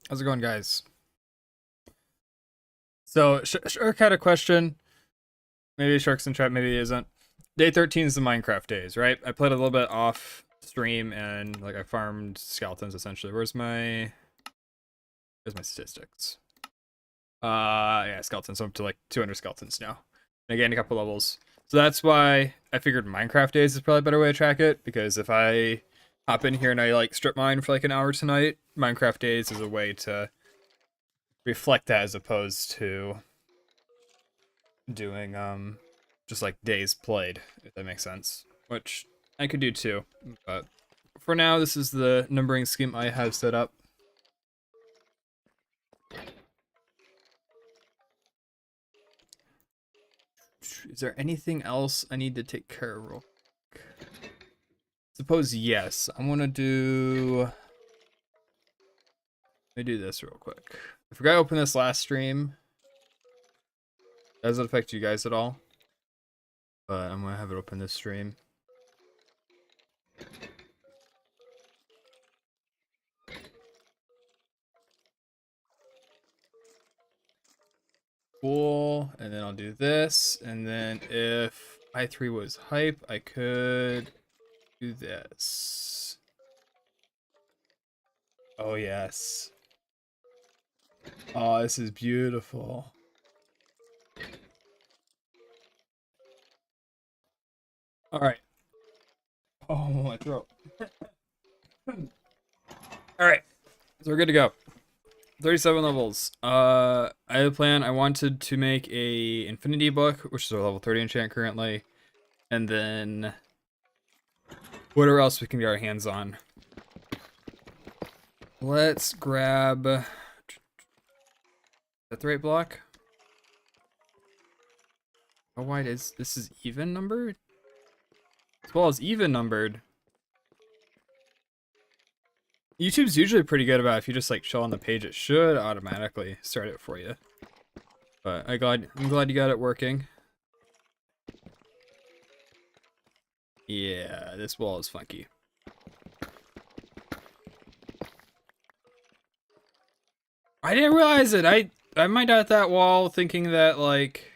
How's it going, guys? So, Shark had a question. Maybe Shark's in chat, maybe he isn't. Day 13 is the Minecraft days, right? I played a little bit off stream and like I farmed skeletons essentially. Where's my statistics? Yeah, skeletons. I'm up to like 200 skeletons now. And I gained a couple levels. So that's why I figured Minecraft days is probably a better way to track it, because if I hop in here and I like strip mine for like an hour tonight, Minecraft days is a way to reflect that as opposed to doing just like days played, if that makes sense. Which I could do too. But for now, this is the numbering scheme I have set up. Is there anything else I need to take care of real quick? Suppose yes. I wanna do, let me do this real quick. I forgot to open this last stream. Does it affect you guys at all? But I'm gonna have it open this stream. Cool, and then I'll do this, and then if I3 was hype, I could do this. Oh yes. Oh, this is beautiful. All right. Oh, my throat. All right, so we're good to go. 37 levels. I had a plan. I wanted to make a Infinity book, which is a level 30 enchant currently, and then whatever else we can get our hands on. Let's grab. Is that the right block? How wide is this? Is even numbered? As well as even numbered. YouTube's usually pretty good about if you just like show on the page, it should automatically start it for you. But I'm glad you got it working. Yeah, this wall is funky. I didn't realize it. I mined out that wall thinking that like,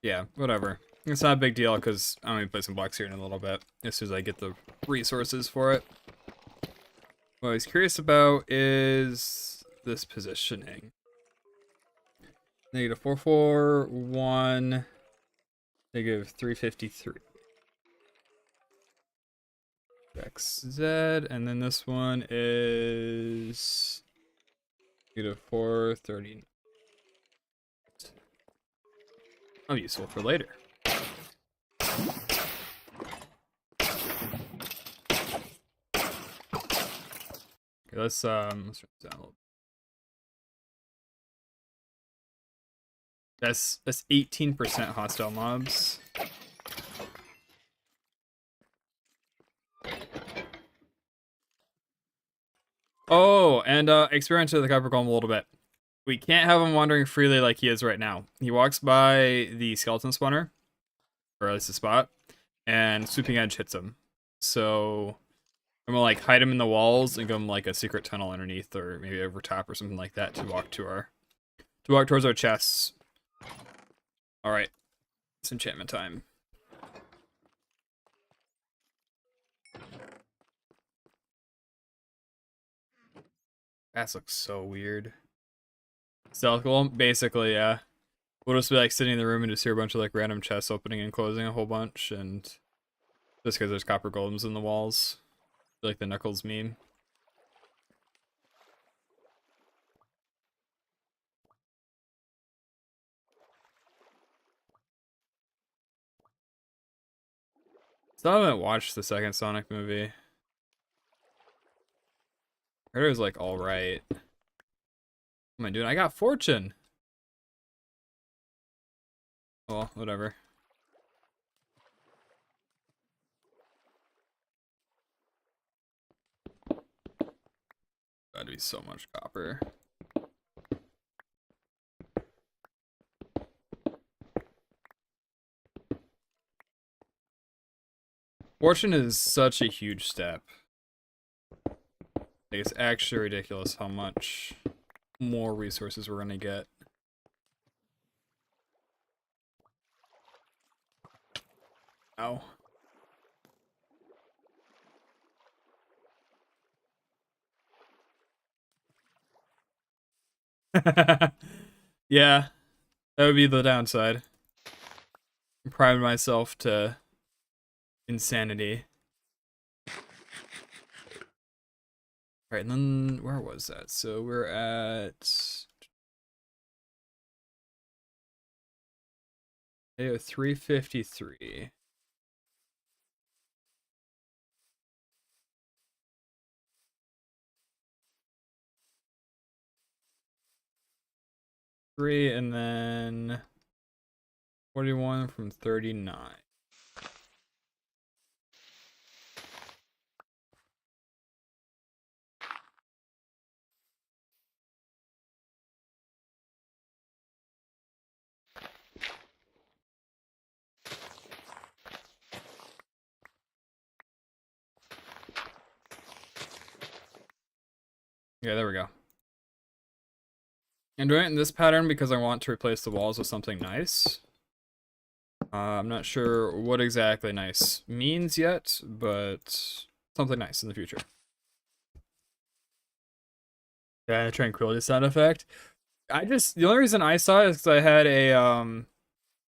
yeah, whatever. It's not a big deal because I'm gonna play some blocks here in a little bit as soon as I get the resources for it. What I was curious about is this positioning. Negative 441, negative 353. XZ, and then this one is negative 430. Oh, useful for later. Okay, let's turn this down a little. That's 18% hostile mobs. Oh, and experiment with the copper golem a little bit. We can't have him wandering freely like he is right now. He walks by the skeleton spawner, or at least a spot, and swooping edge hits him. So I'm gonna like hide him in the walls and give him like a secret tunnel underneath, or maybe over top or something like that to walk towards our chests. All right, it's enchantment time. That looks so weird. Stealth golem, basically, yeah. We'll just be like sitting in the room and just hear a bunch of like random chests opening and closing a whole bunch, and just because there's copper golems in the walls, like the Knuckles meme. Still haven't watched the second Sonic movie. I heard it was like alright. What am I doing? I got fortune! Well, whatever. That'd be so much copper. Fortune is such a huge step. Like, Like, it's actually ridiculous how much more resources we're gonna get. Ow. Yeah, that would be the downside. Prime myself to insanity. Alright, and then where was that? So we're at 353. And then 41 from 39. Yeah, there we go. I'm doing it in this pattern because I want to replace the walls with something nice. I'm not sure what exactly nice means yet, but something nice in the future. Yeah, tranquility sound effect. The only reason I saw it is because I had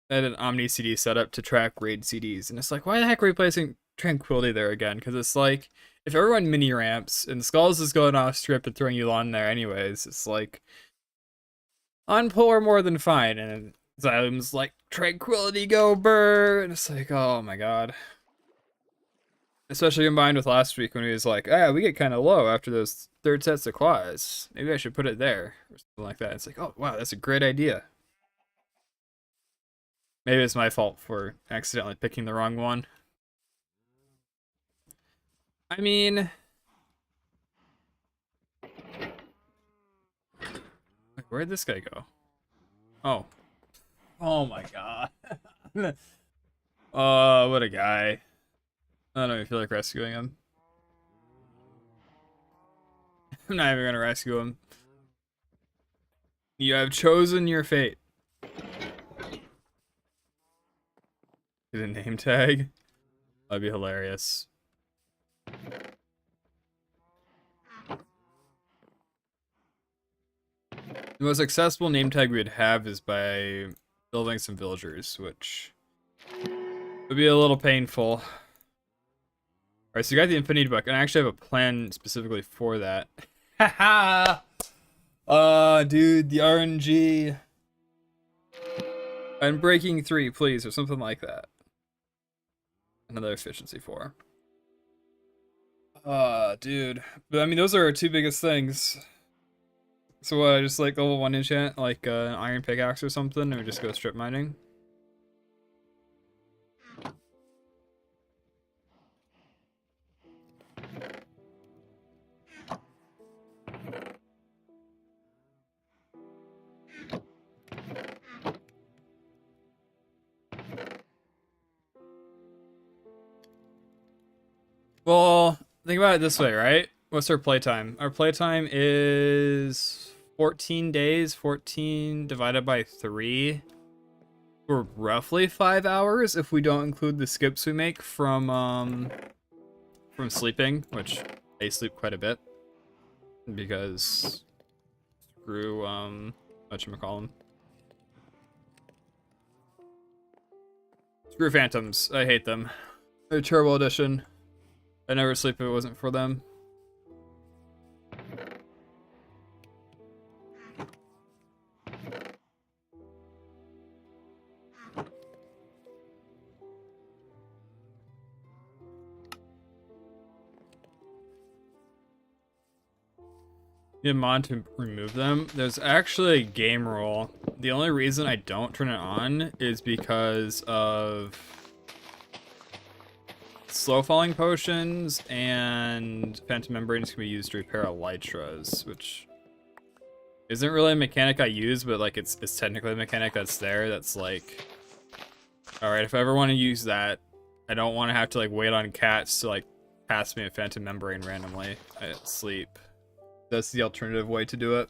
an Omni CD set up to track raid CDs, and it's like, why the heck are we placing tranquility there again? Because it's like, if everyone mini ramps and Skulls is going off strip and throwing you on there anyways, it's like, on pull are more than fine, and Xylem's like, tranquility go burr, and it's like, oh my god. Especially combined with last week when he was like, we get kind of low after those third sets of quads. Maybe I should put it there, or something like that. It's like, oh wow, that's a great idea. Maybe it's my fault for accidentally picking the wrong one. I mean, where'd this guy go? Oh. Oh my god. Oh, what a guy. I don't even feel like rescuing him. I'm not even gonna rescue him. You have chosen your fate. Get a name tag? That'd be hilarious. The most accessible name tag we'd have is by building some villagers, which would be a little painful. Alright, so you got the Infinity Book, and I actually have a plan specifically for that. Haha! Dude, the RNG. Unbreaking 3, please, or something like that. Another efficiency 4. Dude. But I mean, those are our two biggest things. So what, I just like level 1 enchant, like an iron pickaxe or something, or just go strip mining? Well, think about it this way, right? What's our playtime? Our playtime is 14 days, 14 divided by 3. For roughly 5 hours if we don't include the skips we make from sleeping, which they sleep quite a bit. Because screw whatchamacallem. Screw phantoms. I hate them. They're a terrible addition. I'd never sleep if it wasn't for them. You mod to remove them. There's actually a game rule. The only reason I don't turn it on is because of slow falling potions and phantom membranes can be used to repair elytras, which isn't really a mechanic I use, but like it's technically a mechanic that's there. That's like, all right, if I ever want to use that, I don't want to have to like wait on cats to like pass me a phantom membrane randomly at sleep. That's the alternative way to do it.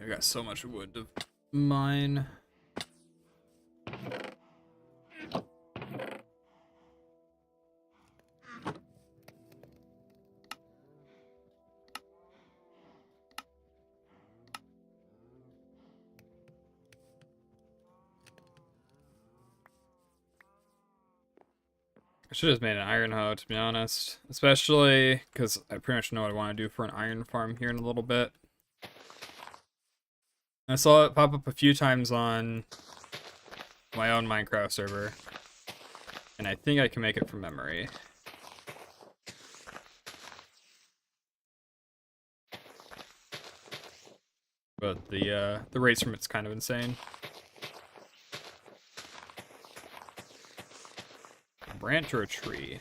I got so much wood to mine. I should have made an iron hoe, to be honest. Especially because I pretty much know what I want to do for an iron farm here in a little bit. I saw it pop up a few times on my own Minecraft server. And I think I can make it from memory. But the rates from it's kind of insane. A branch or a tree?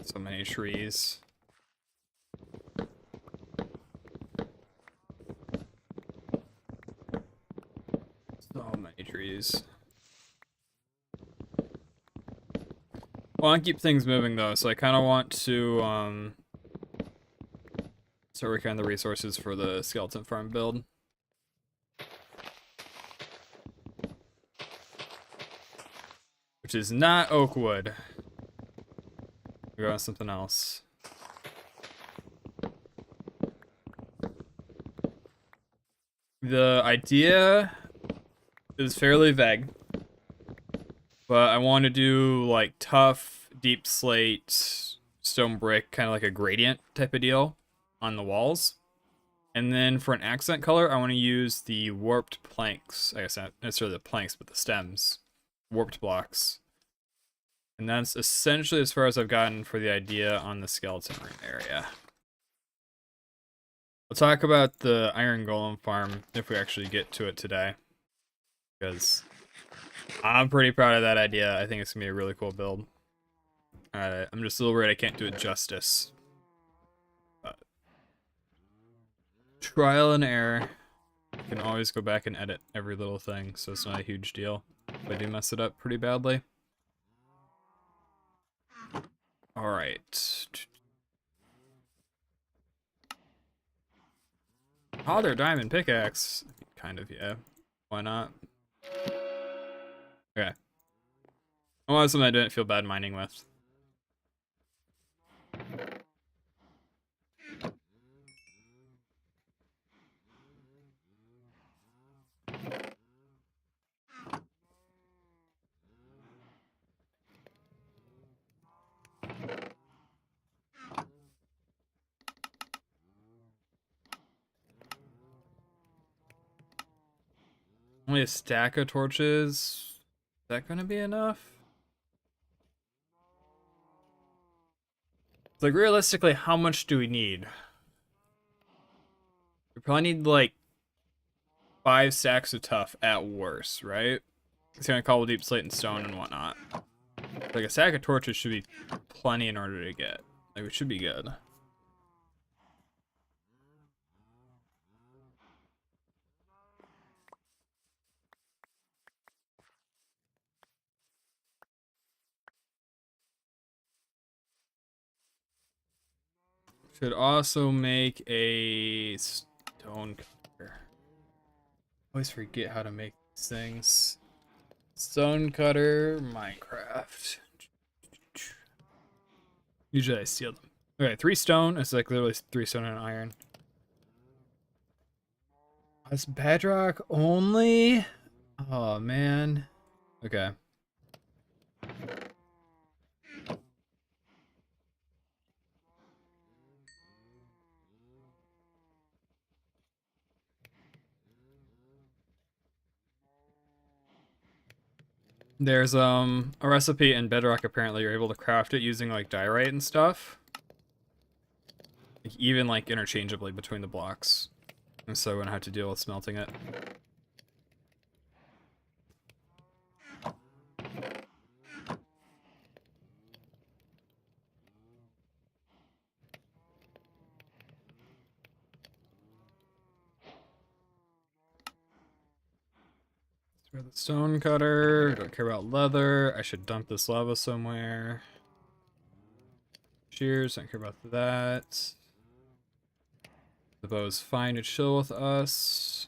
So many trees. So many trees. Well, I want to keep things moving though, so I kind of want to start working on the resources for the skeleton farm build. Which is not oak wood. We're going something else. The idea is fairly vague, but I want to do like tough, deep slate, stone brick, kind of like a gradient type of deal on the walls. And then for an accent color, I want to use the warped planks. I guess not necessarily the planks, but the stems. Warped blocks. And that's essentially as far as I've gotten for the idea on the skeleton room area. We'll talk about the iron golem farm if we actually get to it today. Because I'm pretty proud of that idea. I think it's going to be a really cool build. I'm just a little worried I can't do it justice. But trial and error. You can always go back and edit every little thing, so it's not a huge deal if I do mess it up pretty badly. Alright. Oh, they're diamond pickaxe. Kind of, yeah. Why not? Okay. I wanted something I didn't feel bad mining with. Only a stack of torches. Is that gonna be enough? It's like, realistically, how much do we need? We probably need like 5 stacks of tough at worst, right? It's gonna call deep slate and stone and whatnot. Like a stack of torches should be plenty in order to get. Like, we should be good. Should also make a stone cutter. Always forget how to make these things. Stone cutter, Minecraft. Usually I steal them. Okay, 3 stone. It's like literally 3 stone and iron. It's bedrock only? Oh, man. Okay. There's a recipe in Bedrock, apparently you're able to craft it using like diorite and stuff. Like, even like interchangeably between the blocks. And so I wouldn't have to deal with smelting it. The stone cutter. Don't care about leather. I should dump this lava somewhere. Shears. Don't care about that. The bow's fine to chill with us.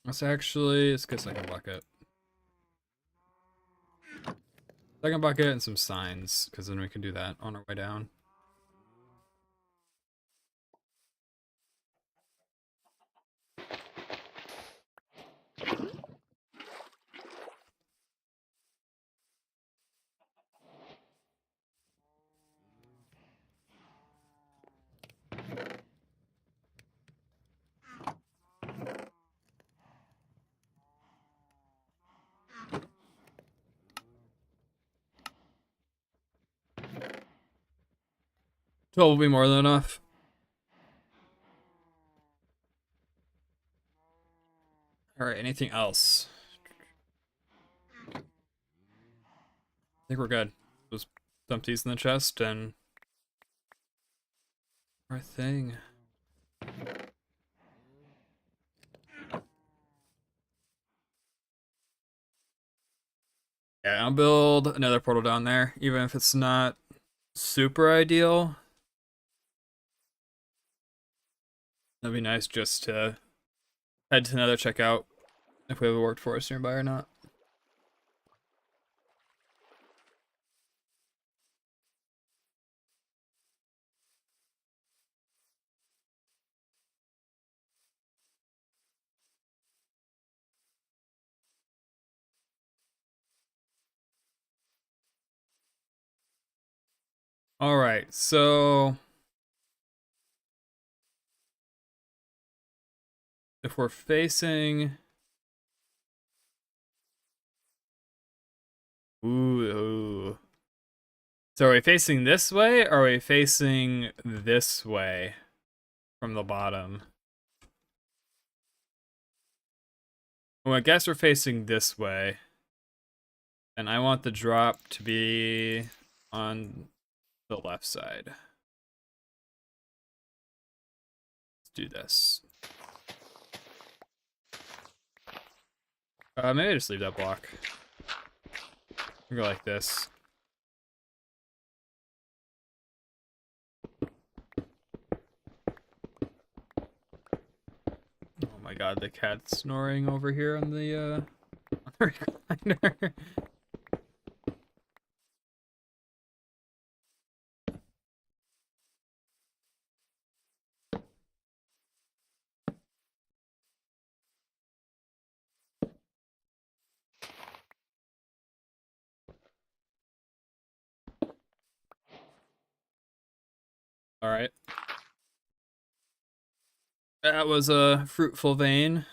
Let's get second bucket. Second bucket and some signs, because then we can do that on our way down. So will be more than enough. Alright, anything else? I think we're good. Just dump these in the chest and our thing. Yeah, I'll build another portal down there, even if it's not super ideal. That'd be nice just to head to another checkout if we have a workforce nearby or not. Alright, so if we're facing... Ooh. So are we facing this way, or are we facing this way from the bottom? Well, I guess we're facing this way. And I want the drop to be on the left side. Let's do this. Maybe I just leave that block. We'll go like this. Oh my god, the cat's snoring over here on the recliner. Alright. That was a fruitful vein.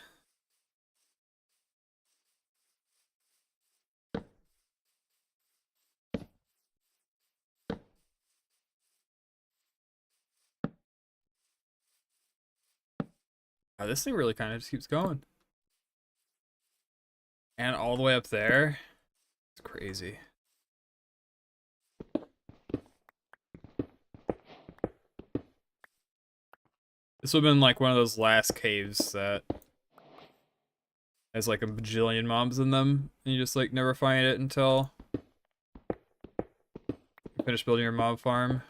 Wow, this thing really kind of just keeps going. And all the way up there. It's crazy. This would have been like one of those last caves that has like a bajillion mobs in them, and you just like never find it until you finish building your mob farm.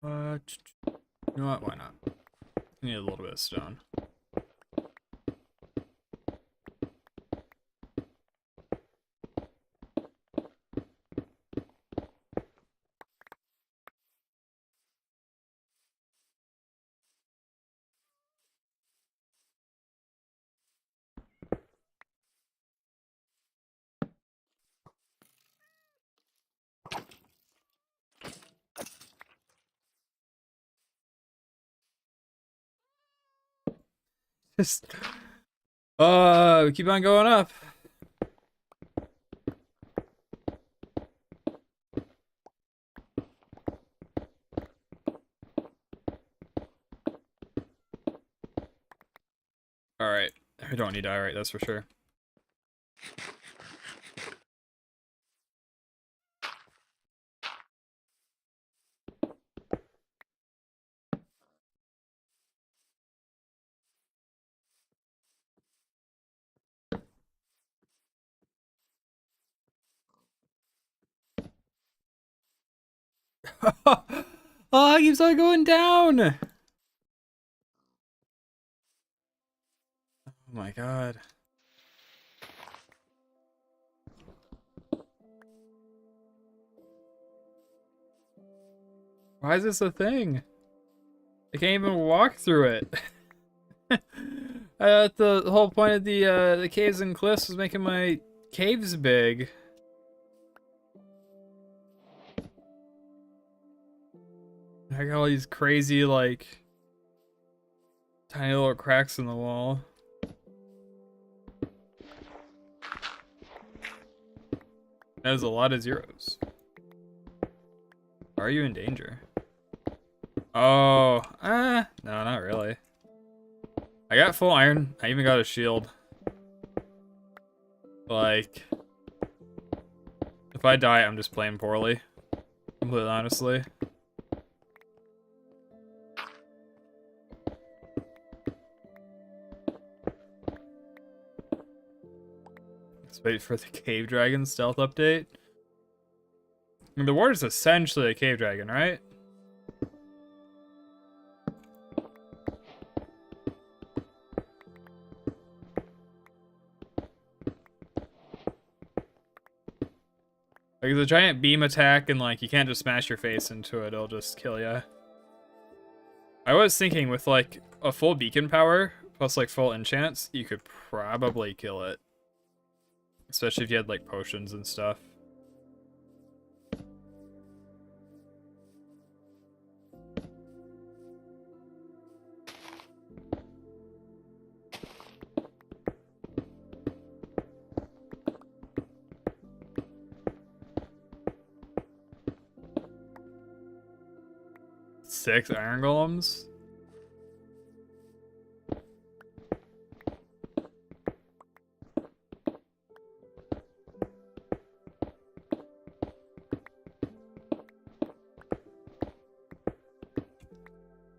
You know what? Why not? I need a little bit of stone. Just, we keep on going up. Alright, we don't need diorite, that's for sure. Oh, it keeps on going down! Oh my god. Why is this a thing? I can't even walk through it. I thought the whole point of the caves and cliffs was making my caves big. I got all these crazy, like, tiny little cracks in the wall. That is a lot of zeros. Are you in danger? Oh, no, not really. I got full iron. I even got a shield. Like, if I die, I'm just playing poorly. Completely honestly. Let's wait for the cave dragon stealth update. I mean, the water's essentially a cave dragon, right? Like, it's a giant beam attack, and like you can't just smash your face into it; it'll just kill you. I was thinking with like a full beacon power plus like full enchants, you could probably kill it, especially if you had like potions and stuff. Six iron golems?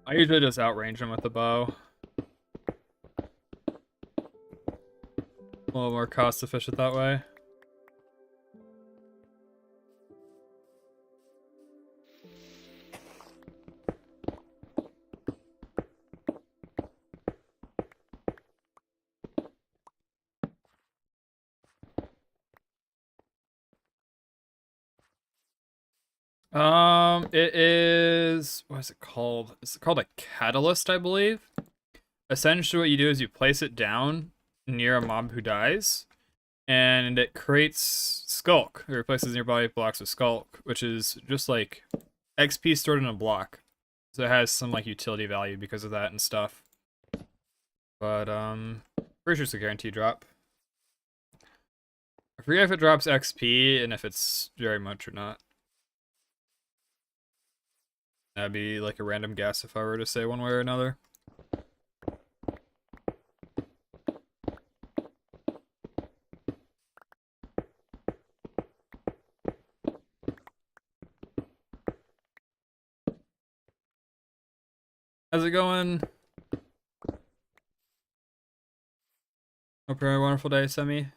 I usually just outrange them with the bow. A little more cost efficient that way. It is, what is it called? It's called a catalyst, I believe. Essentially what you do is you place it down near a mob who dies, and it creates Skulk. It replaces nearby blocks with Skulk, which is just like XP stored in a block. So it has some like utility value because of that and stuff. But pretty sure it's a guaranteed drop. I forget if it drops XP and if it's very much or not. That'd be like a random guess if I were to say one way or another. How's it going? Hope you're having a wonderful day, Semi.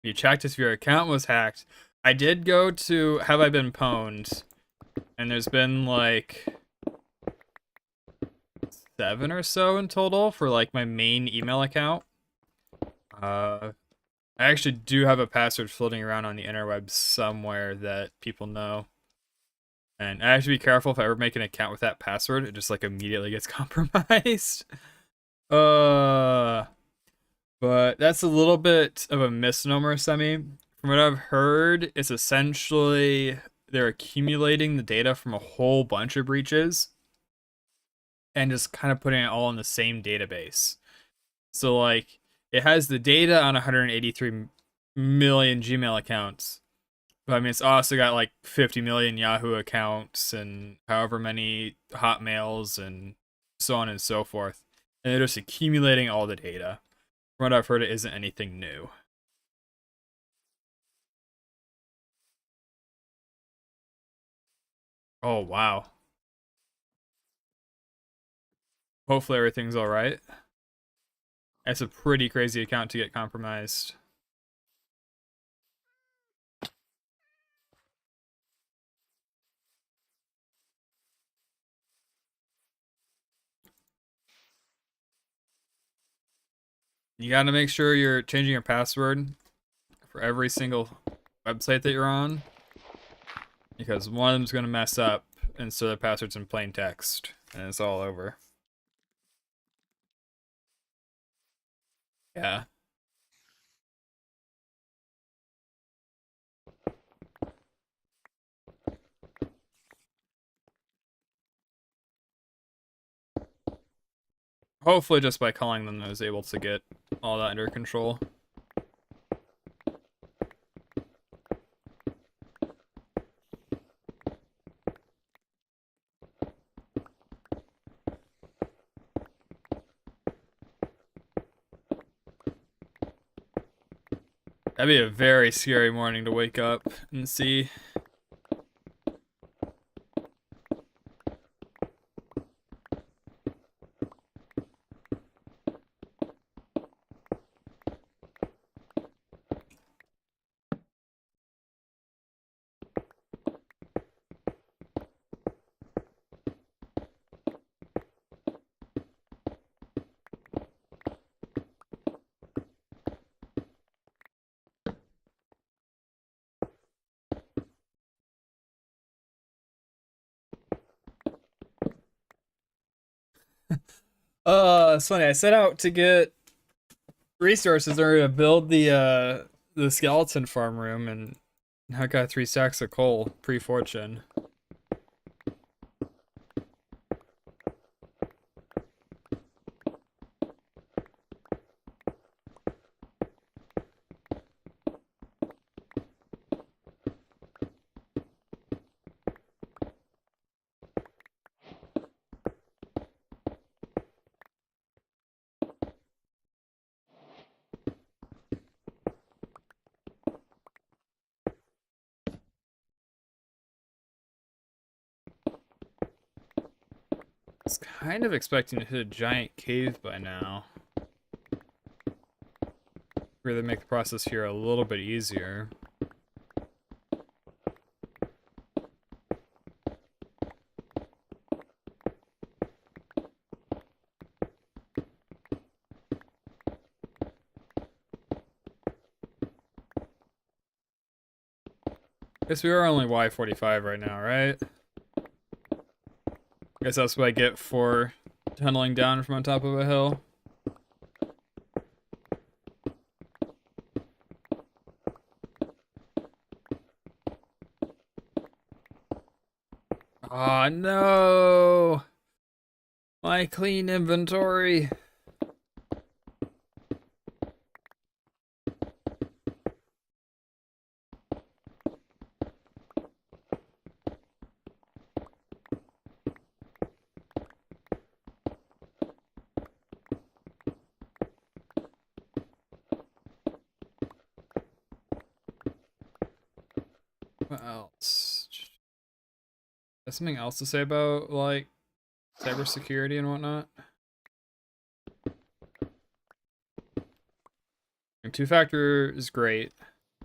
You checked if your account was hacked. I did go to Have I Been Pwned, and there's been like 7 or so in total for like my main email account. I actually do have a password floating around on the interwebs somewhere that people know. And I have to be careful if I ever make an account with that password, it just like immediately gets compromised. But that's a little bit of a misnomer, Semi. From what I've heard, it's essentially they're accumulating the data from a whole bunch of breaches and just kind of putting it all in the same database. So like it has the data on 183 million Gmail accounts, but I mean it's also got like 50 million Yahoo accounts and however many Hotmails and so on and so forth. And they're just accumulating all the data. From what I've heard, it isn't anything new. Oh wow. Hopefully everything's all right. That's a pretty crazy account to get compromised. You got to make sure you're changing your password for every single website that you're on, because one of them's going to mess up, and so the password's in plain text, and it's all over. Yeah. Hopefully just by calling them I was able to get all that under control. That'd be a very scary morning to wake up and see. It's funny. I set out to get resources in order to build the skeleton farm room, and I got 3 stacks of coal pre-fortune. I was kind of expecting to hit a giant cave by now. Really make the process here a little bit easier. Guess we are only Y45 right now, right? Guess that's what I get for tunneling down from on top of a hill. Aw, no! My clean inventory. What else? There's something else to say about, like, cybersecurity and whatnot? And two-factor is great.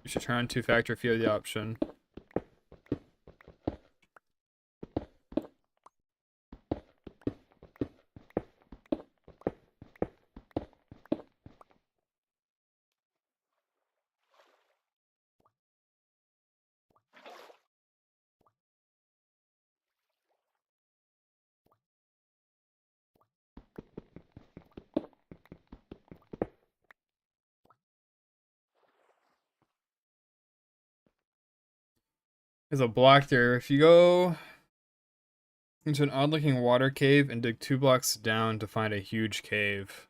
You should turn on two-factor if you have the option. There's a block there. If you go into an odd-looking water cave and dig 2 blocks down to find a huge cave.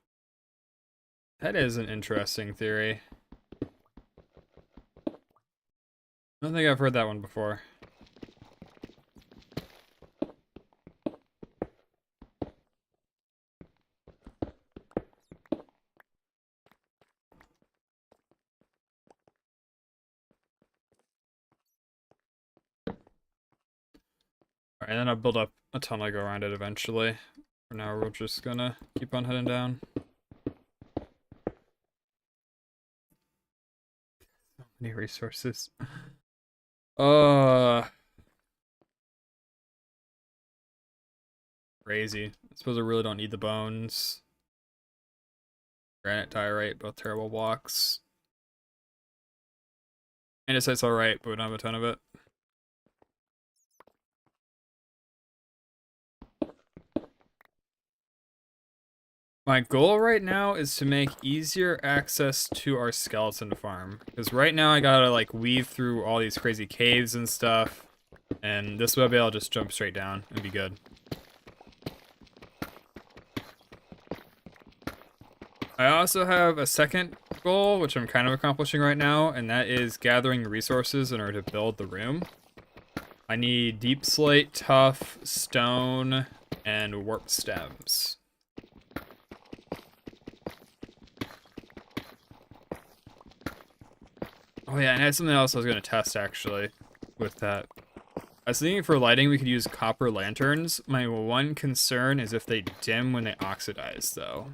That is an interesting theory. I don't think I've heard that one before. Alright, then I'll build up a tunnel to go around it eventually. For now, we're just gonna keep on heading down. So many resources. Crazy. I suppose I really don't need the bones. Granite, diorite, both terrible blocks. Andesite's alright, but we don't have a ton of it. My goal right now is to make easier access to our skeleton farm. Because right now I gotta like weave through all these crazy caves and stuff. And this way I'll be able to just jump straight down and be good. I also have a second goal, which I'm kind of accomplishing right now, and that is gathering resources in order to build the room. I need deep slate, tough, stone, and warp stems. Oh yeah, and I had something else I was going to test actually with that. I was thinking for lighting we could use copper lanterns. My one concern is if they dim when they oxidize though.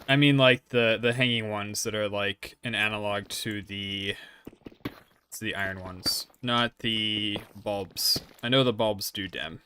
I mean like the hanging ones that are like an analog to the iron ones, not the bulbs. I know the bulbs do dim.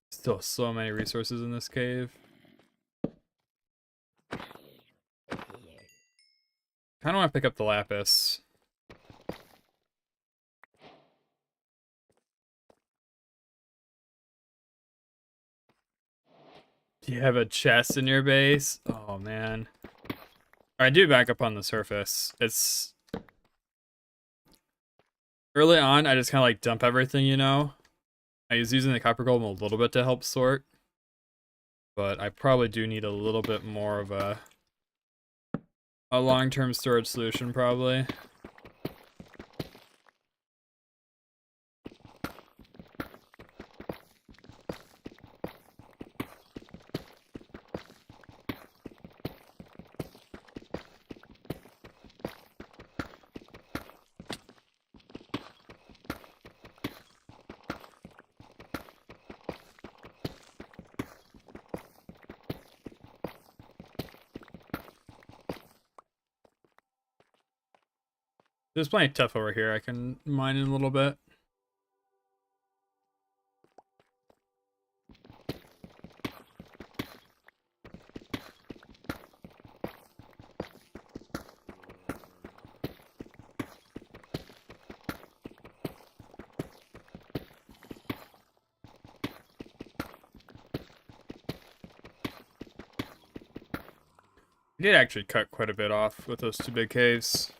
Still so many resources in this cave. I don't want to pick up the lapis. Do you have a chest in your base? Oh man. I do back up on the surface. It's early on I just kind of like dump everything, you know. I was using the copper golem a little bit to help sort, but I probably do need a little bit more of a long-term storage solution probably. There's plenty of tuff over here I can mine in a little bit. I did actually cut quite a bit off with those 2 big caves.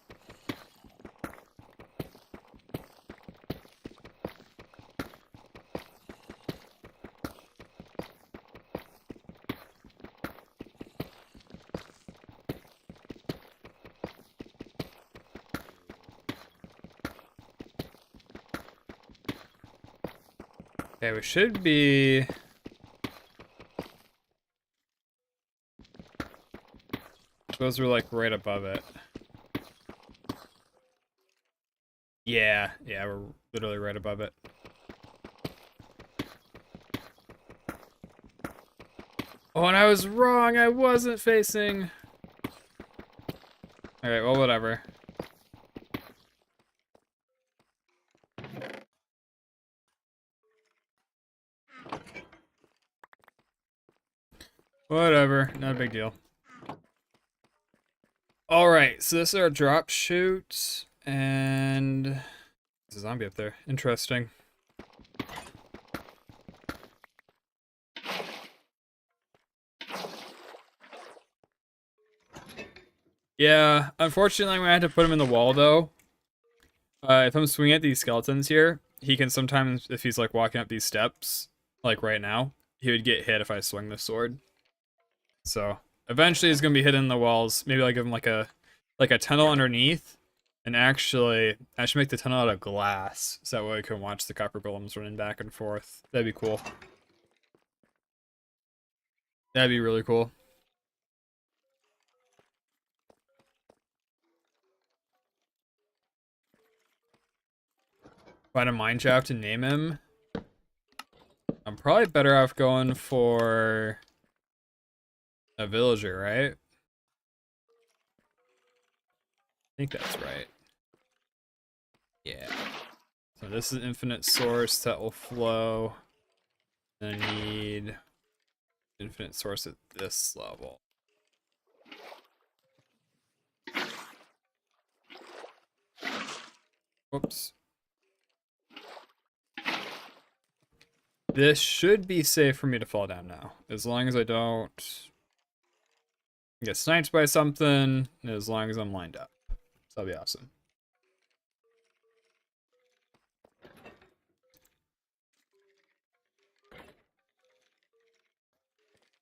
Okay, we should be... Those are like right above it. Yeah, we're literally right above it. Oh, and I was wrong, I wasn't facing... Alright, well, whatever. Whatever, not a big deal. Alright, so this is our drop chute, And there's a zombie up there. Interesting. Yeah, unfortunately, I'm gonna have to put him in the wall though. If I'm swinging at these skeletons here, he can sometimes, if he's like walking up these steps, like right now, he would get hit if I swing the sword. So eventually, he's gonna be hitting the walls. Maybe I'll give him like a tunnel underneath. And actually, I should make the tunnel out of glass, so that way I can watch the copper golems running back and forth. That'd be cool. That'd be really cool. Find a mine shaft and name him. I'm probably better off going for a villager, right? I think that's right. Yeah. So this is infinite source that will flow. Then I need infinite source at this level. Whoops. This should be safe for me to fall down now. As long as I don't get sniped by something, and as long as I'm lined up. So that'll be awesome.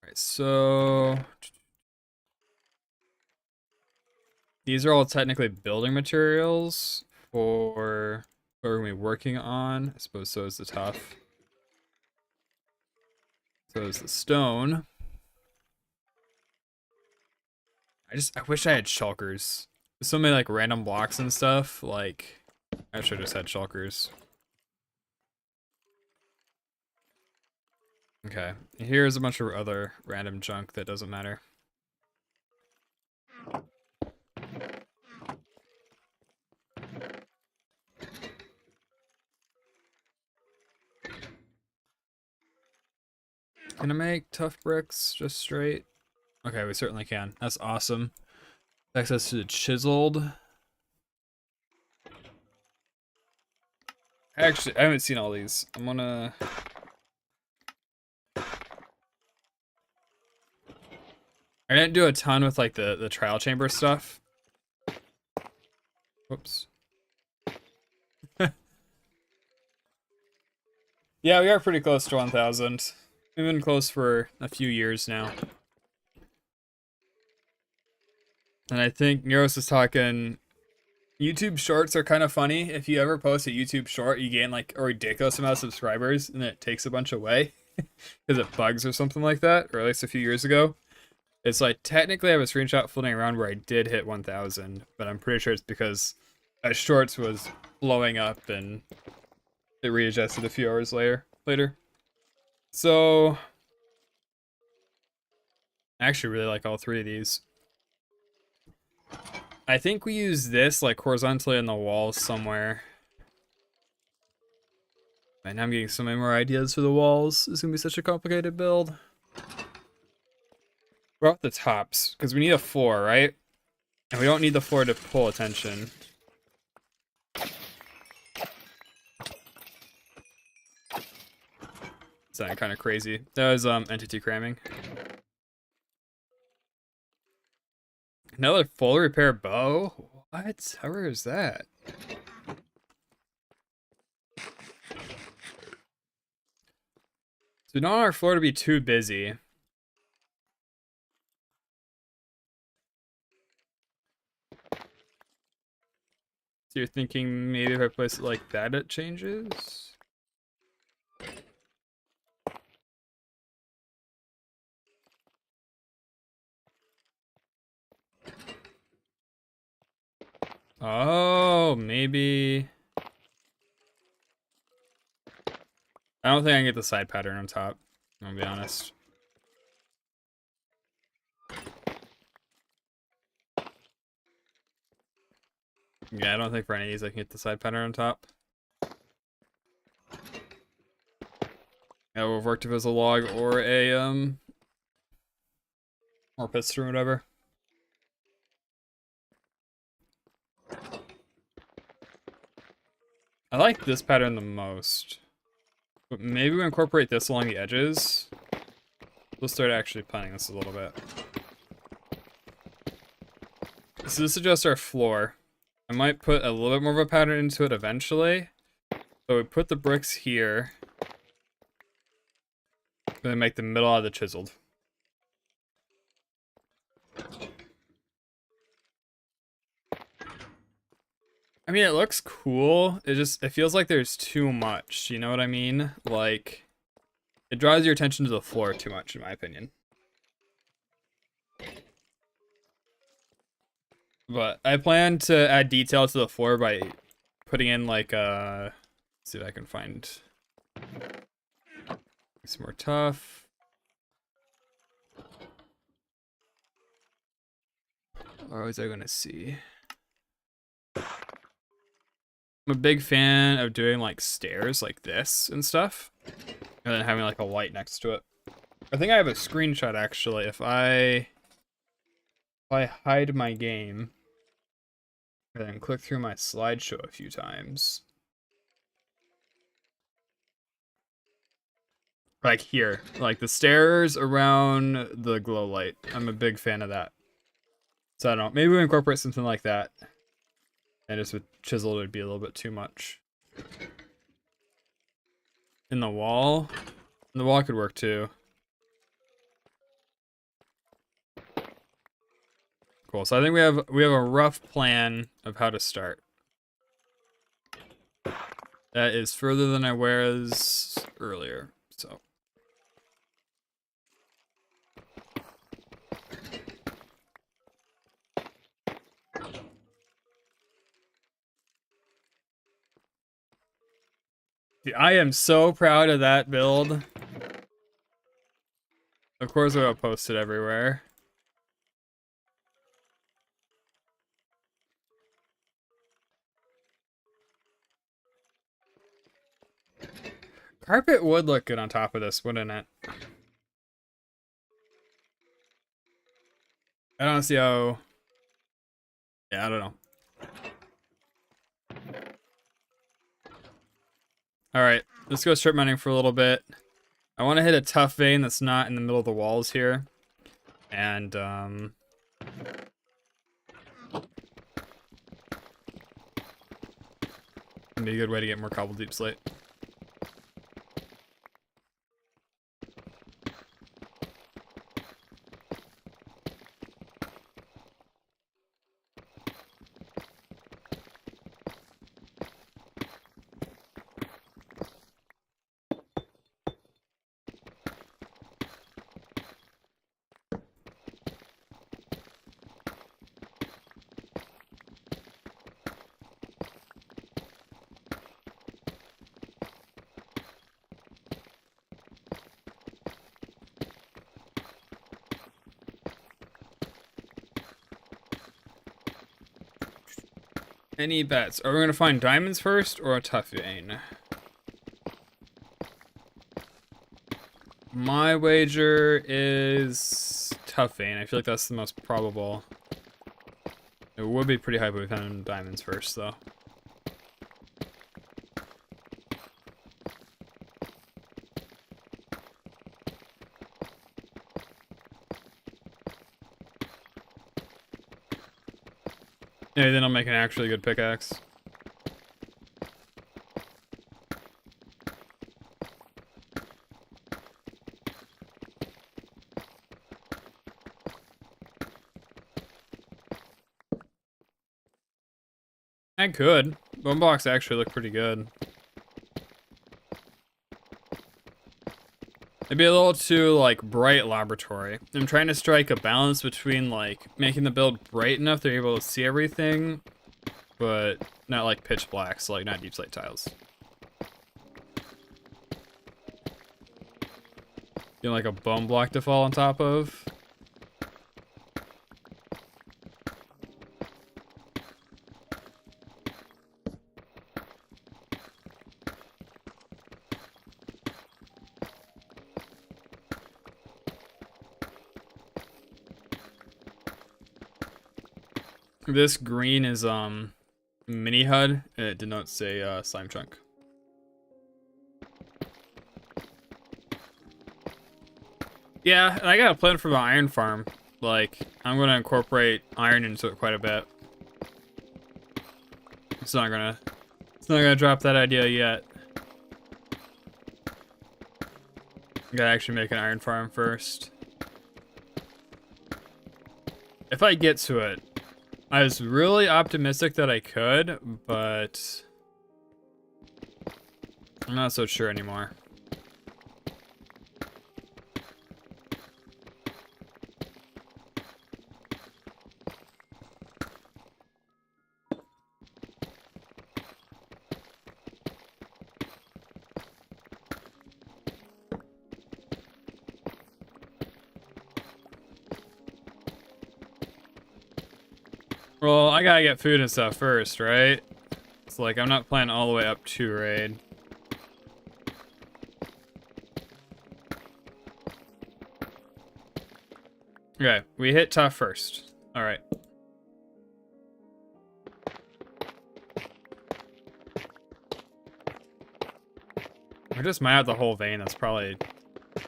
Alright, so these are all technically building materials for what we're going to be working on. I suppose so is the tough. So is the stone. I wish I had shulkers. There's so many like random blocks and stuff. Like, I should have just had shulkers. Okay, here's a bunch of other random junk that doesn't matter. Can I make tough bricks just straight? Okay, we certainly can. That's awesome. Access to the chiseled. Actually, I haven't seen all these. I'm gonna... I didn't do a ton with like the trial chamber stuff. Whoops. Yeah, we are pretty close to 1,000. We've been close for a few years now. And I think Neros is talking, YouTube shorts are kind of funny. If you ever post a YouTube short, you gain like a ridiculous amount of subscribers and it takes a bunch away because it bugs or something like that, or at least a few years ago. It's like, technically I have a screenshot floating around where I did hit 1,000, but I'm pretty sure it's because a shorts was blowing up and it readjusted a few hours later. So I actually really like all three of these. I think we use this like horizontally on the wall somewhere. And I'm getting so many more ideas for the walls. It's gonna be such a complicated build. We're off the tops, because we need a floor, right? And we don't need the floor to pull attention. Sounded kind of crazy. That was entity cramming. Another full repair bow? What? How rare is that? So we don't want our floor to be too busy. So you're thinking maybe if I place it like that, it changes? Oh, maybe. I don't think I can get the side pattern on top, I'm gonna be honest. Yeah, I don't think for any of these I can get the side pattern on top. Yeah, it would have worked if it was a log or a or piston or whatever. I like this pattern the most. But maybe we incorporate this along the edges. We'll start actually planning this a little bit. So this is just our floor. I might put a little bit more of a pattern into it eventually. So we put the bricks here. Then make the middle out of the chiseled. I mean, it looks cool. It feels like there's too much. You know what I mean? Like, it draws your attention to the floor too much, in my opinion. But I plan to add detail to the floor by putting in like let's see if I can find some more tuff. Or was I gonna see? I'm a big fan of doing like stairs like this and stuff, and then having like a light next to it. I think I have a screenshot actually. If I hide my game and then click through my slideshow a few times, like here, like the stairs around the glow light. I'm a big fan of that. So I don't know. Maybe we incorporate something like that. And just with chisel, it would be a little bit too much. In the wall could work too. Cool. So I think we have a rough plan of how to start. That is further than I was earlier. So. I am so proud of that build. Of course, I'll post it everywhere. Carpet would look good on top of this, wouldn't it? I don't see how... Yeah, I don't know. Alright, let's go strip mining for a little bit. I want to hit a tough vein that's not in the middle of the walls here. And, be a good way to get more cobble deep slate. Any bets? Are we going to find diamonds first or a tough vein? My wager is tough vein. I feel like that's the most probable. It would be pretty high, but we found diamonds first, though. Yeah, then I'll make an actually good pickaxe. I could. Bone blocks actually look pretty good. It'd be a little too, like, bright laboratory. I'm trying to strike a balance between, like, making the build bright enough they're able to see everything, but not, like, pitch black, so, like, not deep slate tiles. You know, like a bone block to fall on top of. This green is mini HUD, it denotes a slime chunk. Yeah, and I got a plan for the iron farm. Like, I'm gonna incorporate iron into it quite a bit. It's not gonna drop that idea yet. I gotta actually make an iron farm first. If I get to it, I was really optimistic that I could, but I'm not so sure anymore. Well, I gotta get food and stuff first, right? It's like, I'm not planning all the way up to raid. Okay, we hit tough first. Alright. We just mine out the whole vein, that's probably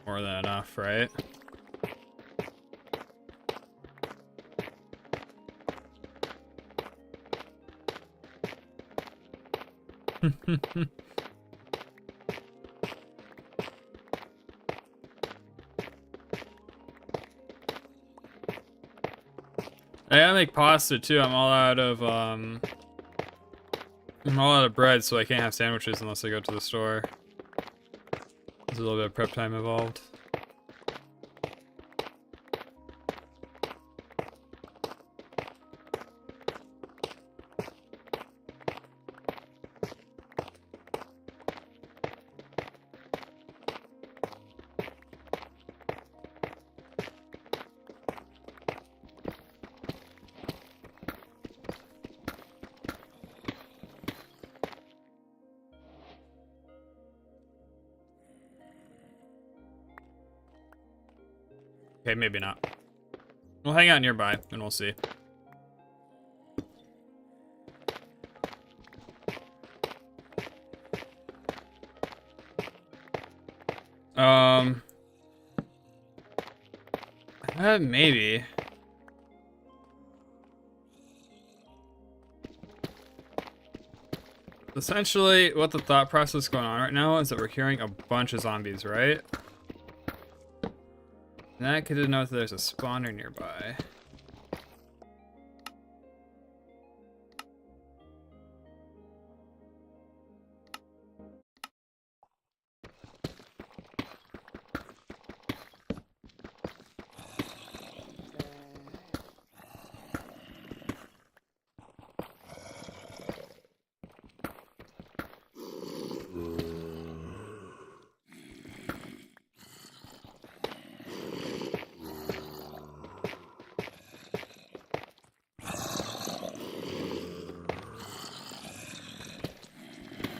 more than enough, right? I gotta make pasta too. I'm all out of bread, so I can't have sandwiches unless I go to the store. There's a little bit of prep time involved. Okay, maybe not. We'll hang out nearby, and we'll see. Maybe. Essentially, what the thought process going on right now is that we're hearing a bunch of zombies, right? That could denote that there's a spawner nearby.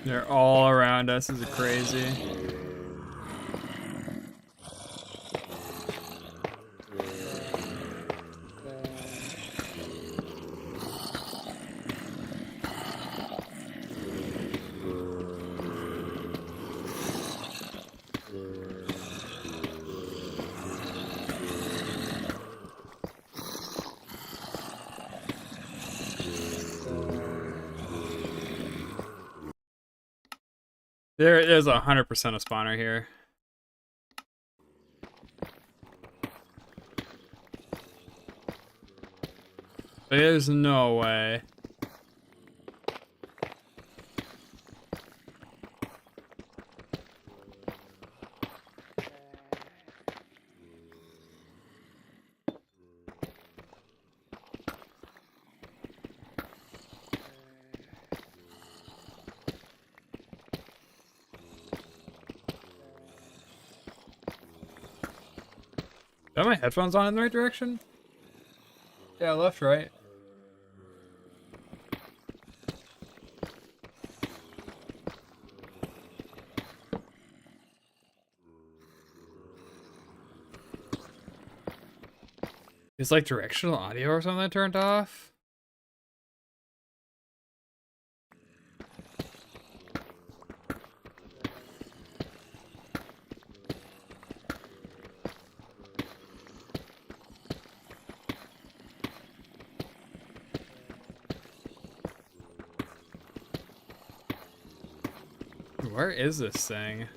They're all around us. This is crazy. There's 100% a spawner here. There's no way. Are my headphones on in the right direction? Yeah, left, right. Is like directional audio or something turned off? Where is this thing?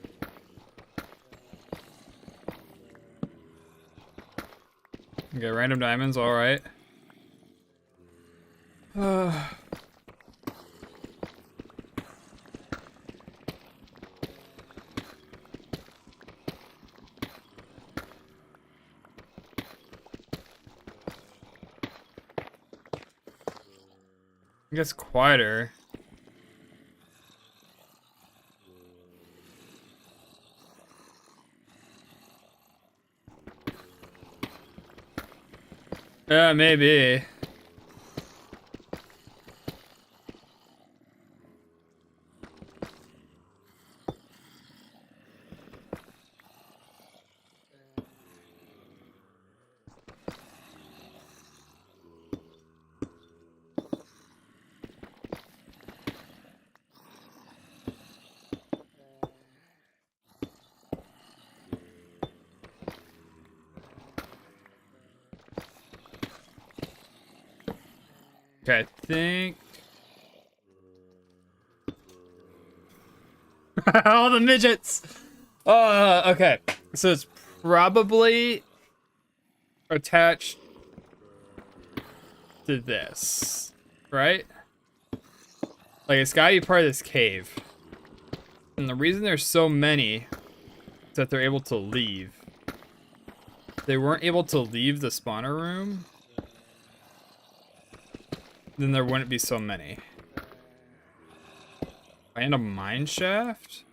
Okay, random diamonds, alright. It gets quieter. Yeah, maybe. Okay, I think... all the midgets! Okay. So it's probably attached to this, right? Like, it's gotta be part of this cave. And the reason there's so many is that they're able to leave. If they weren't able to leave the spawner room, then there wouldn't be so many. And a mine shaft?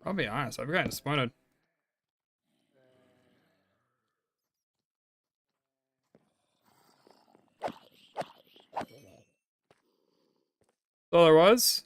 I'll be honest, I've gotten disappointed. Oh, there was?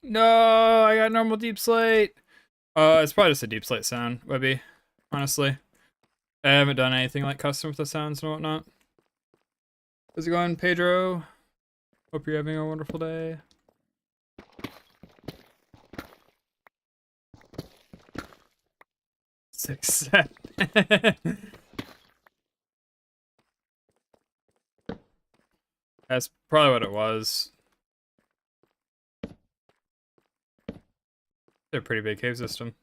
No, I got normal deep slate. It's probably just a deep slate sound, Webby. Honestly. I haven't done anything like custom with the sounds and whatnot. How's it going, Pedro? Hope you're having a wonderful day. Six. That's probably what it was. They're a pretty big cave system.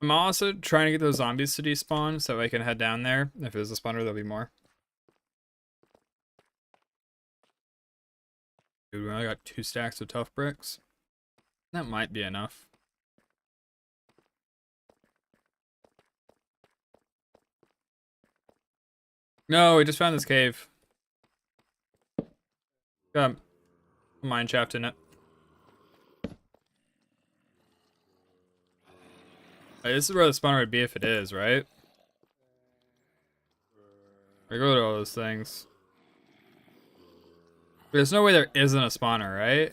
I'm also trying to get those zombies to despawn so I can head down there. If there's a spawner, there'll be more. Dude, we only got 2 stacks of tough bricks. That might be enough. No, we just found this cave. Got a mine shaft in it. Hey, this is where the spawner would be if it is, right? I go to all those things. There's no way there isn't a spawner, right?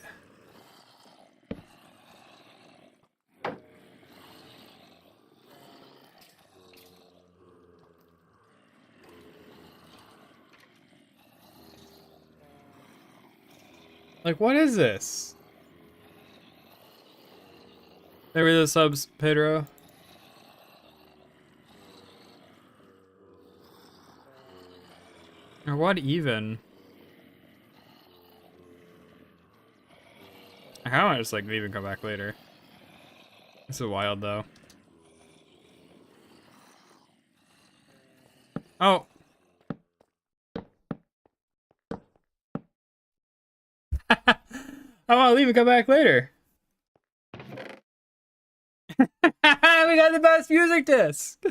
Like, what is this? There were the subs, Pedro. Or what even? I kinda wanna just like leave and come back later. This is wild though. Oh. I wanna leave and come back later. We got the best music disc.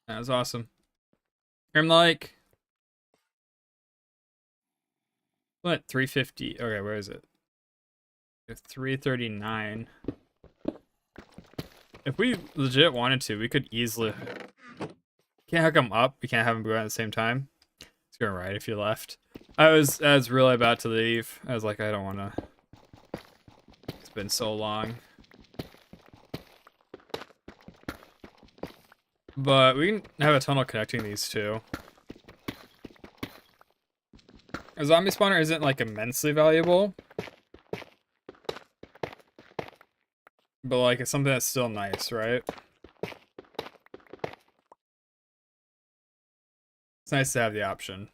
That was awesome. I'm like, what, 350? Okay, where is it? 339. If we legit wanted to, we could easily. Can't hook them up. We can't have them go at the same time. It's going right if you left. I was really about to leave. I was like, I don't want to. It's been so long. But we can have a tunnel connecting these two. A zombie spawner isn't like immensely valuable. But like it's something that's still nice, right? It's nice to have the option.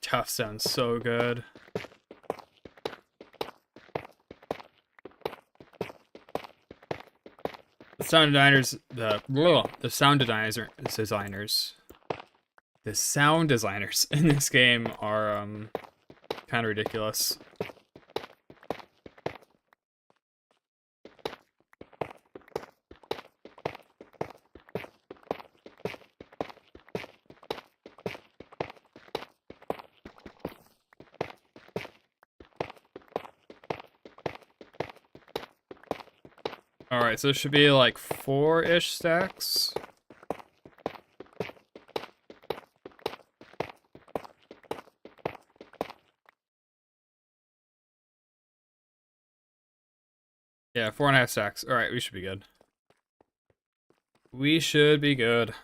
Tough sounds so good. The sound designers, the sound designers in this game are kind of ridiculous. Alright, so it should be like 4-ish stacks. Yeah, 4.5 stacks. Alright, we should be good. We should be good.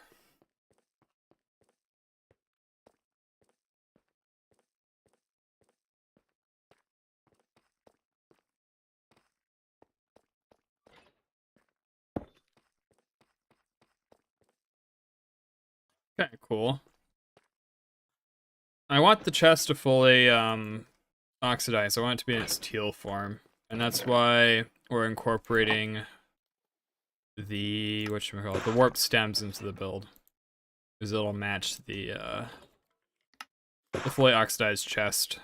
Okay, cool. I want the chest to fully oxidize. I want it to be in its teal form. And that's why we're incorporating the the warp stems into the build. Because it'll match the fully oxidized chest.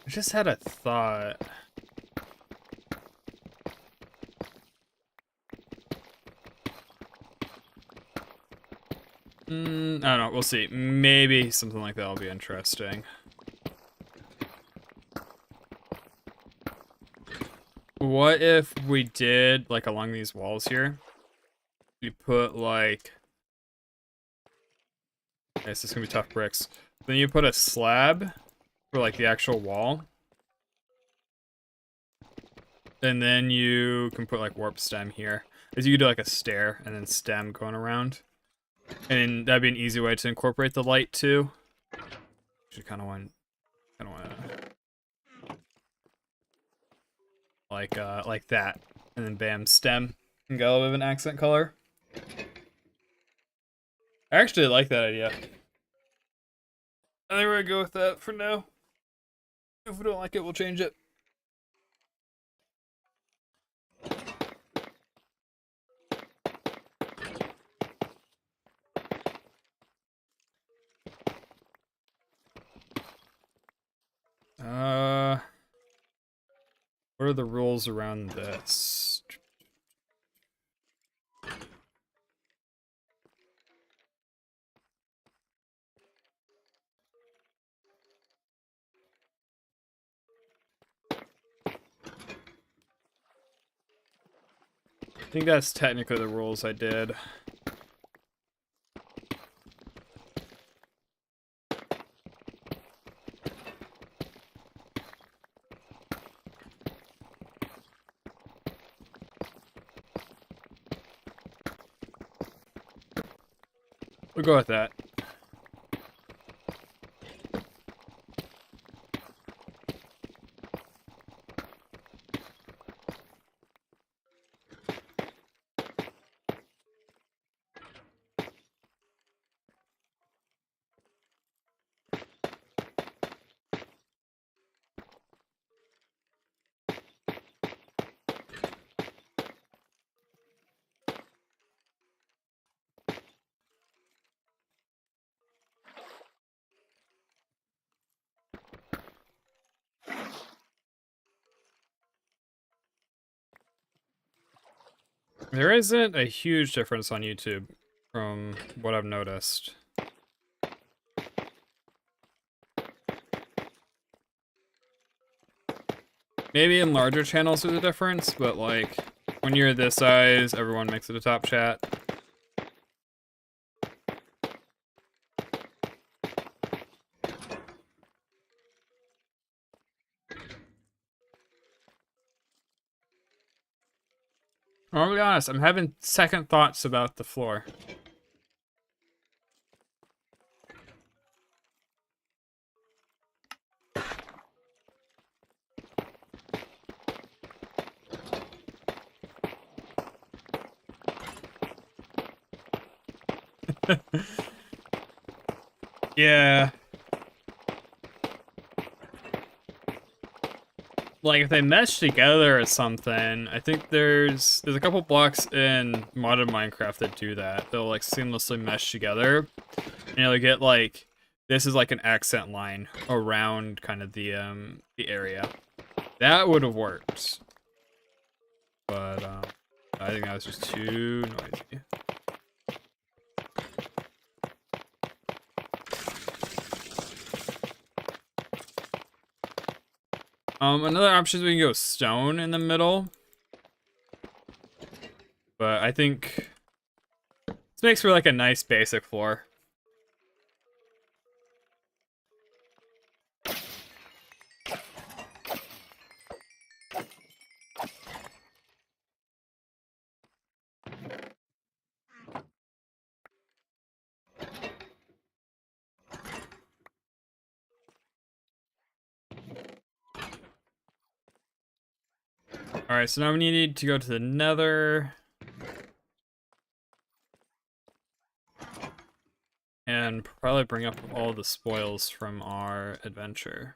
I just had a thought. I don't know, we'll see. Maybe something like that will be interesting. What if we did, like, along these walls here, we put, like... Okay, this is gonna be tough bricks. Then you put a slab for, like, the actual wall. And then you can put, like, warp stem here. Because you could do, like, a stair and then stem going around. And that'd be an easy way to incorporate the light, too. Actually, kind of want like that, and then bam, stem, and get a little bit of an accent color. I actually like that idea. I think we're gonna go with that for now. If we don't like it, we'll change it. What are the rules around this? I think that's technically the rules I did. We'll go with that. There isn't a huge difference on YouTube from what I've noticed. Maybe in larger channels there's a difference, but like when you're this size, everyone makes it a top chat. I'll be honest, I'm having second thoughts about the floor. Yeah. Like if they mesh together or something, I think there's a couple blocks in modded Minecraft that do that. They'll like seamlessly mesh together, and you'll get like this is like an accent line around kind of the area. That would have worked, but I think that was just too noisy. Another option is we can go stone in the middle. But I think this makes for like a nice basic floor. Alright, so now we need to go to the Nether. And probably bring up all the spoils from our adventure.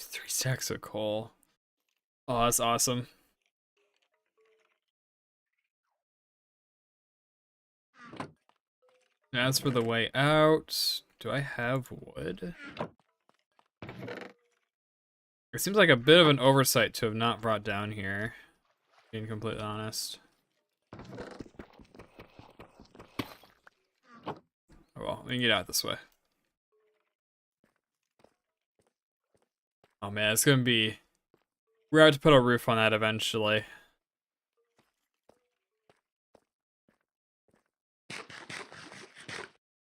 Three stacks of coal. Oh, that's awesome. As for the way out, do I have wood? It seems like a bit of an oversight to have not brought down here, being completely honest. Oh well, we can get out this way. Oh man, it's gonna be... We're going to have to put a roof on that eventually.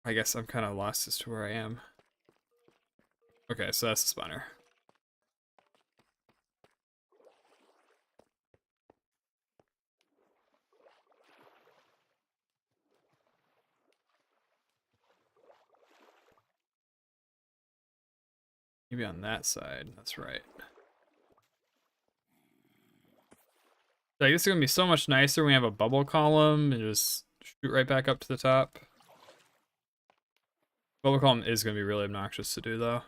I guess I'm kind of lost as to where I am. Okay, so that's the spawner. Maybe on that side, that's right. Like, this is gonna be so much nicer when we have a bubble column and just shoot right back up to the top. Bubble column is gonna be really obnoxious to do though.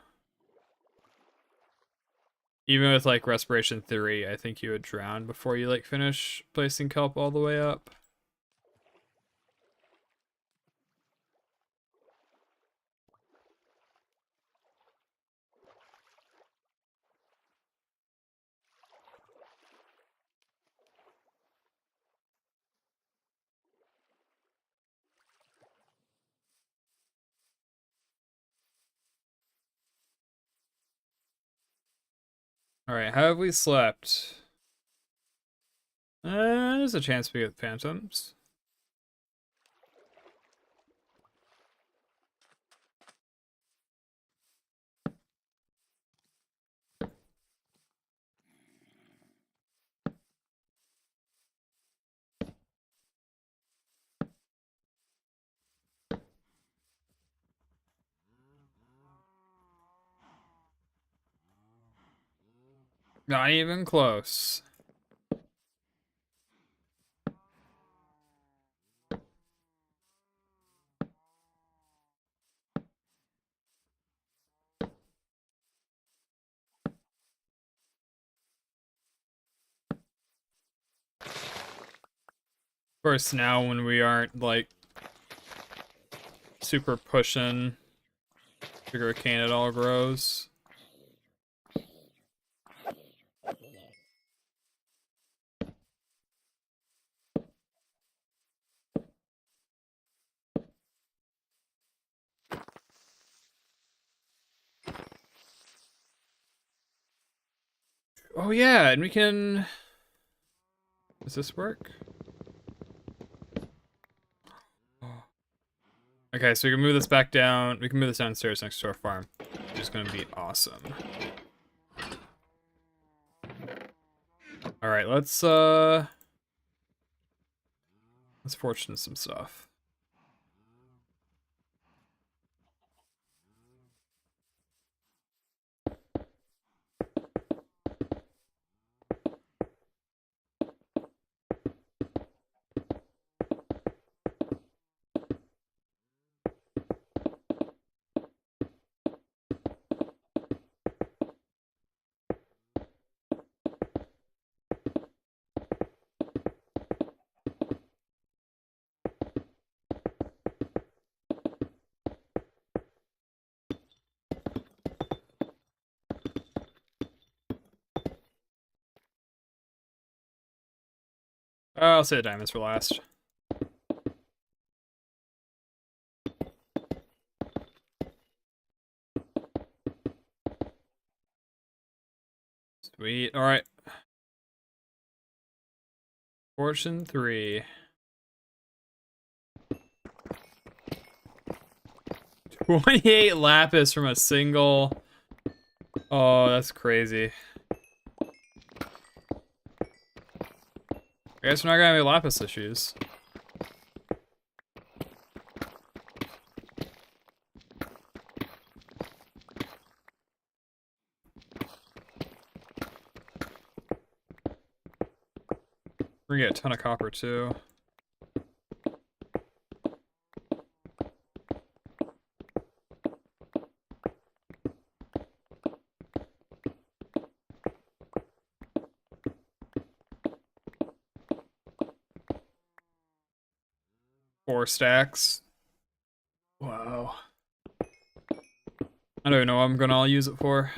Even with like respiration 3, I think you would drown before you like finish placing kelp all the way up. Alright, have we slept? There's a chance we get phantoms. Not even close. Of course, now when we aren't like super pushing sugar cane, it all grows. Oh yeah, and we can. Does this work? Okay, so we can move this back down. We can move this downstairs next to our farm, which is going to be awesome. All right, let's fortune some stuff. I'll say the diamonds for last. Sweet. All right. Fortune 3. 28 lapis from a single. Oh, that's crazy. I guess we're not gonna have any lapis issues. We're gonna get a ton of copper too. Four stacks. Wow. I don't even know what I'm gonna all use it for.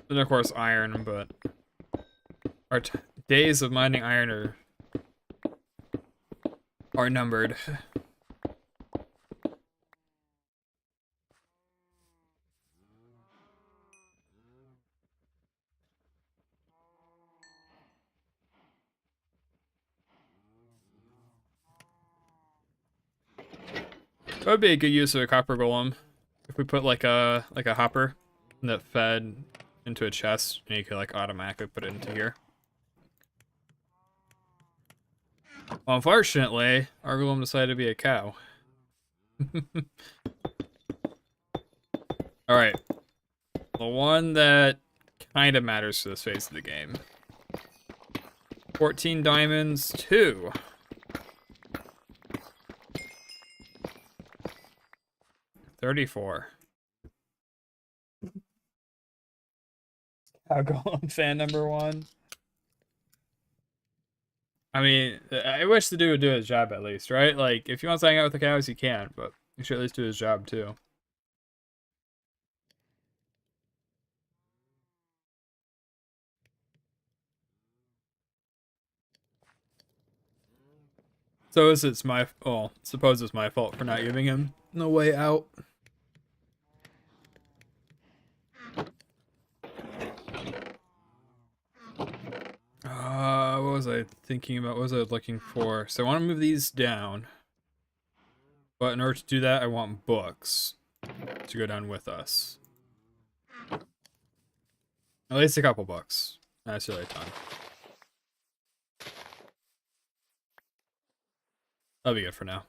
And of course iron, but our days of mining iron are numbered. That would be a good use of a copper golem if we put like a hopper that fed into a chest, and you could like automatically put it into here. Well, unfortunately, our golem decided to be a cow. All right, the one that kind of matters to this phase of the game. 14 diamonds, 2. 34. Cow golem fan number 1. I mean, I wish the dude would do his job at least, right? Like, if he wants to hang out with the cows, he can, but he should at least do his job too. So it's my, well, suppose it's my fault for not giving him the way out. What was I thinking about? What was I looking for? So I want to move these down. But in order to do that, I want books to go down with us. At least a couple books. Not necessarily a ton. That'll be good for now.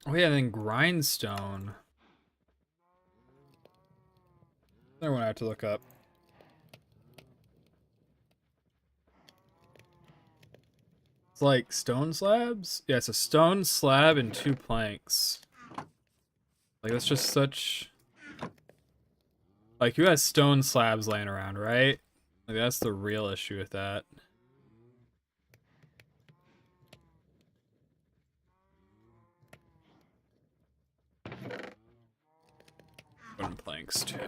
Oh yeah, then grindstone. Another one I have to look up. It's like stone slabs? Yeah, it's a stone slab and 2 planks. Like, that's just such... Like, who has stone slabs laying around, right? Like, that's the real issue with that. Wooden planks, too.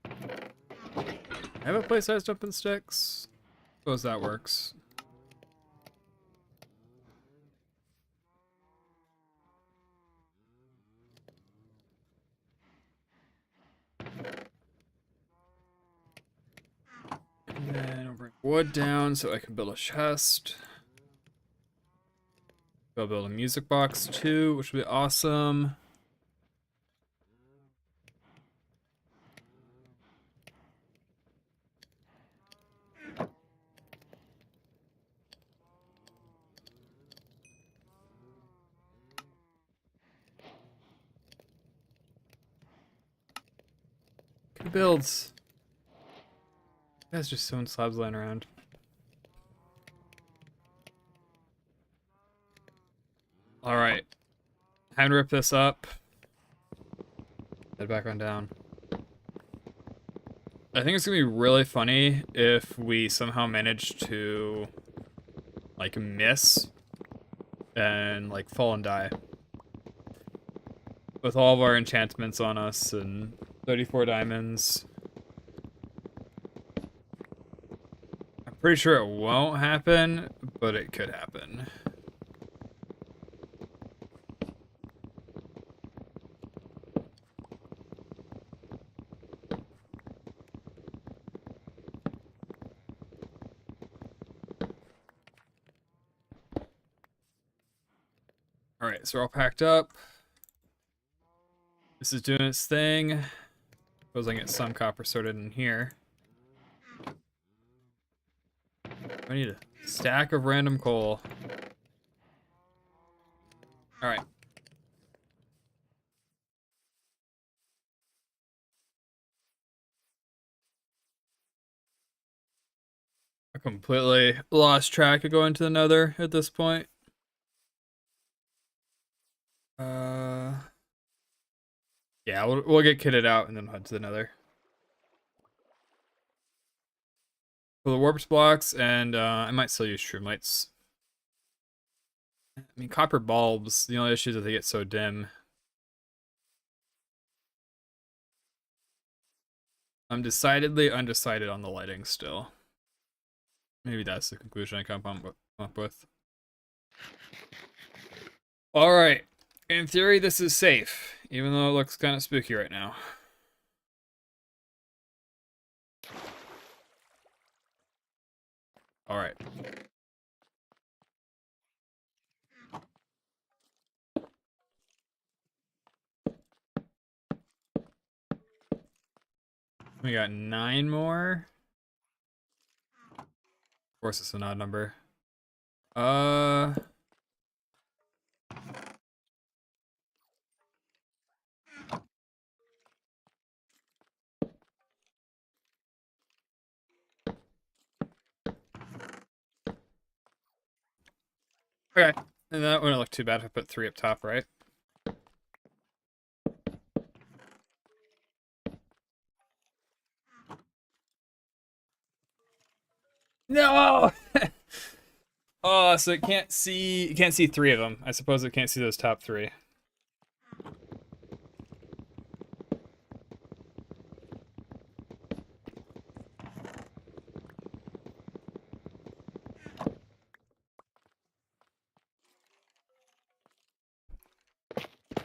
I have a place-sized jumping sticks. Suppose that works. And then I'll bring wood down so I can build a chest. I'll build a music box too, which would be awesome. Good builds. That's just stone slabs lying around. Alright. Time to rip this up. Head back on down. I think it's gonna be really funny if we somehow manage to, like, miss and, like, fall and die. With all of our enchantments on us and 34 diamonds. I'm pretty sure it won't happen, but it could happen. Alright, so we're all packed up. This is doing its thing. Suppose I can get some copper sorted in here. I need a stack of random coal. Alright. I completely lost track of going to the nether at this point. Yeah, we'll get kitted out and then head to the nether. For the warped blocks, and I might still use shroom lights. I mean, copper bulbs, the only issue is that they get so dim. I'm decidedly undecided on the lighting still. Maybe that's the conclusion I come up with. Alright. In theory, this is safe, even though it looks kind of spooky right now. Alright. We got 9 more. Of course, it's an odd number. Okay. And that wouldn't look too bad if I put 3 up top, right? No! Oh, so it can't see. You can't see 3 of them. I suppose it can't see those top 3.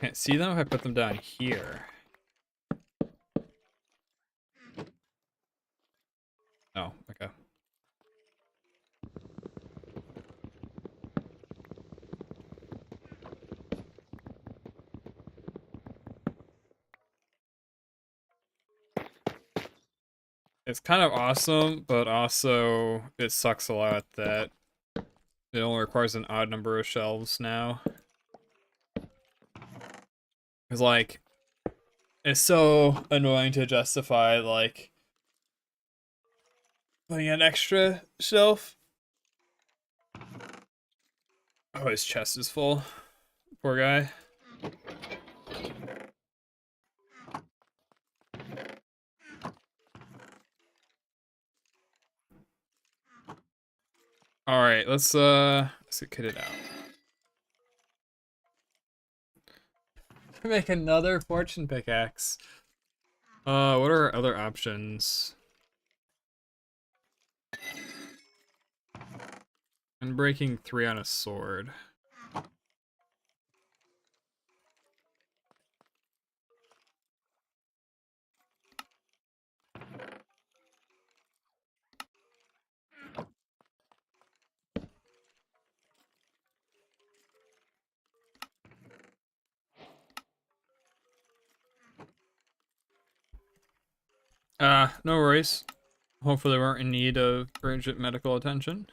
Can't see them if I put them down here. Oh, okay. It's kind of awesome, but also it sucks a lot that it only requires an odd number of shelves now. Because, like, it's so annoying to justify, like, putting an extra shelf. Oh, his chest is full. Poor guy. Alright, let's get kitted out. Make another fortune pickaxe. What are our other options? And breaking 3 on a sword. No worries. Hopefully they weren't in need of urgent medical attention.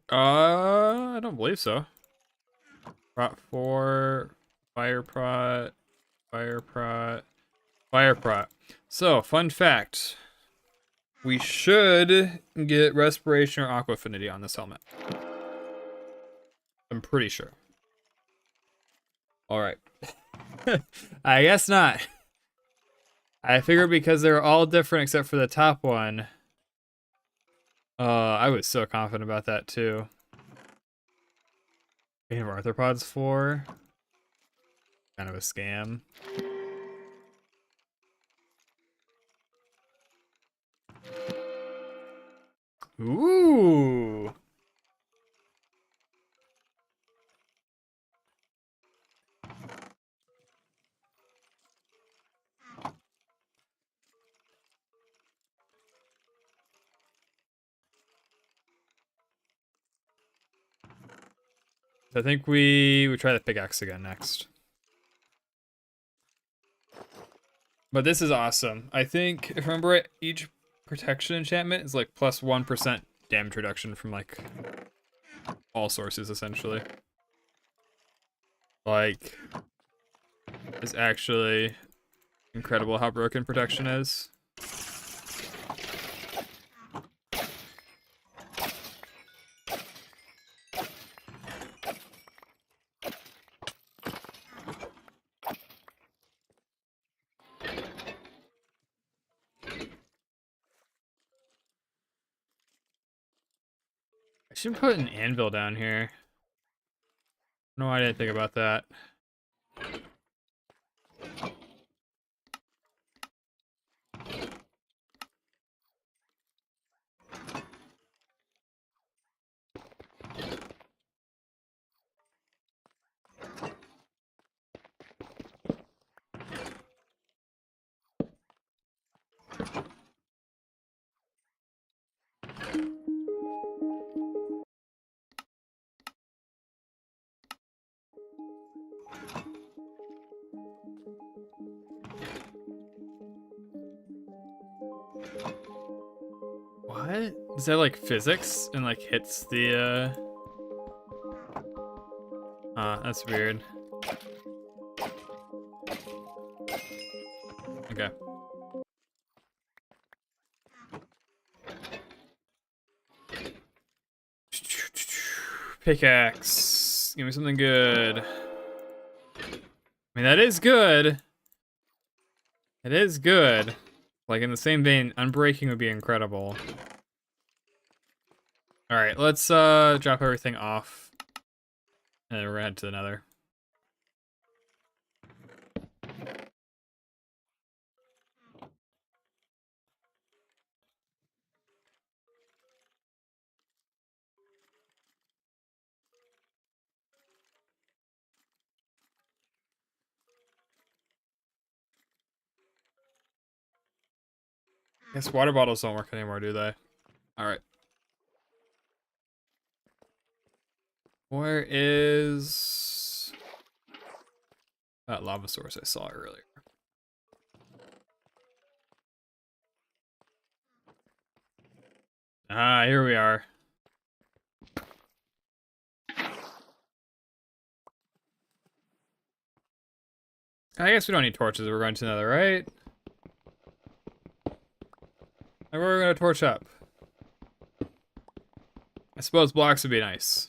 I don't believe so. Prot 4, fire prot, fire prot, fire prot. So, fun fact. We should get respiration or aqua affinity on this helmet. I'm pretty sure. Alright. I guess not. I figured because they're all different except for the top one. I was so confident about that too. We have arthropods 4. Kind of a scam. Ooh. I think we try the pickaxe again next. But this is awesome. I think, if I remember it, each protection enchantment is like plus 1% damage reduction from like all sources essentially. Like, it's actually incredible how broken protection is. I should put an anvil down here. I don't know why I didn't think about that. What? Is that like physics and like hits the that's weird. Okay. Pickaxe. Give me something good. I mean, that is good. It is good. Like, in the same vein, unbreaking would be incredible. Alright, let's drop everything off. And we're gonna head to the nether. I guess water bottles don't work anymore, do they? Alright. Where is that lava source I saw earlier? Ah, here we are. I guess we don't need torches if we're going to another, right? Like, where are we gonna torch up? I suppose blocks would be nice.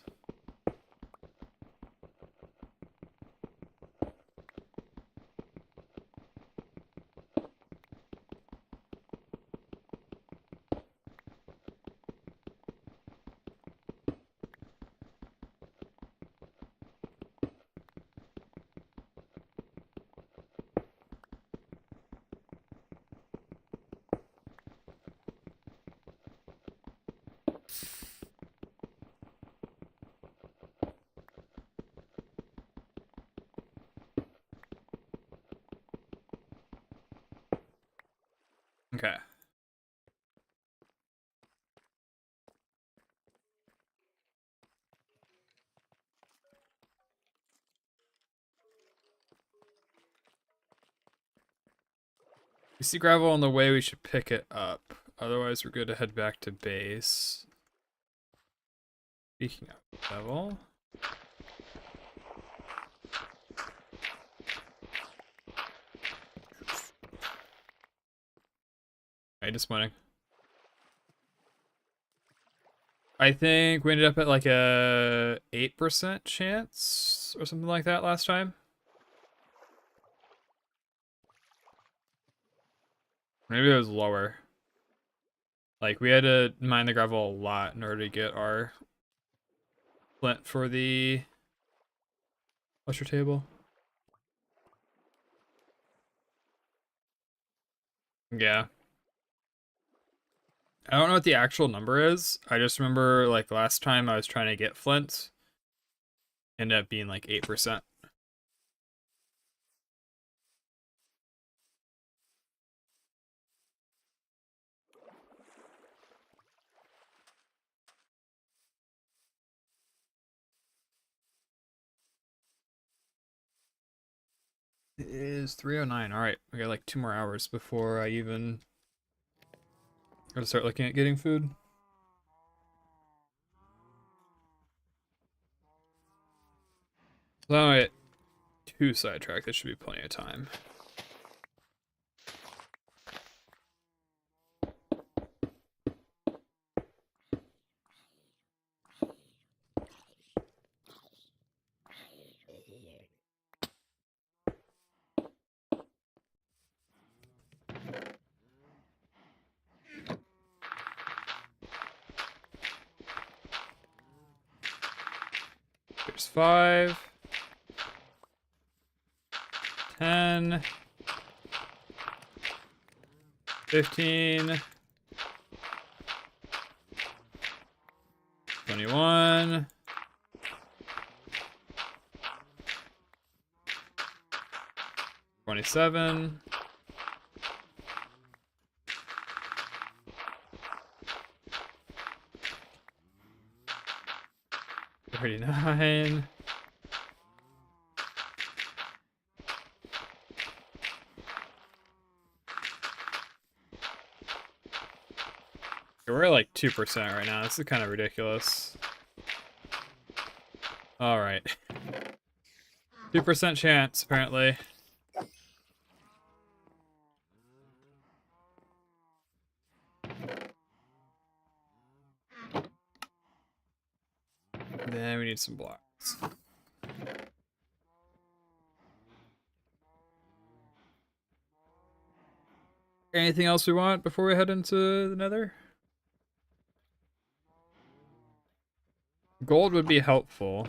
Okay. We see gravel on the way, we should pick it up. Otherwise, we're good to head back to base. Speaking of gravel. Okay, disappointing. I think we ended up at like a 8% chance or something like that last time. Maybe it was lower. Like, we had to mine the gravel a lot in order to get our flint for the lusher table. Yeah. I don't know what the actual number is. I just remember, like, last time I was trying to get flint, ended up being like 8%. It is 3:09. All right, we got like 2 more hours before I even gotta start looking at getting food. So now I get 2 sidetracked. That should be plenty of time. There's 5, 10, 15, 21, 27, 39, 'We're at like 2% right now. This is kind of ridiculous. All right. 2% chance, apparently. Then we need some blocks. Anything else we want before we head into the nether? Gold would be helpful.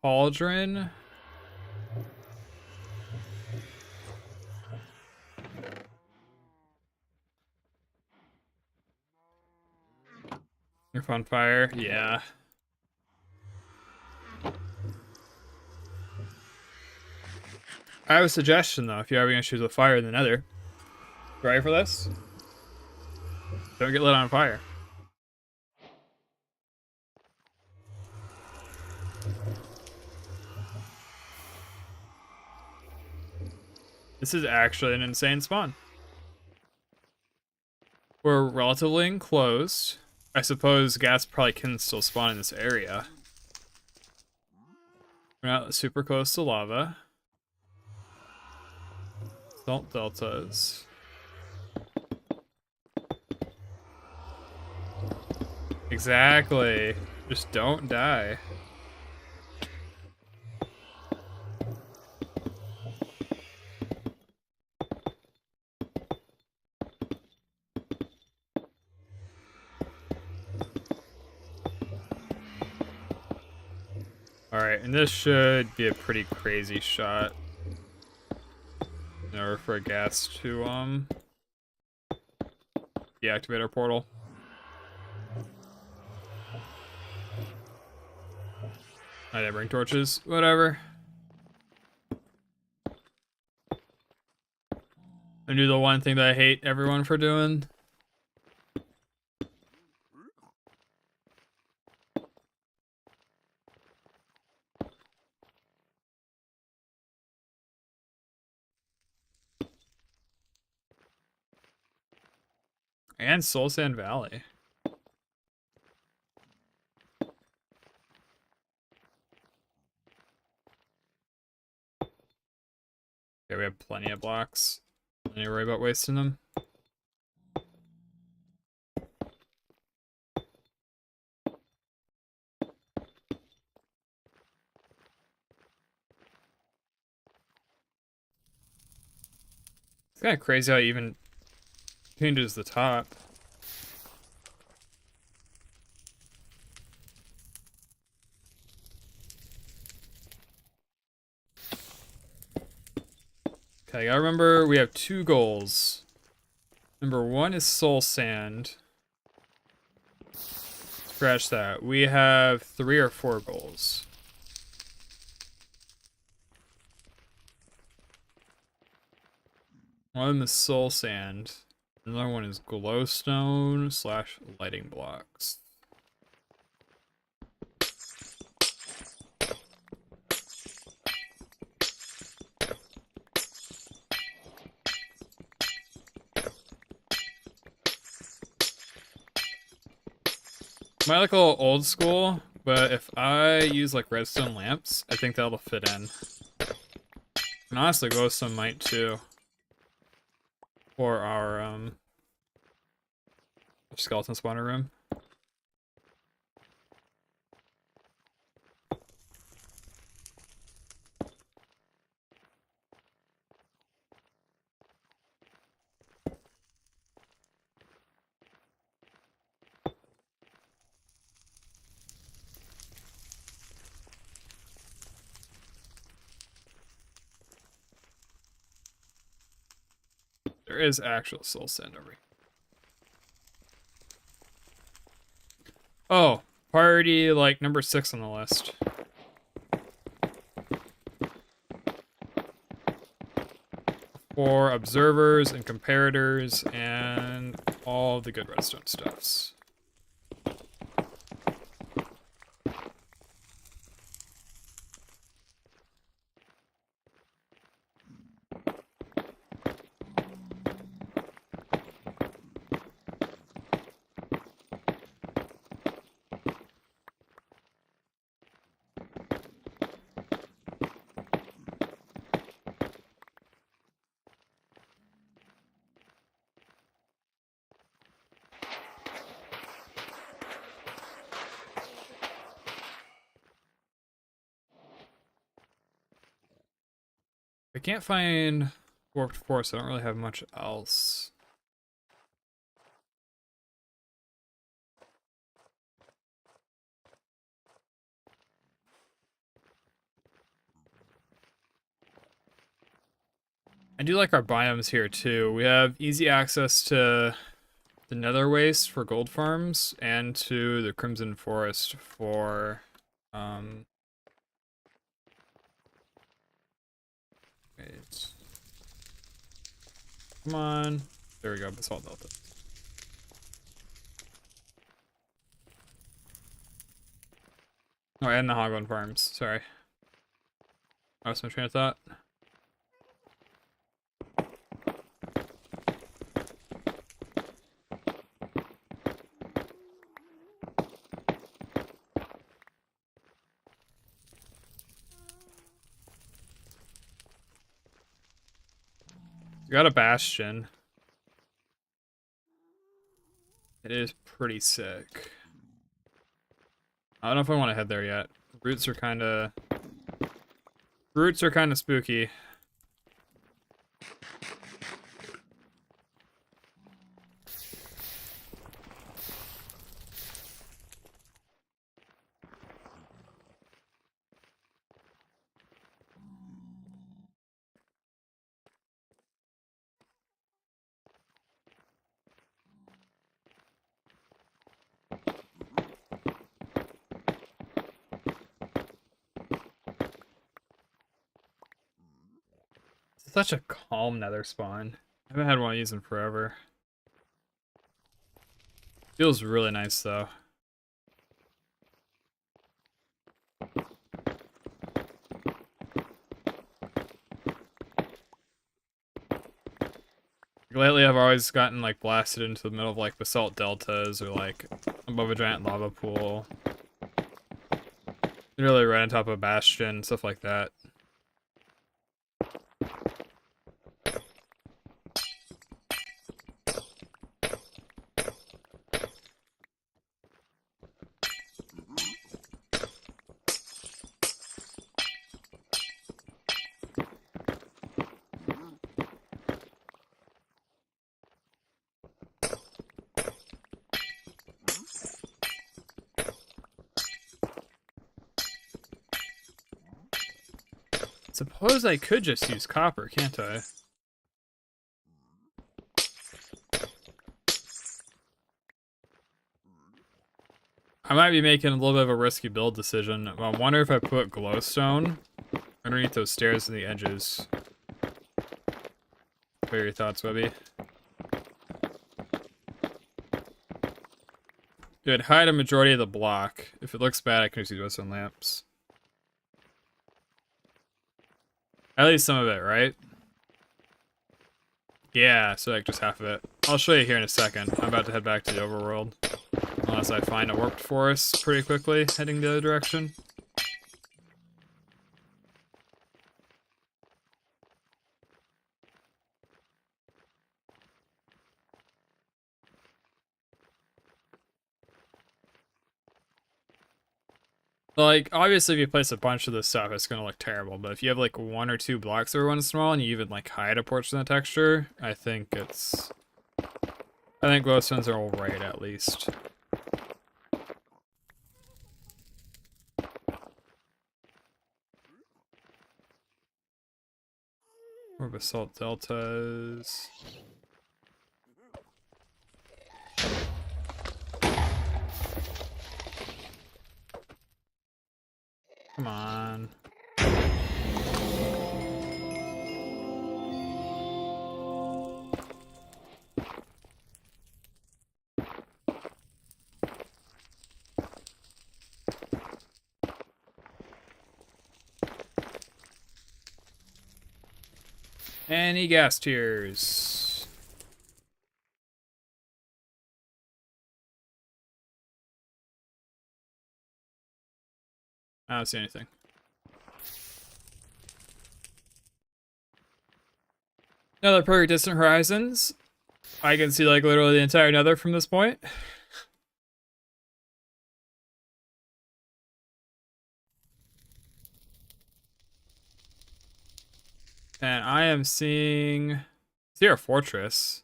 Cauldron. You're on fire? Yeah. I have a suggestion though, if you're having issues with fire in the nether. You ready for this? Don't get lit on fire. This is actually an insane spawn. We're relatively enclosed. I suppose gas probably can still spawn in this area. We're not super close to lava. Salt deltas. Exactly. Just don't die. Alright, and this should be a pretty crazy shot. In order for a gas to, deactivate our portal. I didn't bring torches. Whatever. And do the one thing that I hate everyone for doing. And Soul Sand Valley. Okay, we have plenty of blocks. Don't need to worry about wasting them. It's kind of crazy how it even changes the top. Okay, I gotta remember we have 2 goals. Number 1 is soul sand. Scratch that. We have 3 or 4 goals. One of them is soul sand. Another one is glowstone / lighting blocks. Might look a little old school, but if I use like redstone lamps, I think that'll fit in. And honestly, glowstone might too. For our skeleton spawner room. There is actual soul sand over here. Oh, party like number 6 on the list. For observers and comparators and all the good redstone stuffs. I can't find Warped Force, I don't really have much else. I do like our biomes here too. We have easy access to the Nether Waste for gold farms and to the Crimson Forest for wait. Come on. There we go, Basalt Delta. Oh, and the Hogland farms, sorry. I lost my train of thought. We got a bastion. It is pretty sick. I don't know if I want to head there yet. Roots are kind of spooky. Such a calm nether spawn. I haven't had one of these in forever. Feels really nice though. Lately I've always gotten like blasted into the middle of like basalt deltas or like above a giant lava pool. Really right on top of a bastion, stuff like that. Suppose I could just use copper, can't I? I might be making a little bit of a risky build decision. I wonder if I put glowstone underneath those stairs in the edges. What are your thoughts, Webby? Good, hide a majority of the block. If it looks bad, I can just use glowstone lamps. At least some of it, right? Yeah, so like just half of it. I'll show you here in a second. I'm about to head back to the overworld. Unless I find a warped forest pretty quickly, heading the other direction. Like, obviously if you place a bunch of this stuff, it's gonna look terrible, but if you have like one or two blocks every once in a while, and you even like hide a portion of the texture, I think glowstones are alright at least. More basalt deltas. Come on. Any gas tiers? I don't see anything. Another perfect distant horizons. I can see like literally the entire nether from this point. And I am seeing... See our fortress.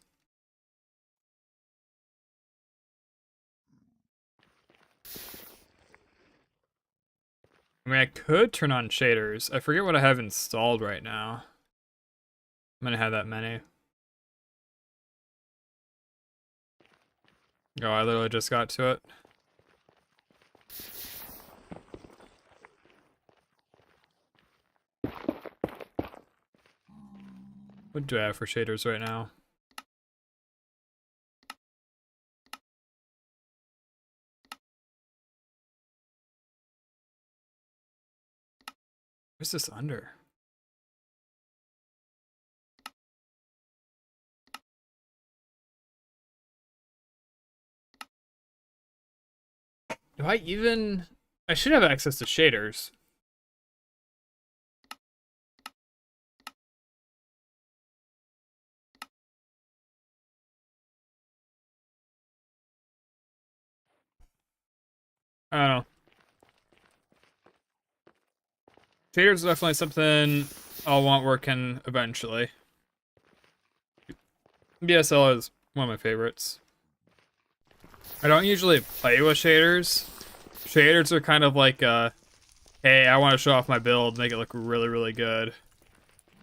I mean, I could turn on shaders. I forget what I have installed right now. I'm gonna have that many. Oh, I literally just got to it. What do I have for shaders right now? Where's this under? Do I even... I should have access to shaders. I don't know. Shaders is definitely something I'll want working eventually. BSL is one of my favorites. I don't usually play with shaders. Shaders are kind of like, hey, I want to show off my build, make it look really, really good.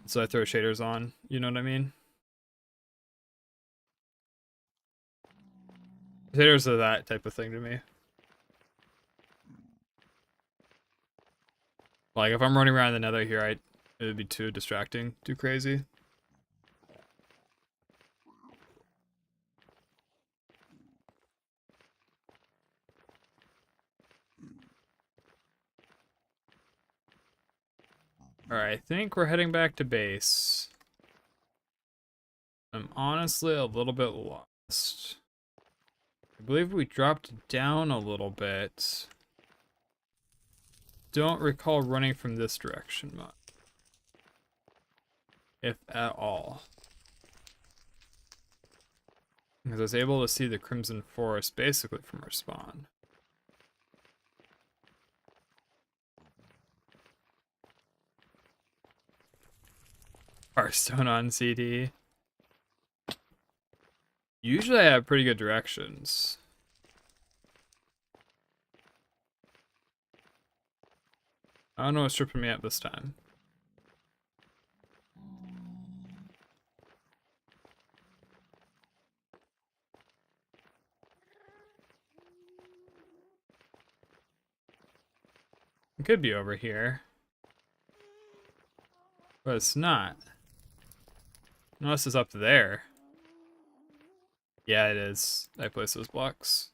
So I throw shaders on, you know what I mean? Shaders are that type of thing to me. Like, if I'm running around the nether here, it would be too distracting, too crazy. Alright, I think we're heading back to base. I'm honestly a little bit lost. I believe we dropped down a little bit. Don't recall running from this direction much. If at all. Because I was able to see the Crimson Forest basically from our spawn. Hearthstone on CD. Usually I have pretty good directions. I don't know what's tripping me up this time. It could be over here. But it's not. Unless it's up there. Yeah, it is. I placed those blocks.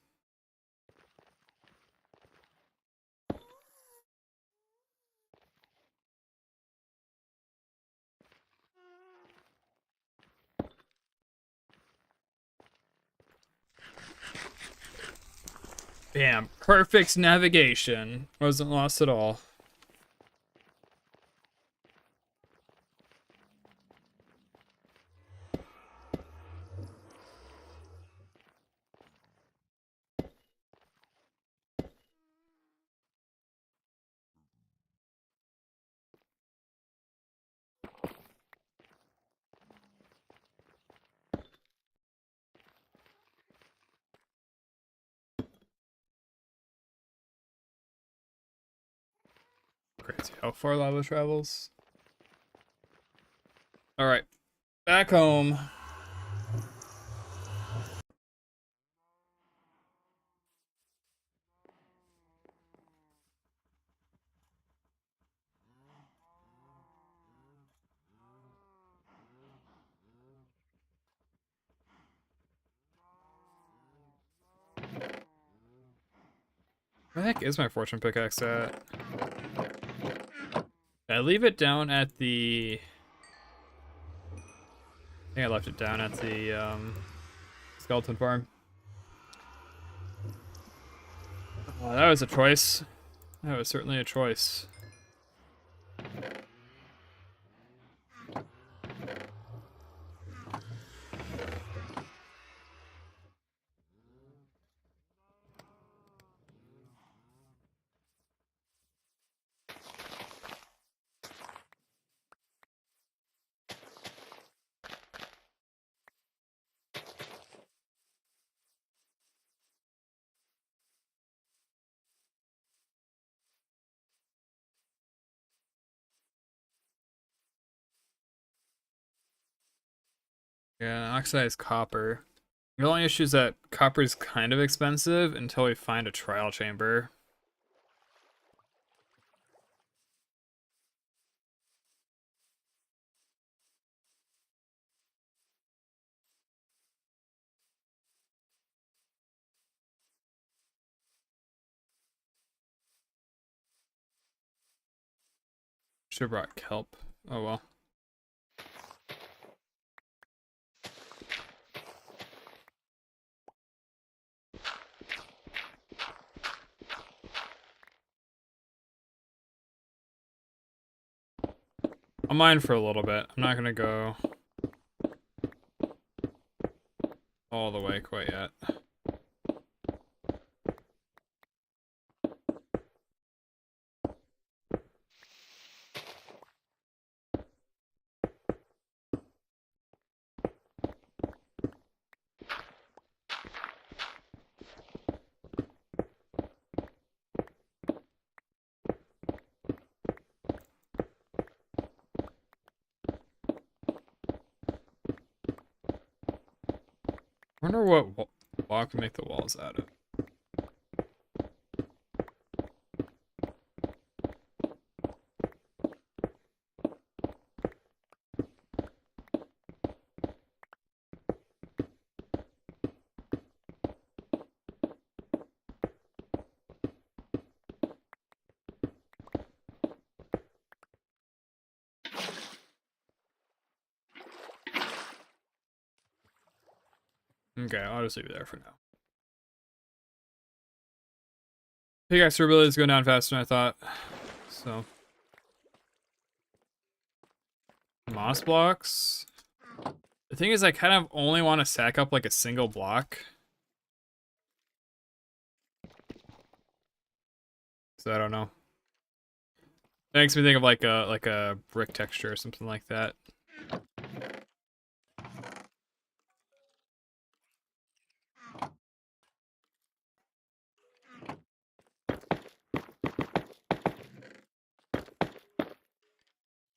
Bam. Perfect navigation. Wasn't lost at all. Crazy how far lava travels. Alright. Back home. Where the heck is my fortune pickaxe at? Did I leave it down at the... I think I left it down at the skeleton farm. Oh, that was a choice. That was certainly a choice. Yeah, oxidized copper. The only issue is that copper is kind of expensive until we find a trial chamber. Should have brought kelp. Oh well. I'll mine for a little bit. I'm not gonna go all the way quite yet. I wonder what block to make the walls out of. Okay, I'll just leave it there for now. Pickaxe durability is going down faster than I thought. So. Moss blocks. The thing is, I kind of only want to stack up like a single block. So I don't know. It makes me think of like a brick texture or something like that.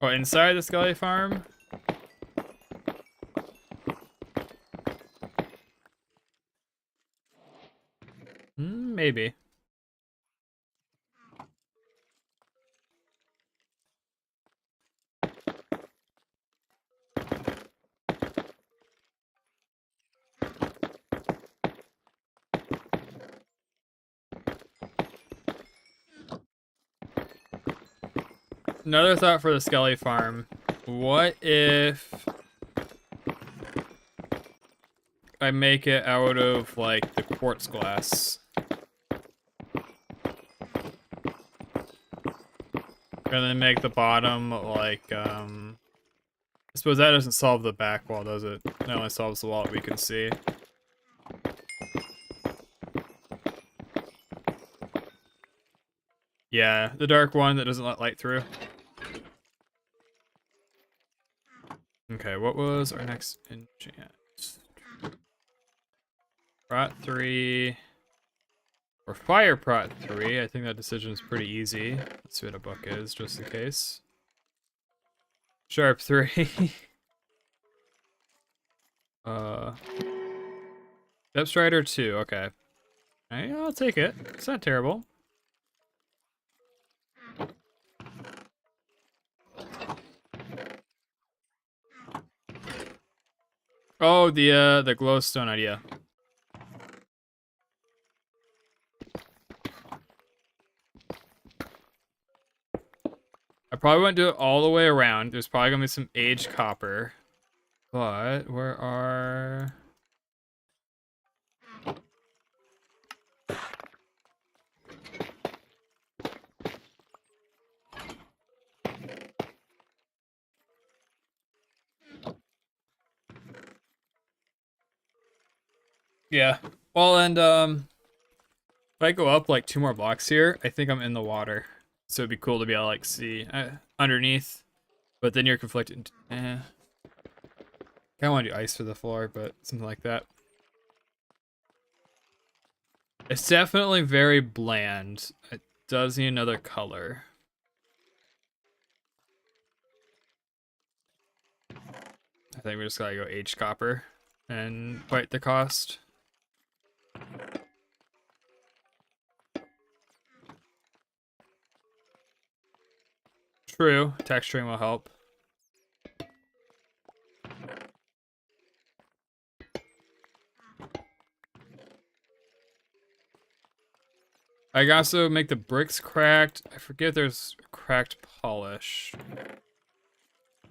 Oh, inside the Scully farm? Maybe. Another thought for the Scully farm. What if I make it out of like the quartz glass? And then make the bottom like I suppose that doesn't solve the back wall, does it? It only solves the wall that we can see. Yeah, the dark one that doesn't let light through. Okay, what was our next enchant? Prot 3 or Fire Prot 3. I think that decision is pretty easy. Let's see what a book is, just in case. Sharp 3. Depth Strider 2, okay. Hey, I'll take it. It's not terrible. Oh, the glowstone idea. I probably won't do it all the way around. There's probably gonna be some aged copper. But where are... Yeah. Well, and if I go up like 2 more blocks here, I think I'm in the water. So it'd be cool to be able to like see underneath. But then you're conflicted. I want to do ice for the floor, but something like that. It's definitely very bland. It does need another color. I think we just gotta go H copper and fight the cost. True, texturing will help. I can also make the bricks cracked. I forget if there's cracked polish.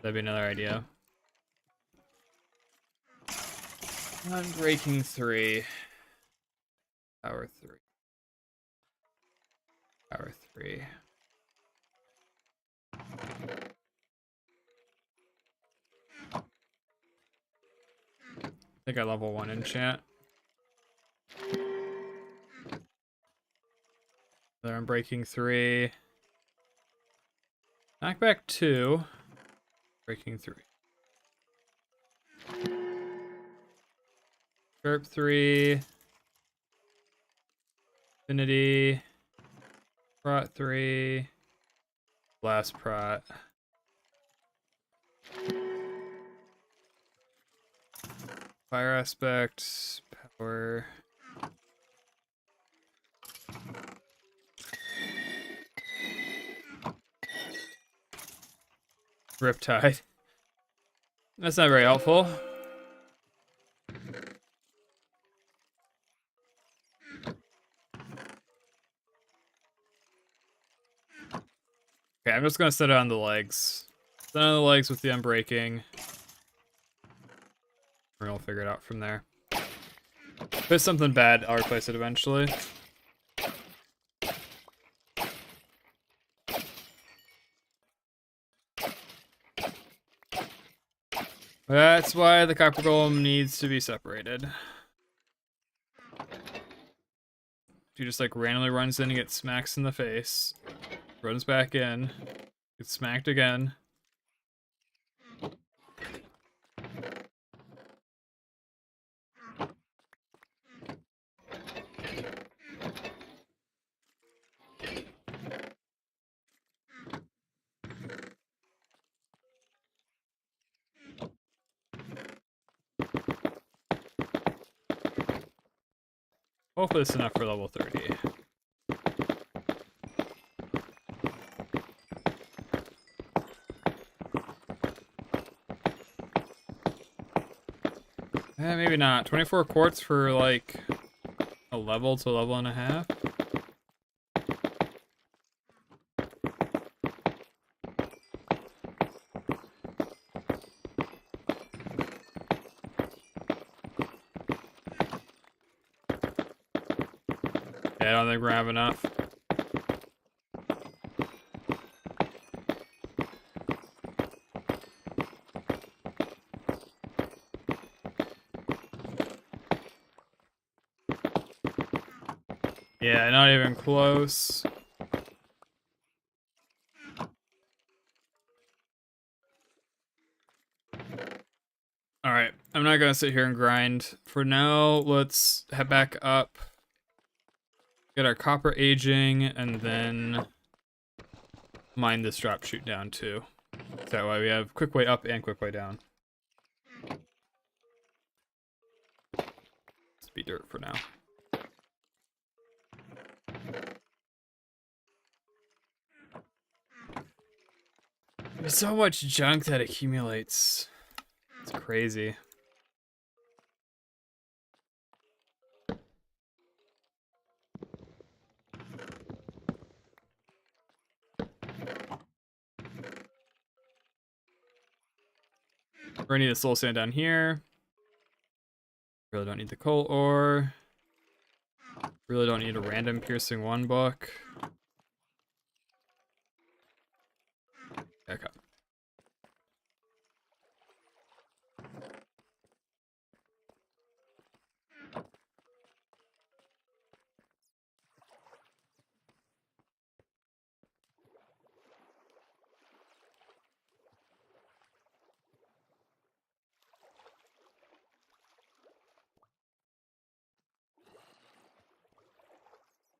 That'd be another idea. Unbreaking 3. Power 3. Power 3. I think I level 1 enchant. There, I'm breaking 3. Knockback 2. Breaking 3. Sharp 3. Affinity. Prot 3. Blast prot. Fire aspect. Power. Riptide. That's not very helpful. Okay, I'm just gonna set it on the legs. Set it on the legs with the unbreaking. We're gonna figure it out from there. If it's something bad, I'll replace it eventually. That's why the copper golem needs to be separated. He just like randomly runs in and gets smacks in the face. Runs back in. Gets smacked again. Hopefully it's enough for level 30. Maybe not. 24 quartz for like a level to a level and a half. Yeah, I don't think we're gonna have enough. Yeah, not even close. Alright, I'm not gonna sit here and grind. For now, let's head back up. Get our copper aging, and then mine this drop shoot down too. So that way we have quick way up and quick way down. Let's be dirt for now. There's so much junk that accumulates. It's crazy. We're gonna need a soul sand down here. Really don't need the coal ore. Really don't need a random piercing 1 book. Okay.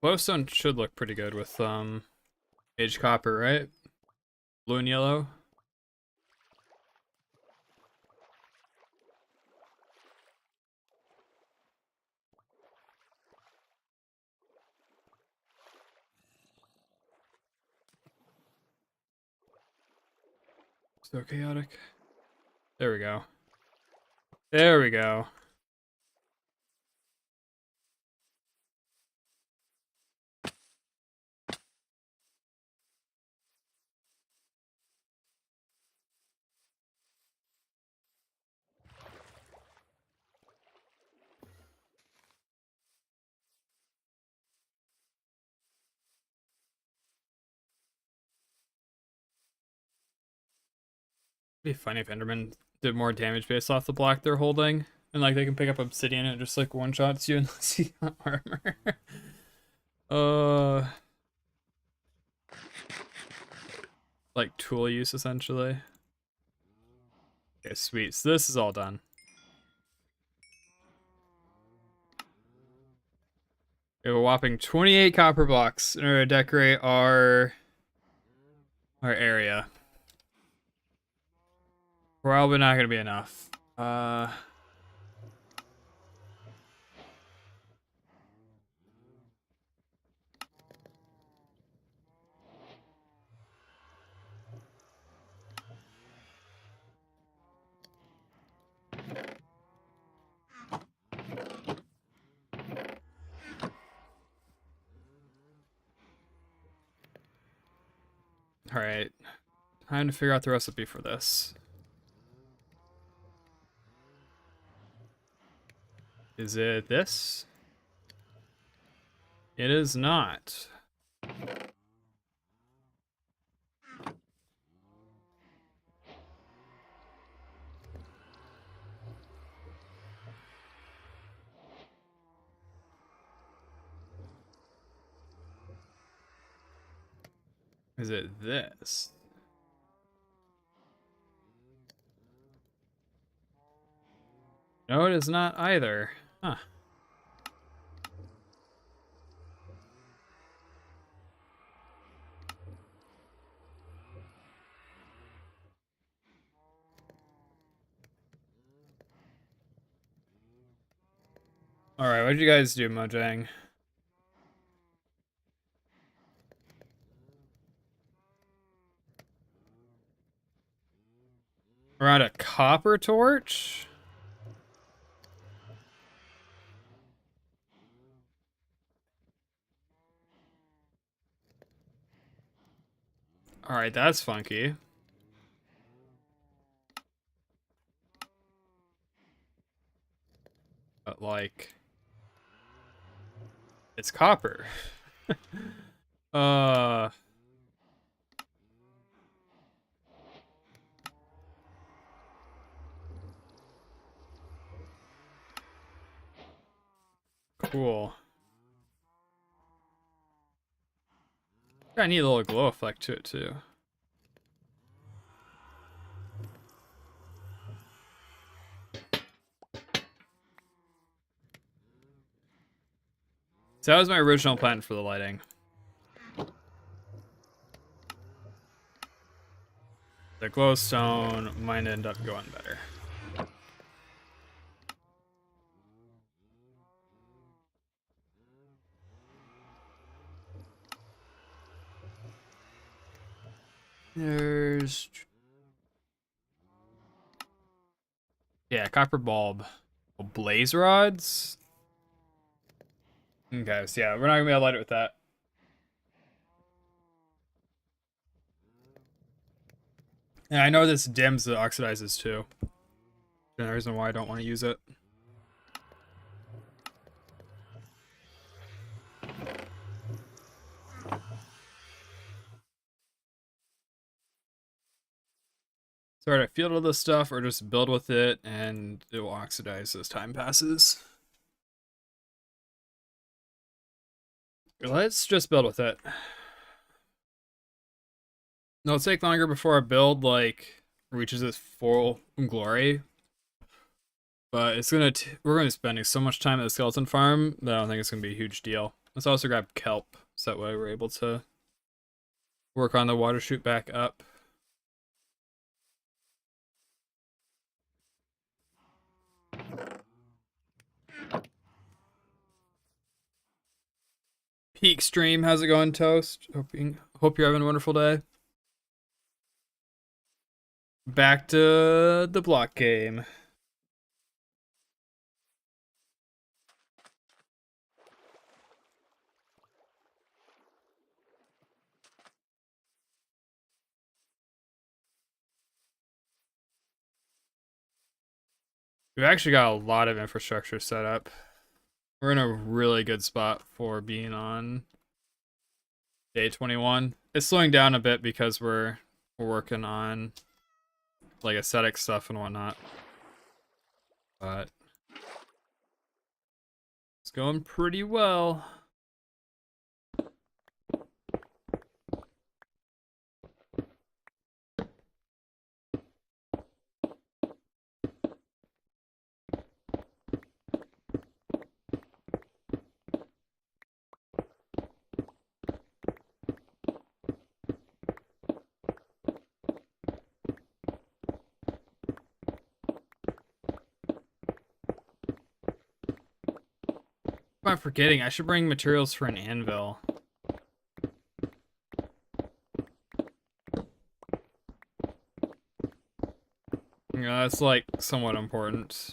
Glowstone should look pretty good with Age Copper, right? Blue and yellow. So chaotic. There we go. There we go. It'd be funny if Enderman did more damage based off the block they're holding. And like they can pick up obsidian and it just like one-shots you unless you got armor. Like tool use essentially. Okay, sweet. So this is all done. We have a whopping 28 copper blocks in order to decorate our area. Probably not gonna be enough. Alright. Time to figure out the recipe for this. Is it this? It is not. Is it this? No, it is not either. Huh. Alright, what did you guys do, Mojang? Around a copper torch? Alright, that's funky. But like... It's copper. Cool. I need a little glow effect to it too. So that was my original plan for the lighting. The glowstone might end up going better. There's... Yeah, copper bulb. Oh, blaze rods? Okay, so yeah, we're not gonna be able to light it with that. And I know this dims the oxidizes too. The reason why I don't want to use it. So I field all this stuff or just build with it and it will oxidize as time passes. Let's just build with it. It'll take longer before our build like reaches its full glory. But it's we're gonna be spending so much time at the skeleton farm that I don't think it's gonna be a huge deal. Let's also grab kelp, so that way we're able to work on the water chute back up. Peak stream, how's it going, Toast? Hope you're having a wonderful day. Back to the block game. We've actually got a lot of infrastructure set up. We're in a really good spot for being on day 21. It's slowing down a bit because we're working on like aesthetic stuff and whatnot. But it's going pretty well. I'm forgetting, I should bring materials for an anvil. Yeah, that's like somewhat important.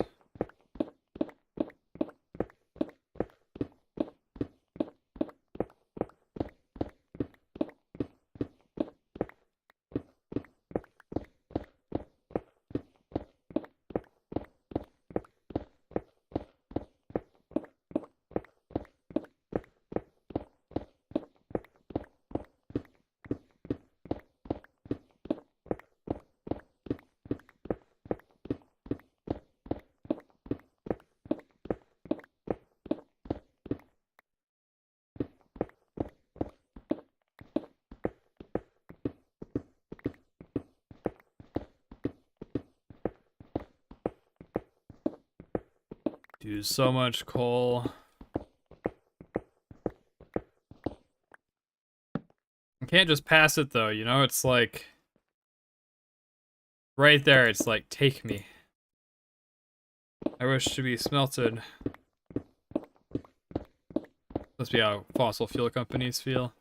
Dude, so much coal. I can't just pass it though, you know? It's like right there, it's like, take me. I wish to be smelted. Must be how fossil fuel companies feel.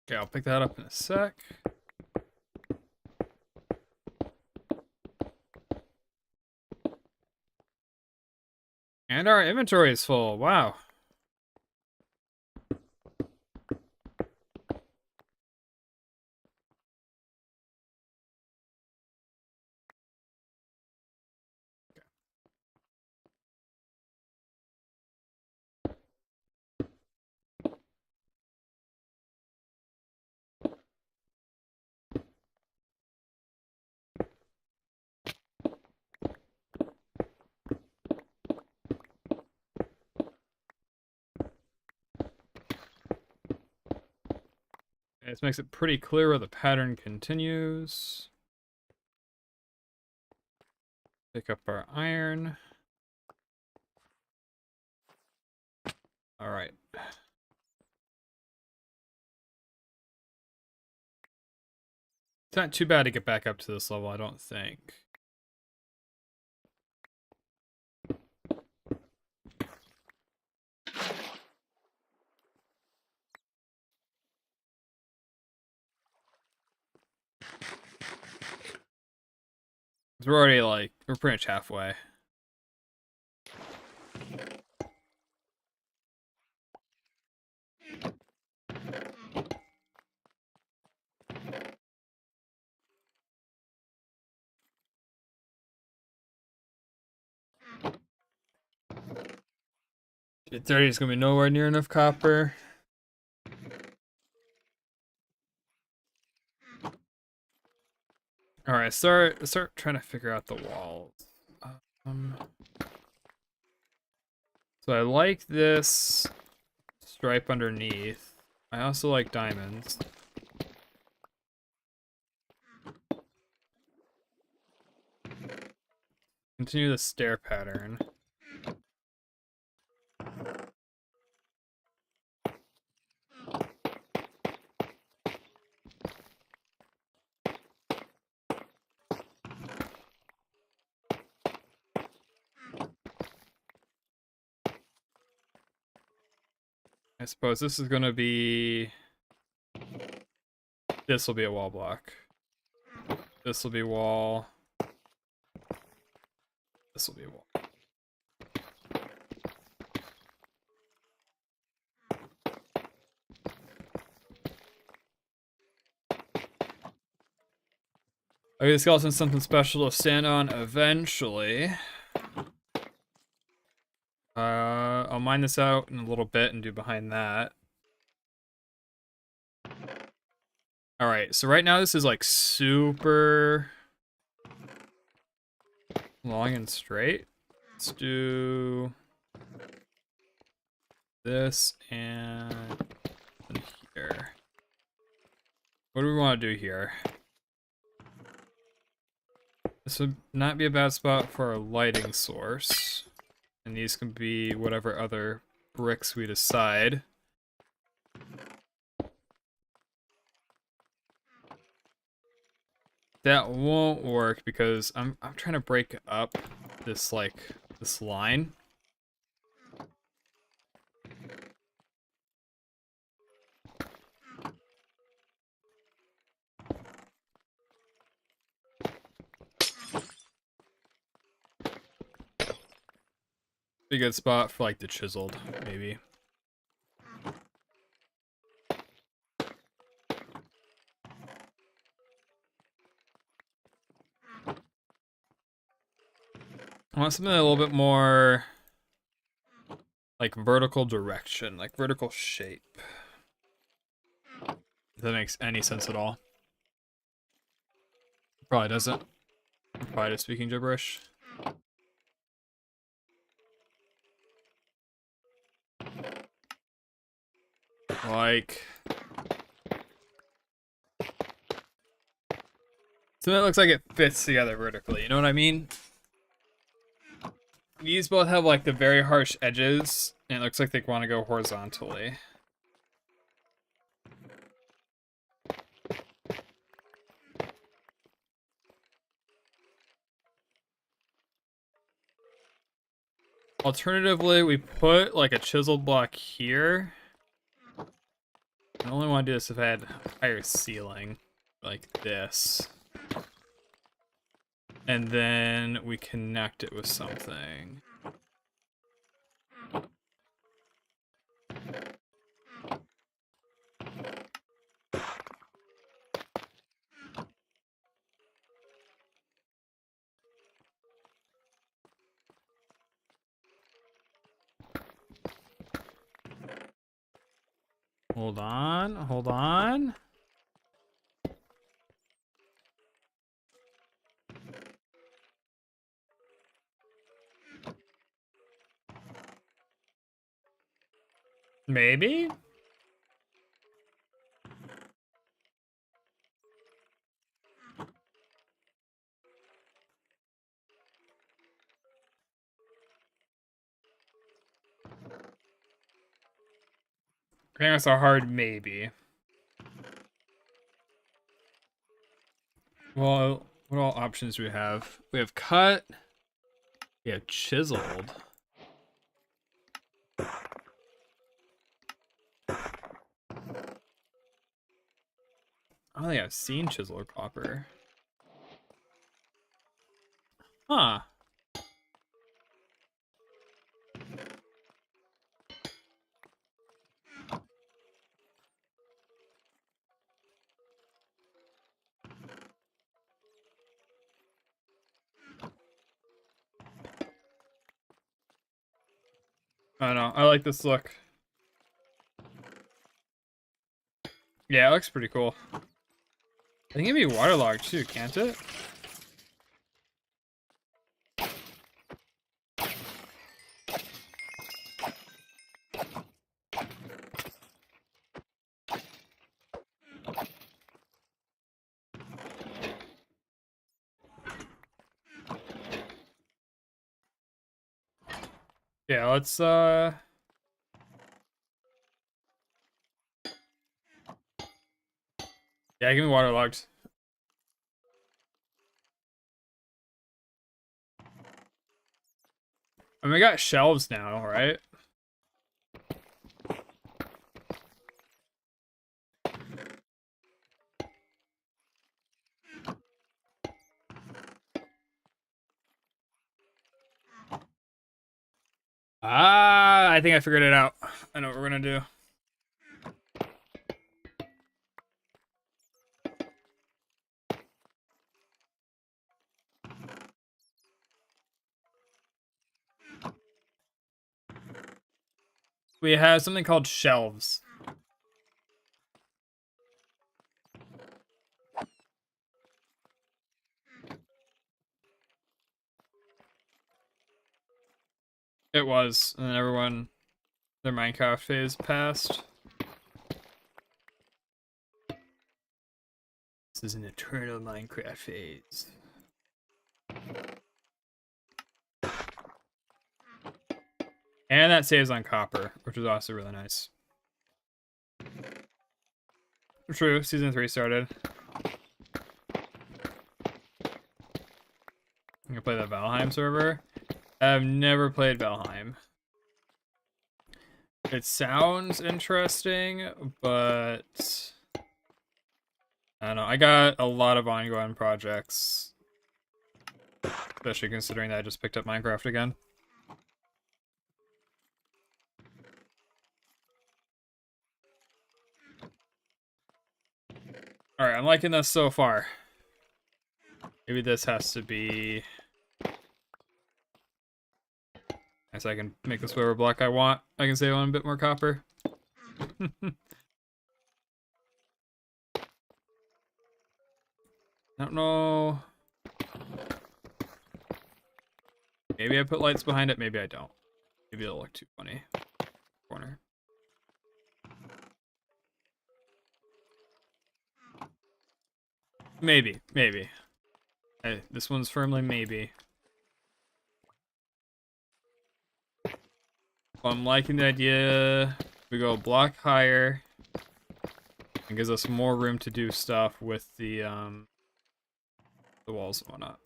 Okay, I'll pick that up in a sec. And our inventory is full. Wow. This makes it pretty clear where the pattern continues. Pick up our iron. All right. It's not too bad to get back up to this level, I don't think. We're already like, we're pretty much halfway. At 30 is gonna be nowhere near enough copper. All right, start trying to figure out the walls. So I like this stripe underneath. I also like diamonds. Continue the stair pattern. I suppose this is gonna be... This will be a wall block. This will be wall. This will be a wall. Okay, the skeleton's something special to stand on eventually. I'll mine this out in a little bit and do behind that. Alright, so right now this is like super long and straight. Let's do this and here. What do we want to do here? This would not be a bad spot for a lighting source. And these can be whatever other bricks we decide. That won't work because I'm trying to break up this this line. Be a good spot for like the chiseled, maybe. I want something a little bit more like vertical direction, like vertical shape. If that makes any sense at all. Probably doesn't. I'm probably just speaking gibberish. Like... So that looks like it fits together vertically, you know what I mean? These both have like the very harsh edges, and it looks like they want to go horizontally. Alternatively, we put like a chiseled block here. I only want to do this if I had a higher ceiling, like this. And then we connect it with something. Hold on, hold on. Maybe? I think that's a hard maybe. Well, what all options do we have? We have cut. We have chiseled. I don't think I've seen chisel or copper. Huh. I don't know. I like this look. Yeah, it looks pretty cool. I think it'd be waterlogged too, can't it? Yeah, let's yeah, give me waterlogged. And we got shelves now, right? Ah, I think I figured it out. I know what we're gonna do. We have something called shelves. It was, and then everyone, their Minecraft phase passed. This is an eternal Minecraft phase. And that saves on copper, which is also really nice. True, season 3 started. I'm gonna play the Valheim server. I've never played Valheim. It sounds interesting, but I don't know. I got a lot of ongoing projects, especially considering that I just picked up Minecraft again. Alright, I'm liking this so far. Maybe this has to be... As I can make this whatever block I want. I can save on a bit more copper. I don't know... Maybe I put lights behind it, maybe I don't. Maybe it'll look too funny. Corner. Maybe, maybe. Hey, this one's firmly maybe. I'm liking the idea. We go a block higher. It gives us more room to do stuff with the walls and whatnot.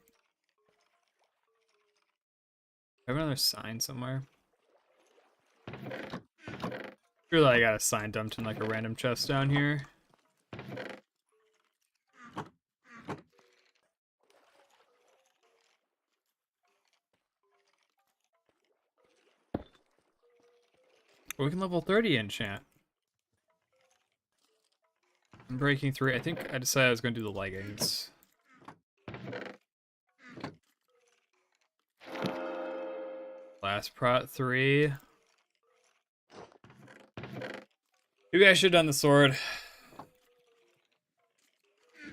I have another sign somewhere. Really, I got a sign dumped in like a random chest down here. We can level 30 enchant. I'm breaking 3. I think I decided I was going to do the leggings. Last prot 3. Maybe I should have done the sword.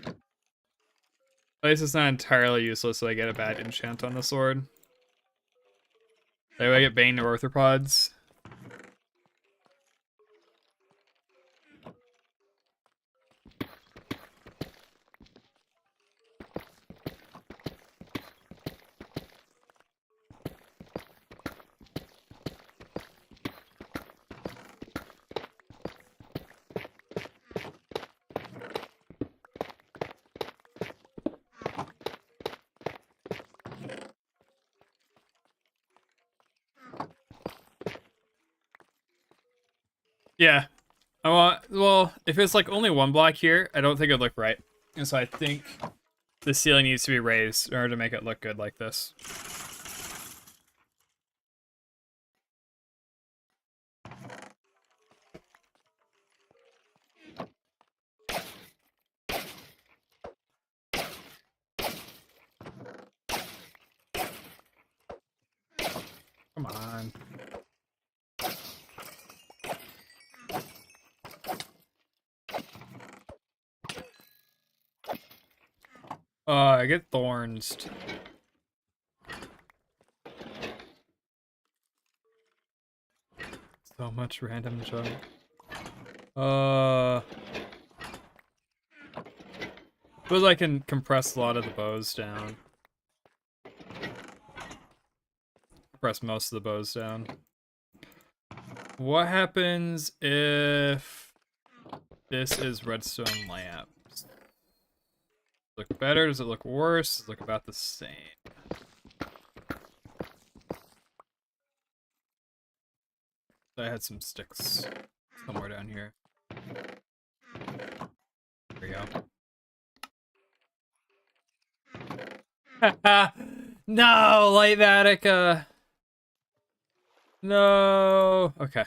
At least it's not entirely useless, so I get a bad enchant on the sword. That way I get Bane or Arthropods. Yeah. I want, well, if it's like only one block here, I don't think it'd look right. And so I think the ceiling needs to be raised in order to make it look good like this. Come on. I get thorns. So much random junk. Suppose I can compress a lot of the bows down. Press most of the bows down. What happens if this is redstone lamps? Look better? Does it look worse? Does it look about the same? I had some sticks somewhere down here. There we go. No, Light Vatica. No. Okay.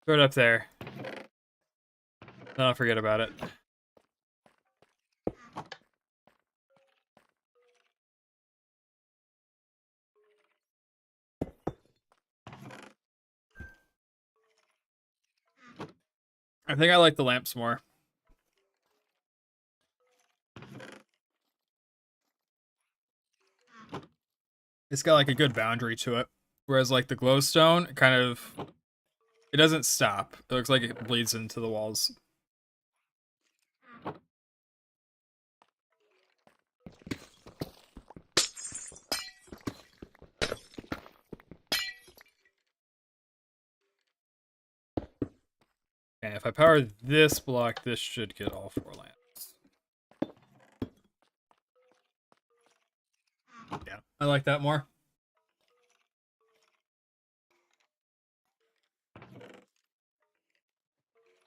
Throw it up there. Don't forget about it. I think I like the lamps more. It's got like a good boundary to it. Whereas like the glowstone, kind of, it doesn't stop. It looks like it bleeds into the walls. Okay, if I power this block, this should get all 4 lamps. Yeah, I like that more.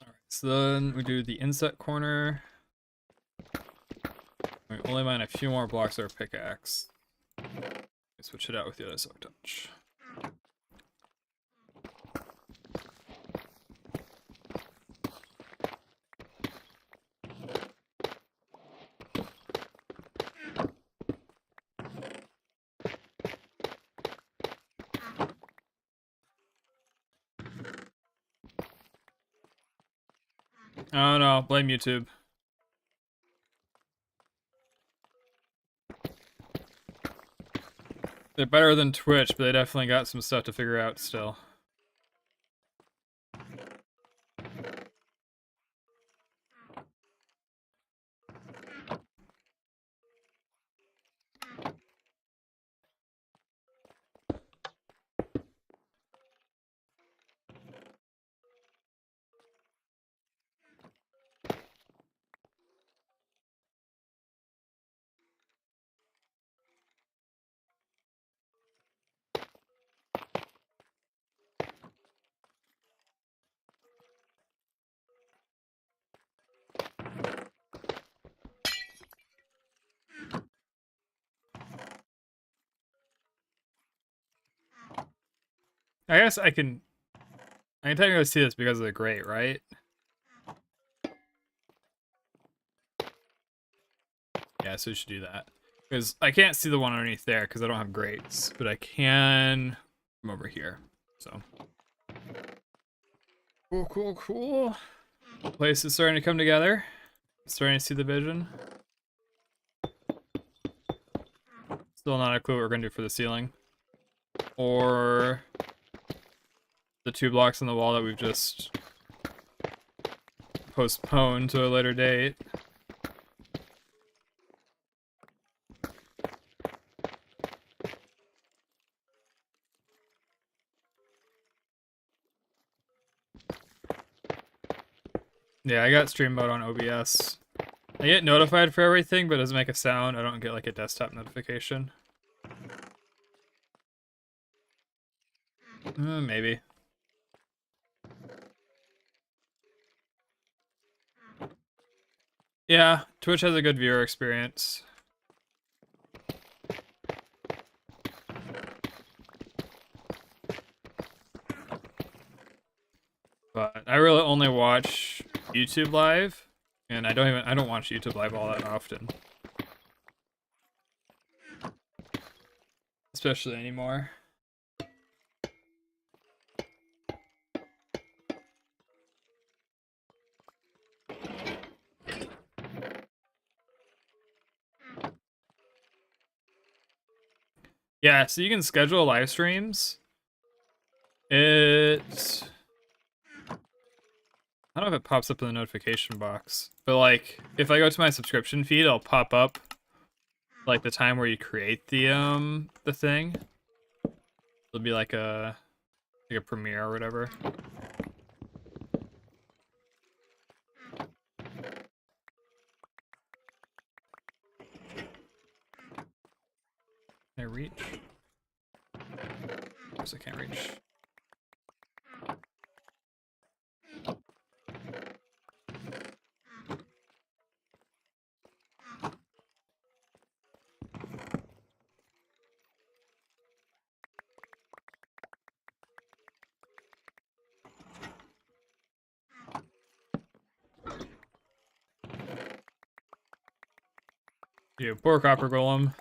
Alright, so then we do the inset corner. We only mine a few more blocks of our pickaxe. Switch it out with the other silk touch. Oh no, blame YouTube. They're better than Twitch, but they definitely got some stuff to figure out still. I guess I can technically see this because of the grate, right? Yeah, so we should do that. Because I can't see the one underneath there because I don't have grates, but I can from over here. So cool, cool, cool. The place is starting to come together. Starting to see the vision. Still not a clue what we're gonna do for the ceiling. Or the 2 blocks on the wall that we've just postponed to a later date. Yeah, I got stream mode on OBS. I get notified for everything, but it doesn't make a sound. I don't get like a desktop notification. Maybe. Yeah, Twitch has a good viewer experience. But I really only watch YouTube Live, and I don't watch YouTube Live all that often. Especially anymore. Yeah, so you can schedule live streams. I don't know if it pops up in the notification box, but like if I go to my subscription feed, it'll pop up like the time where you create the thing. It'll be like a premiere or whatever. Can I reach? Of course I can't reach. You poor copper golem.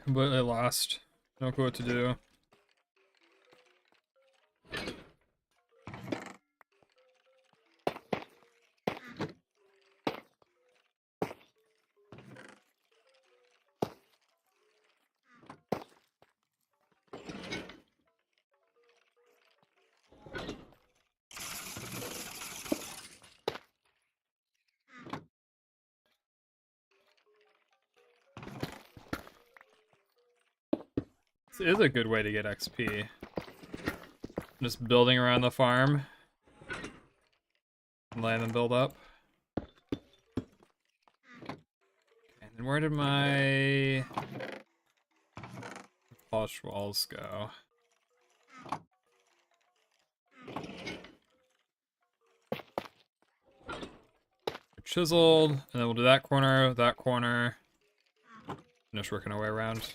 Completely lost. Don't know what to do. This is a good way to get XP. Just building around the farm. Land and build up. Okay, and then where did my polished walls go? Chiseled, and then we'll do that corner. Finish working our way around.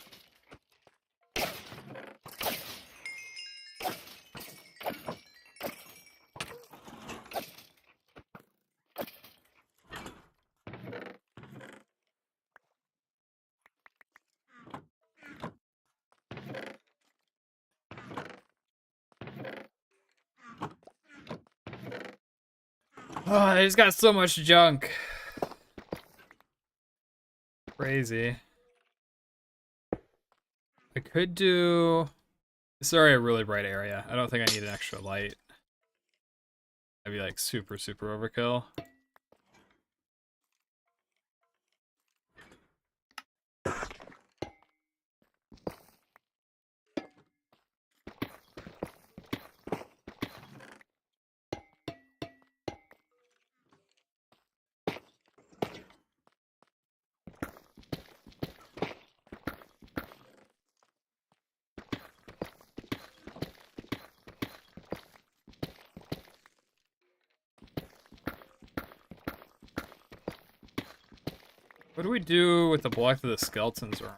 Oh, I just got so much junk. Crazy. I could do... This is already a really bright area. I don't think I need an extra light. That'd be like super overkill. What do we do with the block that the skeletons are on?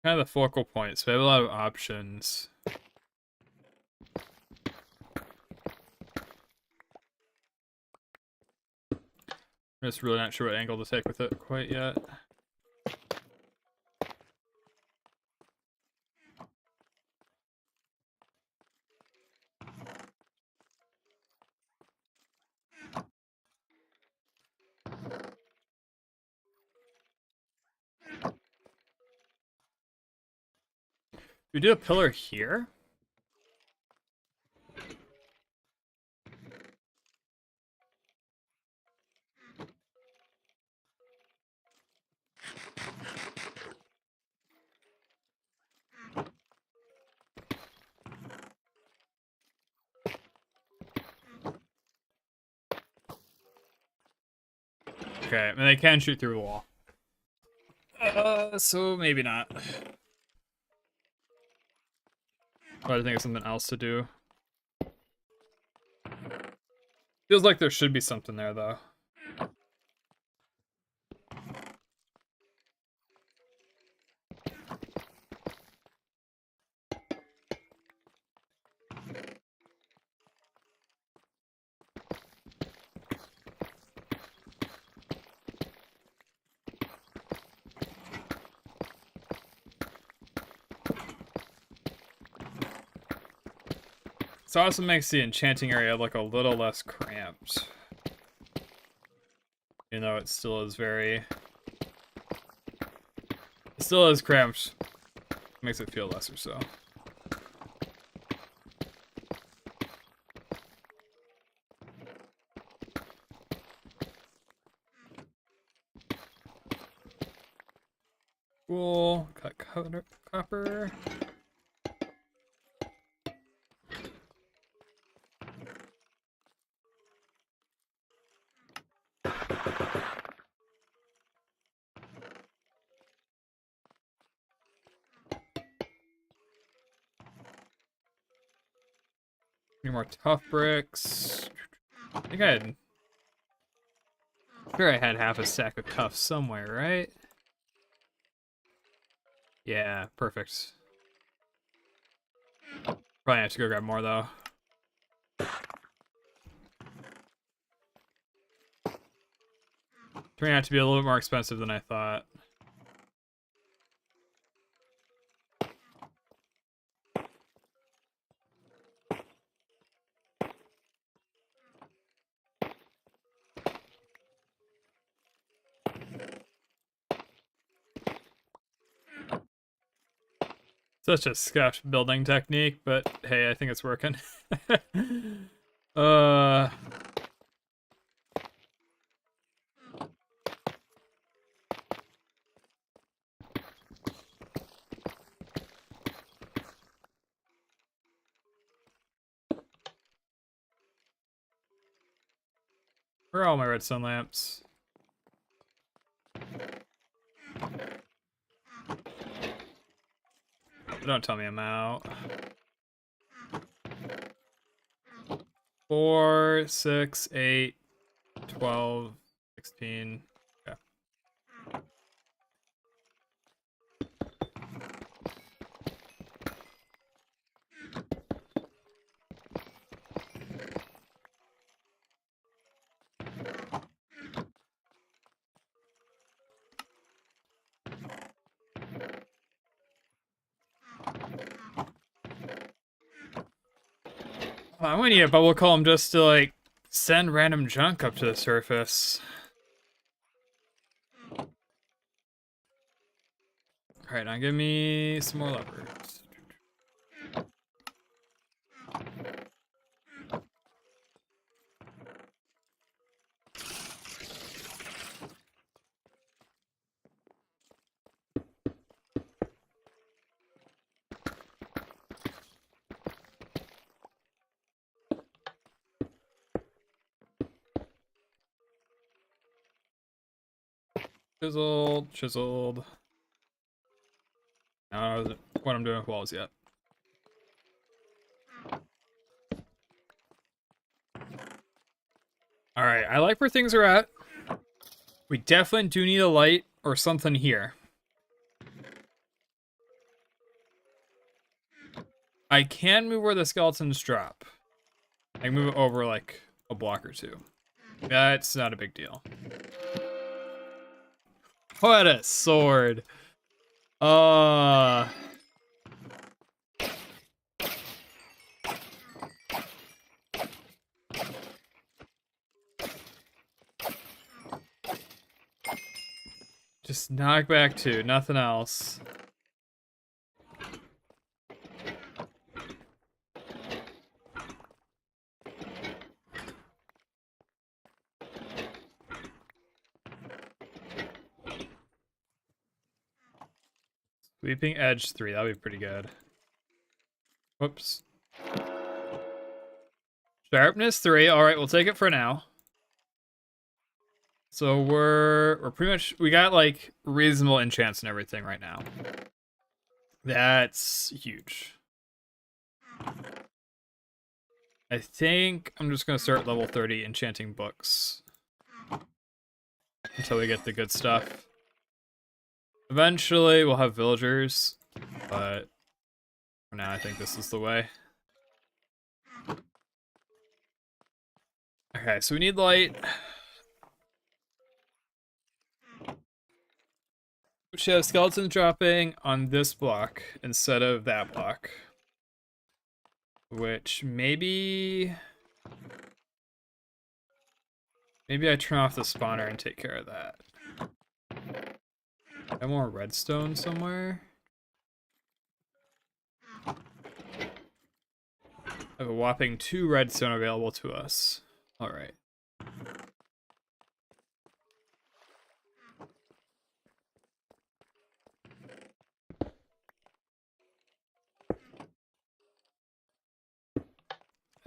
Kind of the focal point, so we have a lot of options. I'm just really not sure what angle to take with it quite yet. We do a pillar here? Okay, and they can shoot through the wall. So maybe not. But I think it's something else to do. Feels like there should be something there, though. This also makes the enchanting area look a little less cramped. You know, it still is very... It still is cramped. Makes it feel lesser so. Cool. Cut copper. Any more tough bricks? I think I had. Sure, I had half a stack of tough somewhere, right? Yeah, perfect. Probably have to go grab more though. Turning out to be a little bit more expensive than I thought. Such a scuffed building technique, but hey, I think it's working. uh... Where are all my redstone lamps? Don't tell me I'm out. 4, 6, 8, 12, 16. Okay. I'm gonna need a bubble column just to like send random junk up to the surface. Alright, now give me some more leopards. Chiseled, chiseled. I don't know what I'm doing with walls yet. Alright, I like where things are at. We definitely do need a light or something here. I can move where the skeletons drop. I can move it over like a block or two. That's not a big deal. What a sword. Just knock back 2, nothing else. Sweeping edge 3, that'll be pretty good. Whoops. Sharpness 3, alright, we'll take it for now. So we're pretty much, we got like reasonable enchants and everything right now. That's huge. I think I'm just gonna start level 30 enchanting books. Until we get the good stuff. Eventually we'll have villagers, but for now I think this is the way. Okay, so we need light. We should have skeletons dropping on this block instead of that block. Which maybe I turn off the spawner and take care of that. Have more redstone somewhere. I have a whopping 2 redstone available to us. Alright.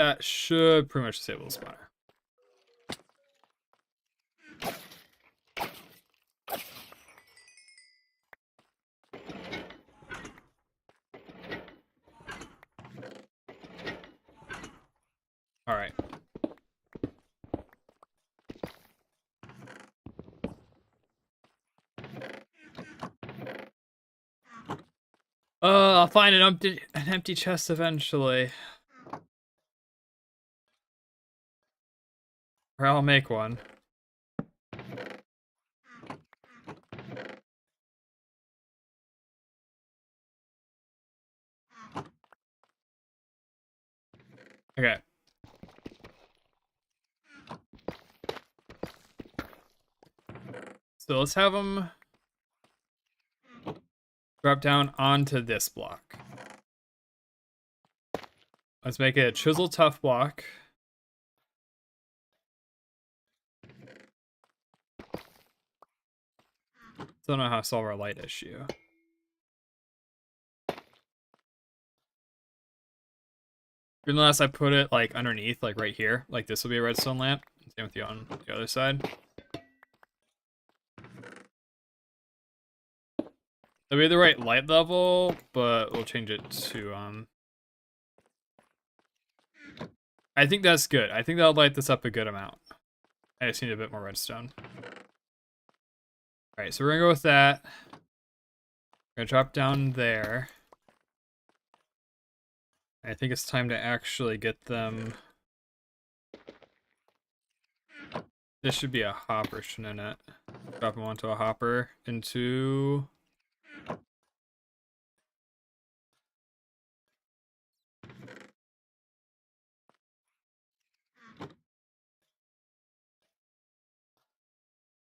That should pretty much disable the spawner. Alright. I'll find an empty chest eventually. Or I'll make one. Okay. So let's have them drop down onto this block. Let's make it a chisel tough block. Still don't know how to solve our light issue. Unless I put it like underneath, like right here, like this will be a redstone lamp. Same with you on the other side. That'll be the right light level, but we'll change it to I think that's good. I think that'll light this up a good amount. I just need a bit more redstone. Alright, so we're gonna go with that. We're gonna drop down there. I think it's time to actually get them. This should be a hopper, shouldn't it? Drop them onto a hopper into.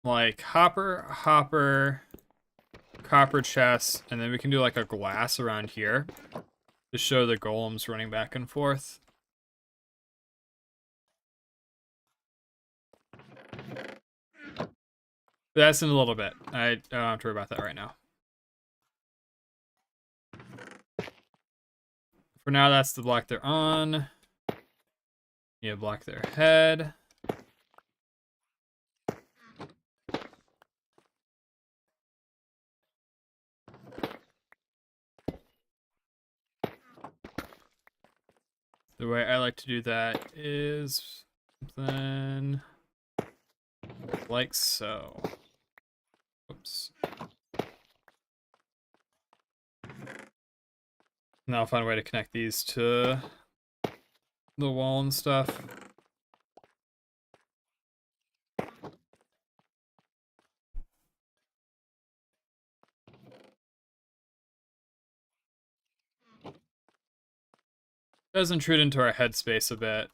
Like hopper, copper chest, and then we can do like a glass around here to show the golems running back and forth. That's in a little bit. I don't have to worry about that right now. For now, that's the block they're on. You block their head. The way I like to do that is something like so. Oops. Now I'll find a way to connect these to the wall and stuff. Does intrude into our headspace a bit.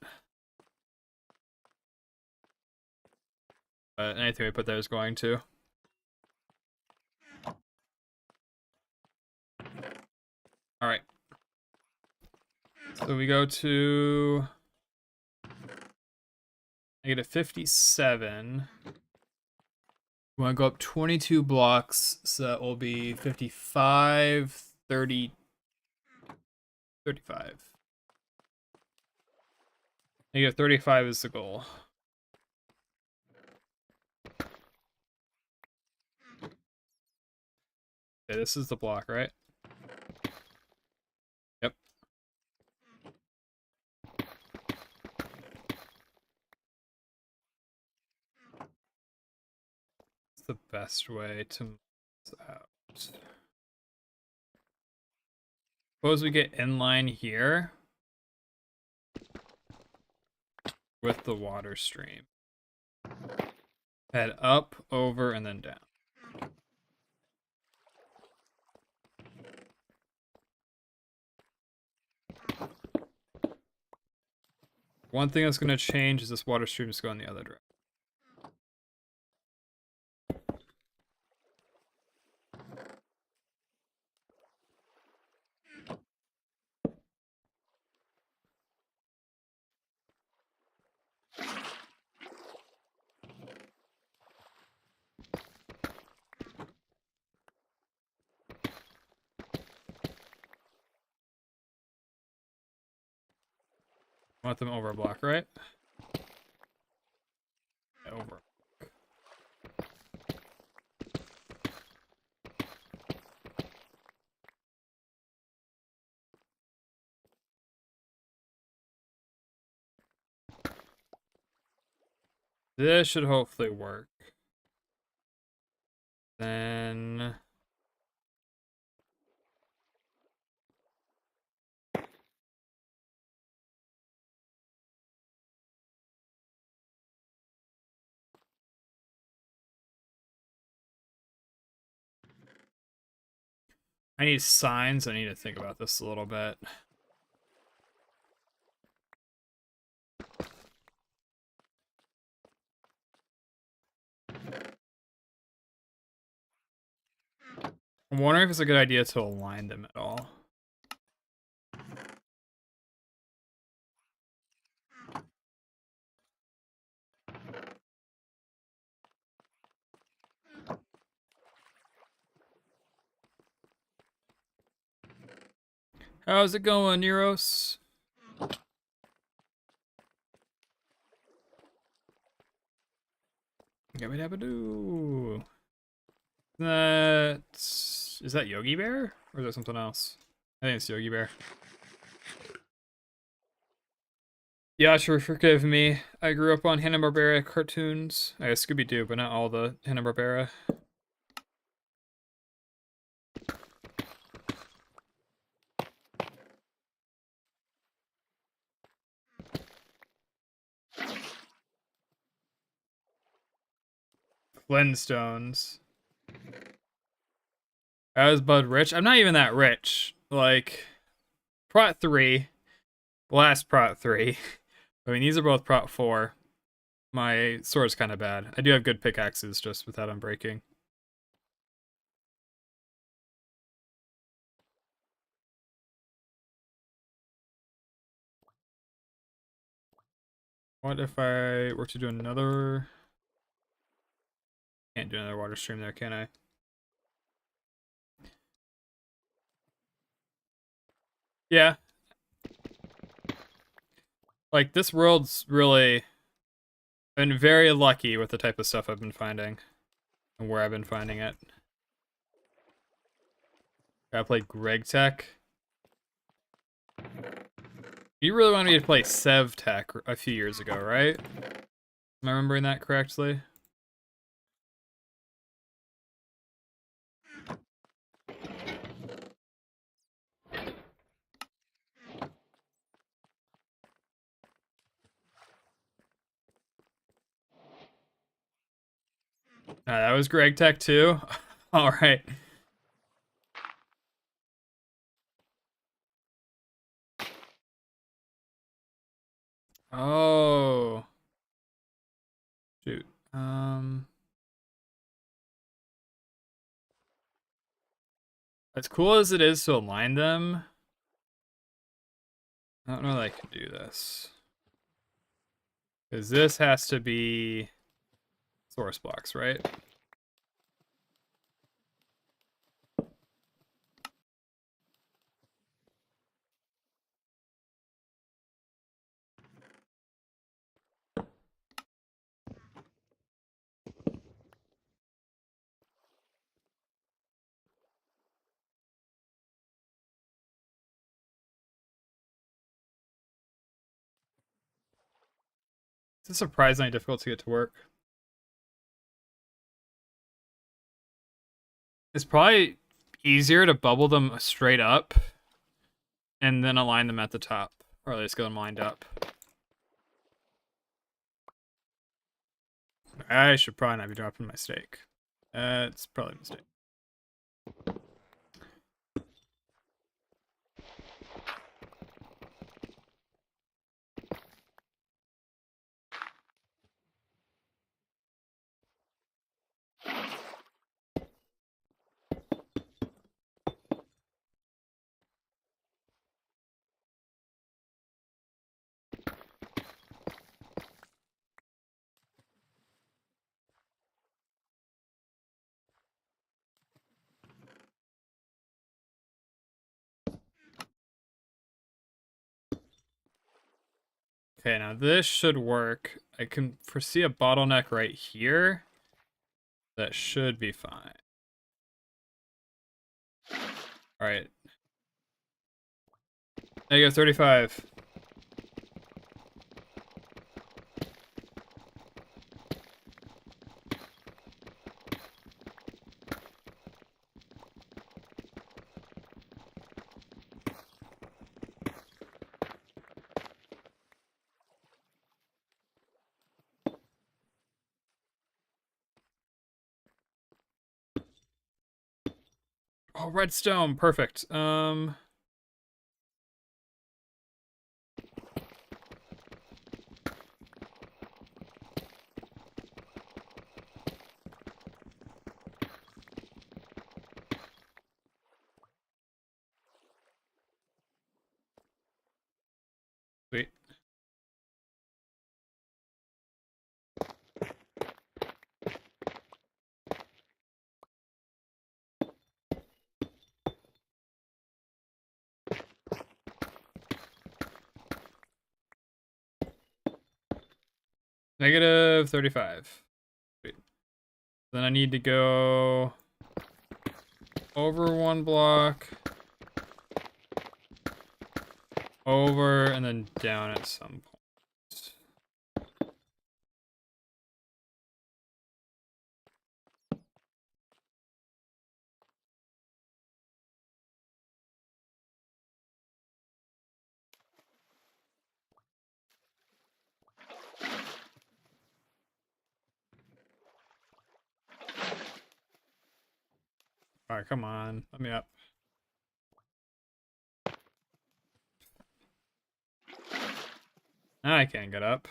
But anything we put there is going to. Alright. So we go to -57. We want to go up 22 blocks, so that will be 55, 30, 35. -35 is the goal. Okay, this is the block, right? Yep. It's the best way to move this out. Suppose we get inline here with the water stream. Head up, over, and then down. One thing that's going to change is this water stream is going the other direction. Want them over a block, right? Yeah, over. This should hopefully work. Then... I need signs. I need to think about this a little bit. I'm wondering if it's a good idea to align them at all. How's it going, Neros? Gabba-dabba-doo. Is that Yogi Bear? Or is that something else? I think it's Yogi Bear. Yeah, sure, forgive me. I grew up on Hanna-Barbera cartoons. I guess Scooby-Doo, but not all the Hanna-Barbera. Flintstones. I was Bud rich. I'm not even that rich. Like, Prot 3. Last Prot 3. I mean, these are both Prot 4. My sword's kind of bad. I do have good pickaxes, just without them breaking. What if I were to do another... Can't do another water stream there, can I? Yeah. Like, this world's really been very lucky with the type of stuff I've been finding. And where I've been finding it. I played Greg Tech. You really wanted me to play Sev Tech a few years ago, right? Am I remembering that correctly? That was Greg Tech too? Alright. Oh. Shoot. As cool as it is to align them, I don't know that I can do this. Because this has to be source blocks, right? It's surprisingly difficult to get to work. It's probably easier to bubble them straight up and then align them at the top. Or at least get them lined up. I should probably not be dropping my steak. It's probably a mistake. Okay, now this should work. I can foresee a bottleneck right here. That should be fine. Alright. Negative 35. Oh, redstone, perfect. Sweet. Negative 35. Sweet. Then I need to go over one block, over, and then down at some point. Alright, come on. Let me up. I can't get up.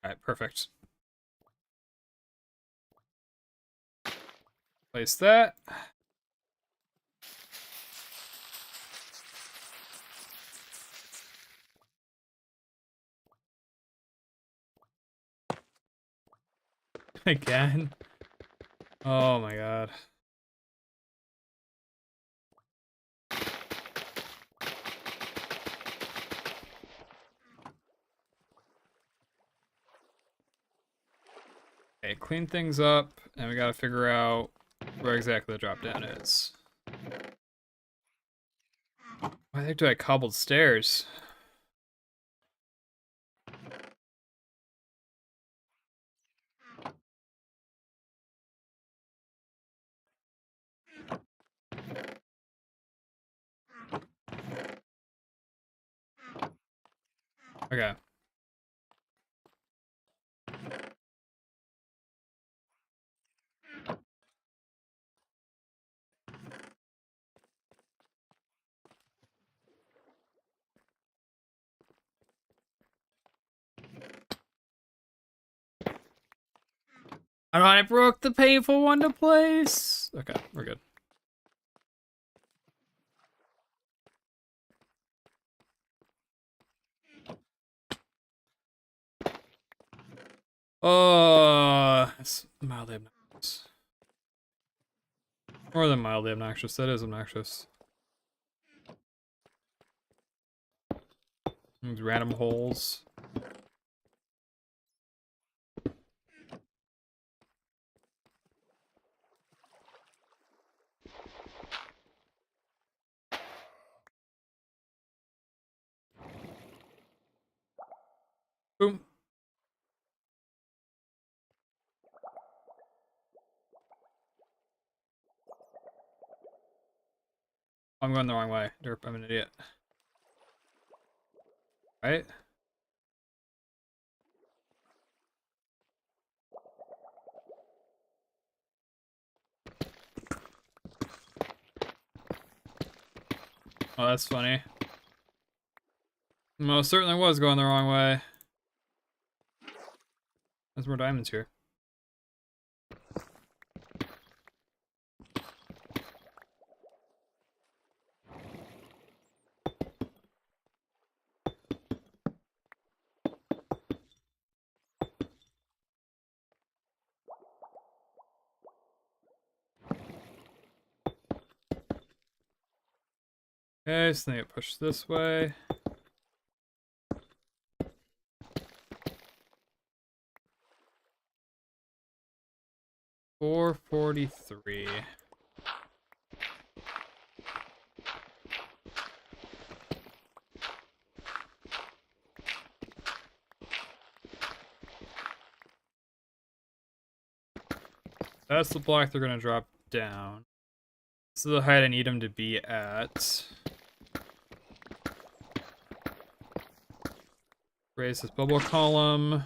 Alright, perfect. Place that. Again. Oh my god. Okay, clean things up, and we gotta figure out where exactly the drop down is. Why the heck do I cobbled stairs? Okay. Oh, I broke the painful one to place. Okay, we're good. Oh, it's mildly obnoxious. More than mildly obnoxious. That is obnoxious. These random holes. Boom. I'm going the wrong way. Derp, I'm an idiot. Right? Oh, that's funny. Most certainly was going the wrong way. There's more diamonds here. Okay, so they get pushed this way. $443. That's the block they're gonna drop down. This is the height I need them to be at. Raise this bubble column.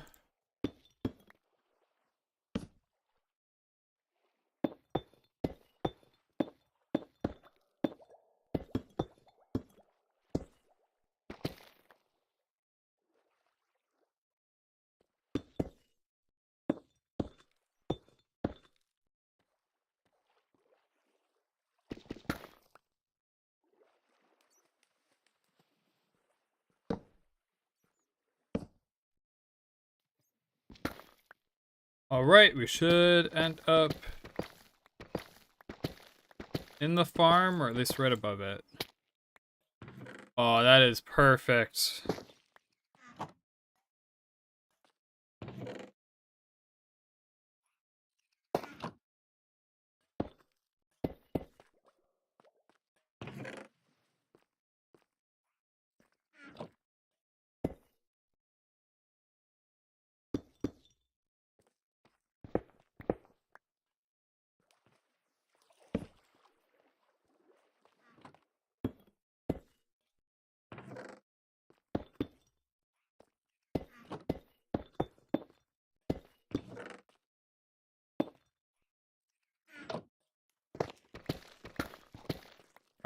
Alright, we should end up in the farm, or at least right above it. Oh, that is perfect.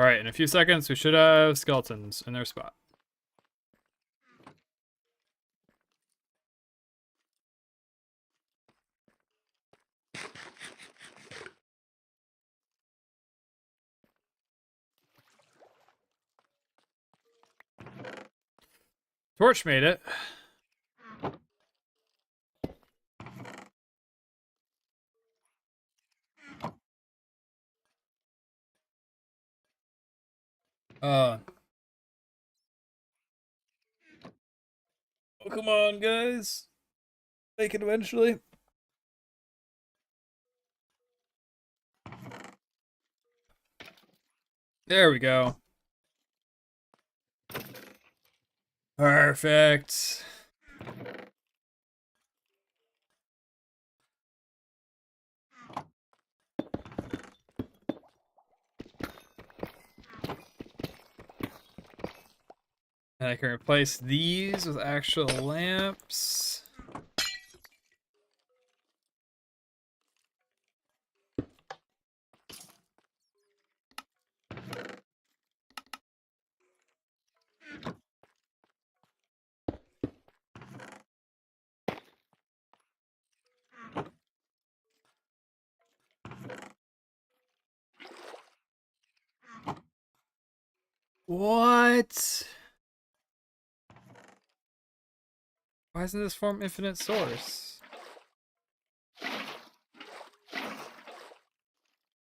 Alright, in a few seconds, we should have skeletons in their spot. Torch made it. Oh, come on, guys. Make it eventually. There we go. Perfect. And I can replace these with actual lamps. What? Why isn't this form infinite source?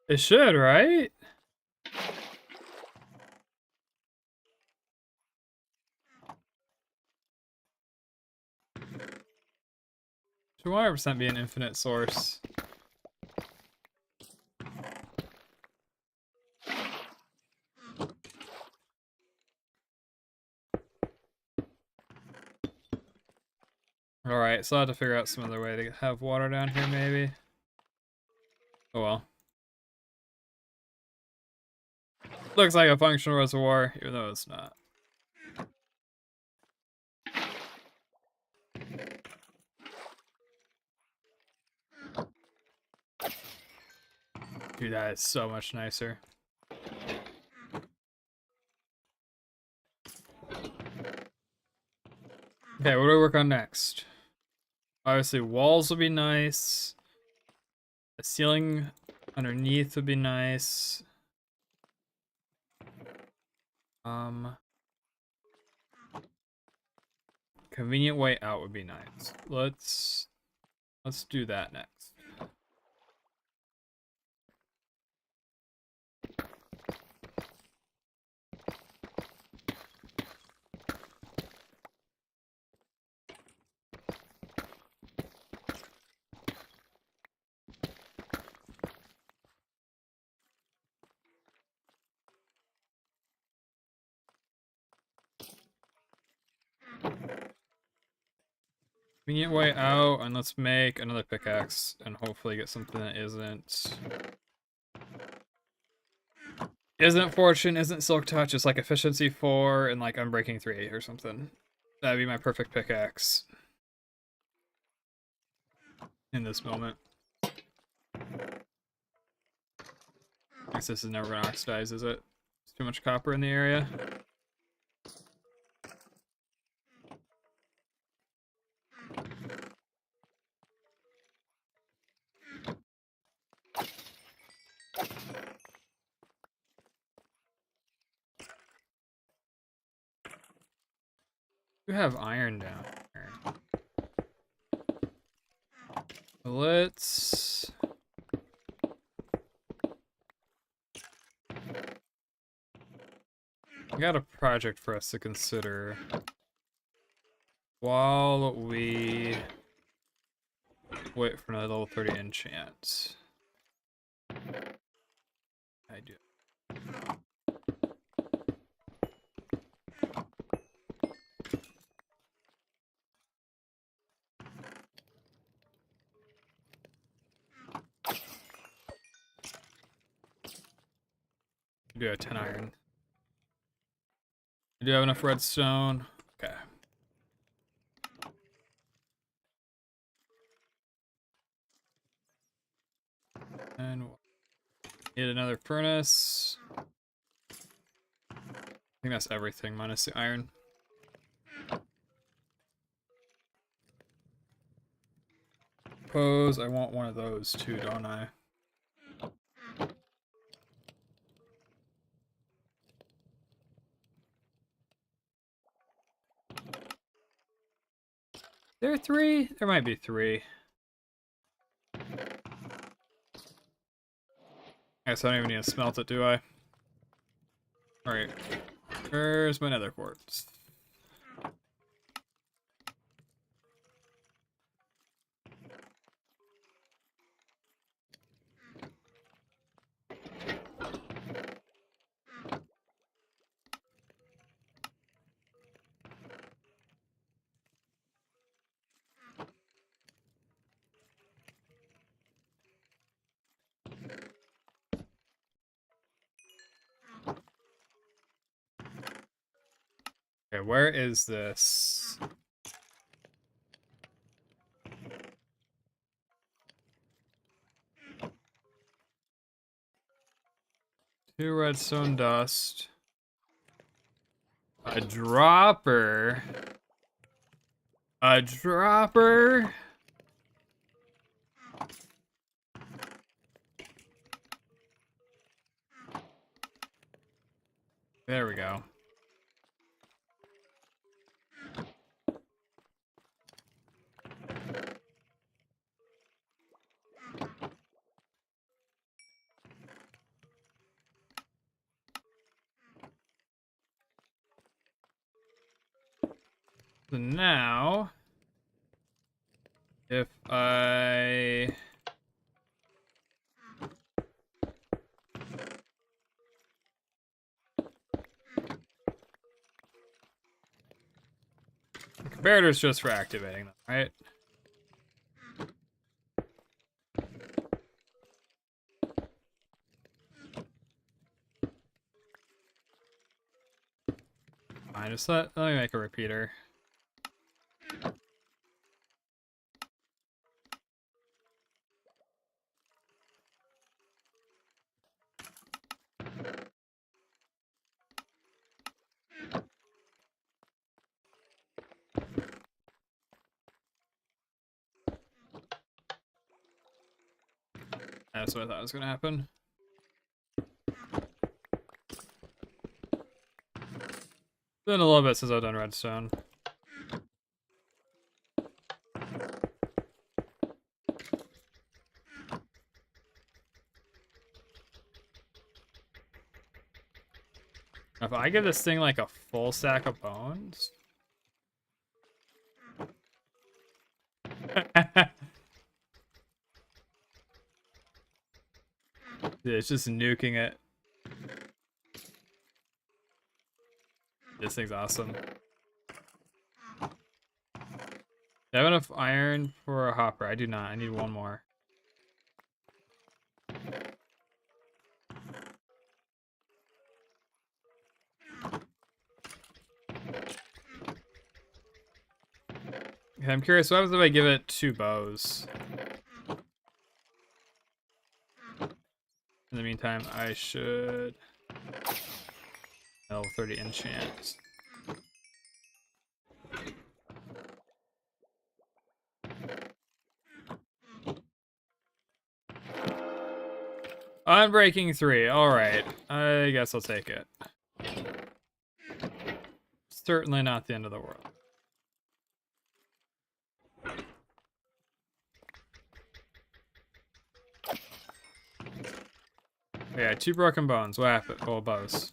It should, right? Should 100% be an infinite source. Alright, so I'll have to figure out some other way to have water down here, maybe. Oh well. Looks like a functional reservoir, even though it's not. Dude, that is so much nicer. Okay, what do we work on next? Obviously, walls would be nice. The ceiling underneath would be nice. Convenient way out would be nice. Let's do that next. Convenient way out, and let's make another pickaxe and hopefully get something that isn't fortune, isn't silk touch, it's like efficiency 4 and like unbreaking 3 or something. That'd be my perfect pickaxe in this moment. I guess this is never gonna oxidize, is it? There's too much copper in the area. You have iron down here. Let's... I got a project for us to consider while we wait for another level 30 enchant. I do. I do have 10 iron. I do have enough redstone. Okay. And we'll need another furnace. I think that's everything minus the iron. Suppose I want one of those too, don't I? There are 3? There might be 3. I guess I don't even need to smelt it, do I? Alright. Where's my nether quartz? Okay, where is this? Two redstone dust. A dropper. A dropper. There we go. So now, if I... The comparator's just for activating them, right? Fine, just let me make a repeater. That's what I thought was gonna happen. Been a little bit since I've done redstone. If I give this thing like a full stack of bones. Dude, it's just nuking it. This thing's awesome. Yeah, I have enough iron for a hopper. I do not. I need one more. Okay, I'm curious, what happens if I give it 2 bows? In the meantime, I should level 30 enchant. Unbreaking 3. Alright. I guess I'll take it. Certainly not the end of the world. Yeah, 2 broken bones. What happened? Oh, bows.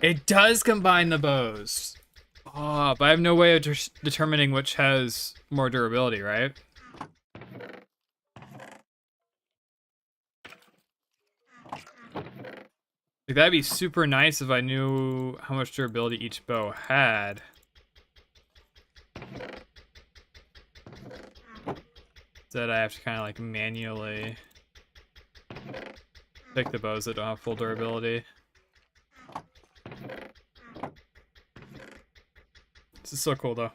It does combine the bows. Oh, but I have no way of determining which has more durability, right? Like, that'd be super nice if I knew how much durability each bow had. Instead, I have to kind of like manually pick the bows that don't have full durability. This is so cool, though.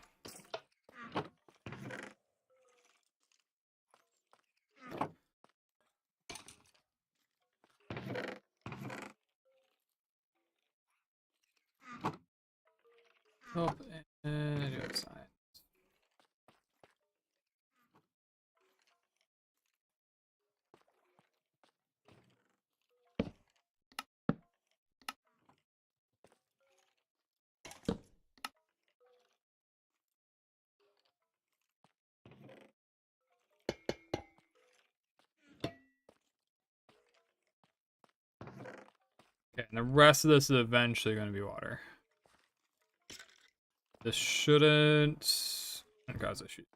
Oh, and I do have signs. Okay, and the rest of this is eventually going to be water. This shouldn't cause issues.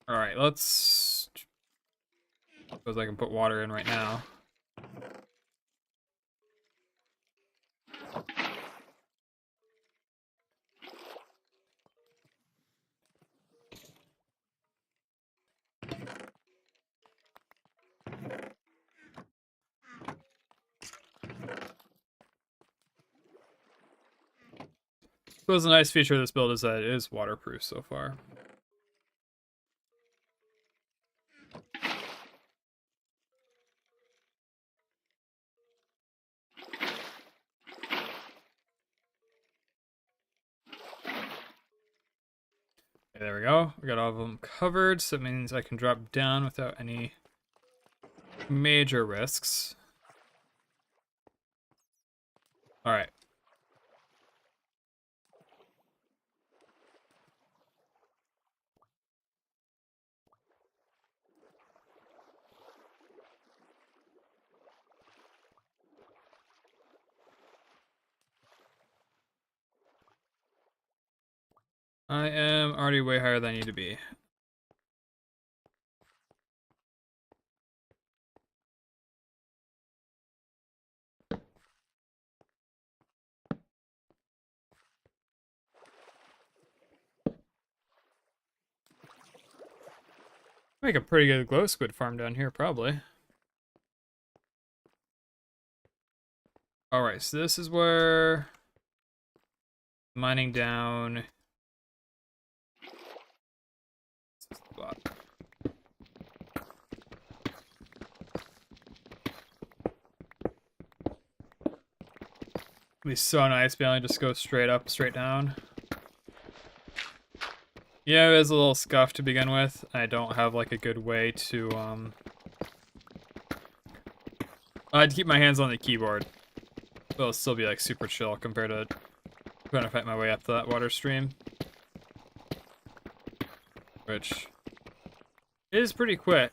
Alright, let's... Suppose I can put water in right now. Suppose the nice feature of this build is that it is waterproof so far. Okay, there we go. We got all of them covered, so that means I can drop down without any major risks. Alright. I am already way higher than I need to be. Make a pretty good glow squid farm down here, probably. Alright, so this is where mining down. It'd be so nice being able to just go straight up, straight down. Yeah, it is a little scuffed to begin with. I don't have like a good way to I'd keep my hands on the keyboard. But it'll still be like super chill compared to trying to fight my way up to that water stream. Which is pretty quick.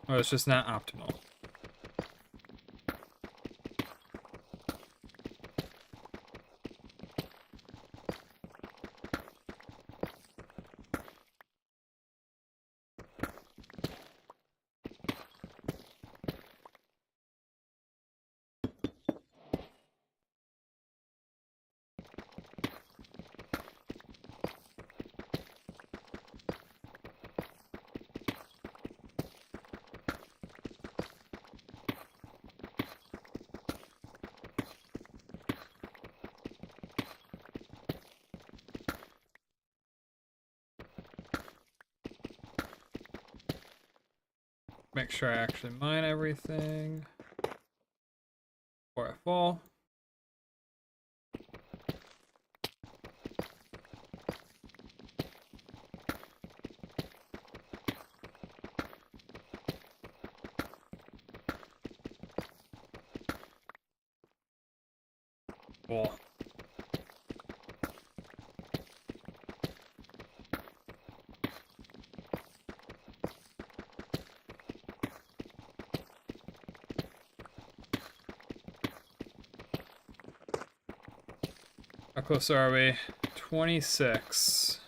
Well, it's just not optimal. Make sure I actually mine everything before I fall. Cool. How close are we? 26.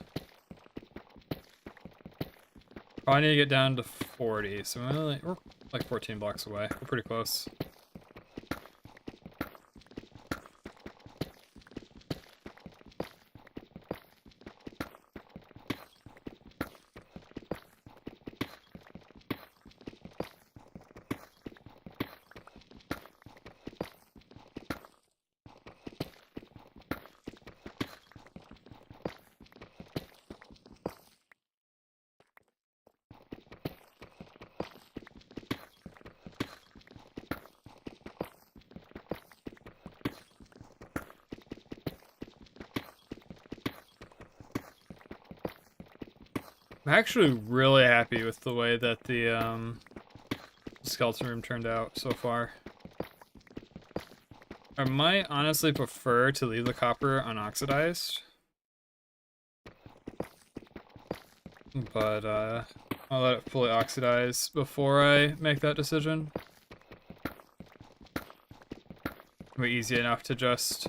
Probably need to get down to 40, so we're like 14 blocks away. We're pretty close. I'm actually really happy with the way that the skeleton room turned out so far. I might honestly prefer to leave the copper unoxidized. But I'll let it fully oxidize before I make that decision. It'll be easy enough to just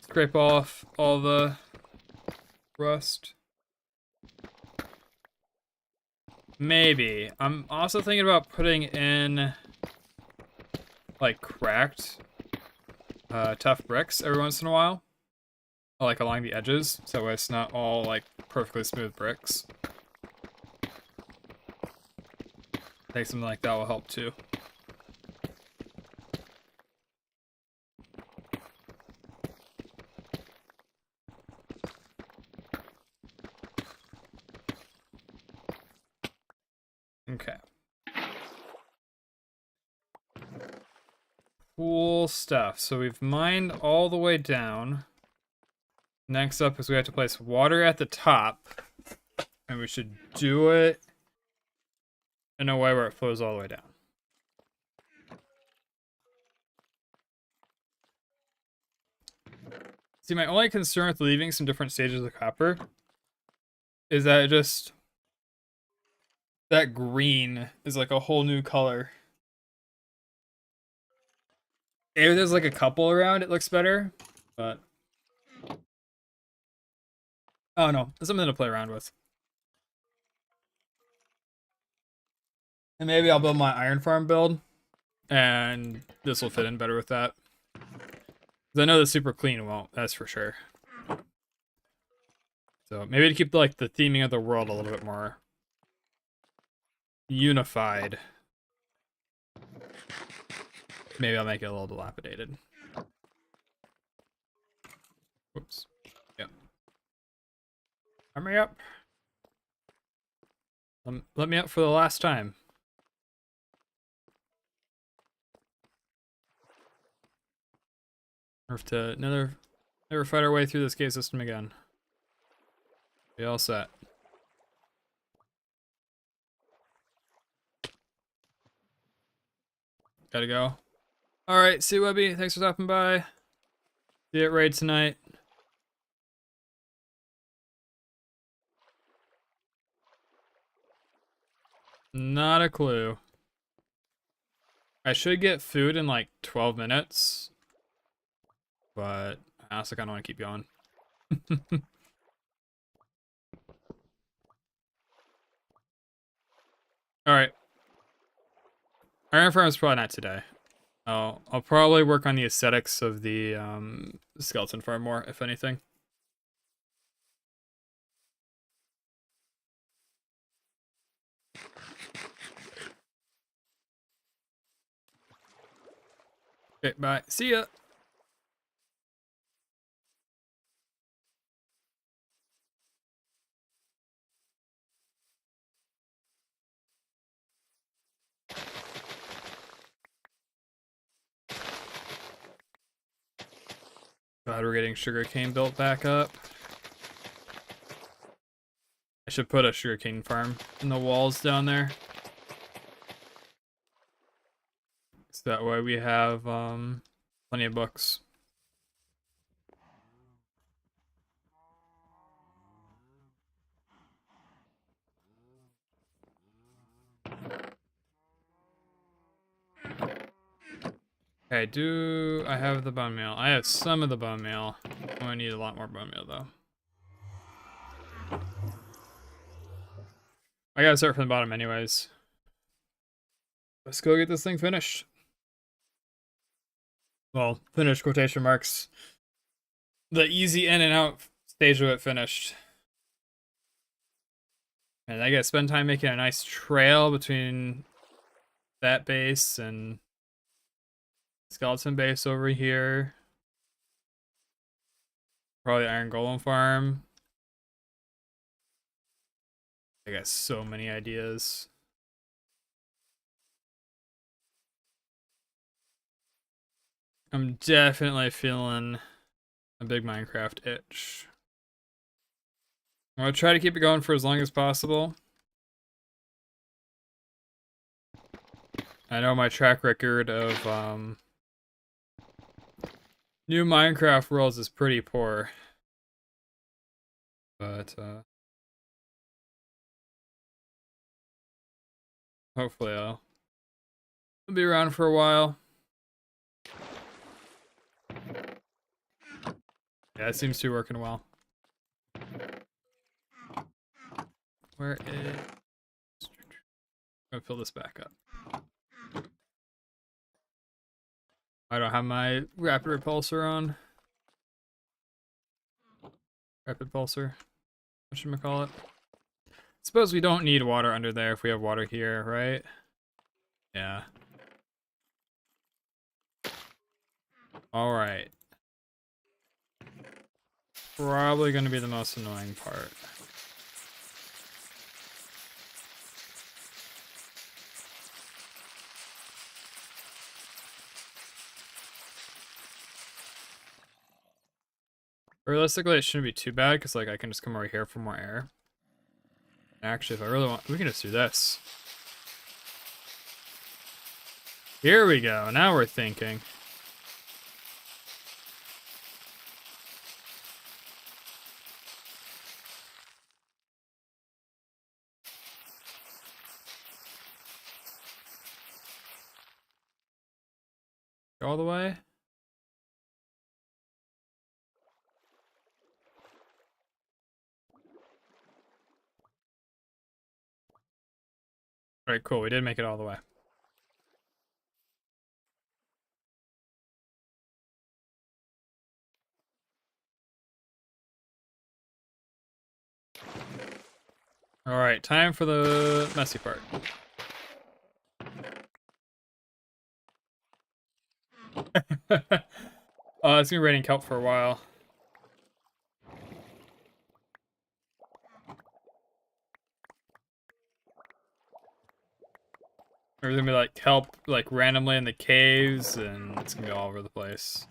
scrape off all the rust. Maybe. I'm also thinking about putting in like cracked tough bricks every once in a while. Like along the edges, so that way it's not all like perfectly smooth bricks. I think something like that will help too. Okay. Cool stuff. So we've mined all the way down. Next up is we have to place water at the top. And we should do it in a way where it flows all the way down. See, my only concern with leaving some different stages of copper is that it just... that green is like a whole new color. If there's like a couple around, it looks better, but... oh no, it's something to play around with. And maybe I'll build my iron farm build, and this will fit in better with that. Because I know the super clean won't, that's for sure. So maybe to keep like the theming of the world a little bit more unified. Maybe I'll make it a little dilapidated. Whoops. Yep. Arm me up. Let me up for the last time. Or have to never fight our way through this cave system again. Be all set. Gotta go. Alright, see you, Webby. Thanks for stopping by. See you at raid tonight. Not a clue. I should get food in like 12 minutes. But I also kind of want to keep going. Alright. Iron Farm is probably not today. I'll probably work on the aesthetics of the skeleton farm more, if anything. Okay, bye. See ya. Glad we're getting sugarcane built back up. I should put a sugarcane farm in the walls down there. So that way we have plenty of books. Okay, do I have the bone meal? I have some of the bone meal. I need a lot more bone meal though. I gotta start from the bottom anyways. Let's go get this thing finished. Well, finished quotation marks. The easy in and out stage of it finished. And I gotta spend time making a nice trail between that base and skeleton base over here. Probably iron golem farm. I got so many ideas. I'm definitely feeling a big Minecraft itch. I'm gonna try to keep it going for as long as possible. I know my track record of new Minecraft worlds is pretty poor. But hopefully I'll be around for a while. Yeah, it seems to be working well. Where is... I'm gonna fill this back up. I don't have my rapid repulsor on. Rapid pulsar. What should I call it? Suppose we don't need water under there if we have water here, right? Yeah. Alright. Probably gonna be the most annoying part. Realistically, it shouldn't be too bad because like I can just come over here for more air. Actually, if I really want, we can just do this. Here we go. Now we're thinking. Go all the way. Alright, cool. We did make it all the way. Alright, time for the messy part. It's gonna be raining kelp for a while. There's gonna be like kelp like randomly in the caves, and it's gonna be all over the place.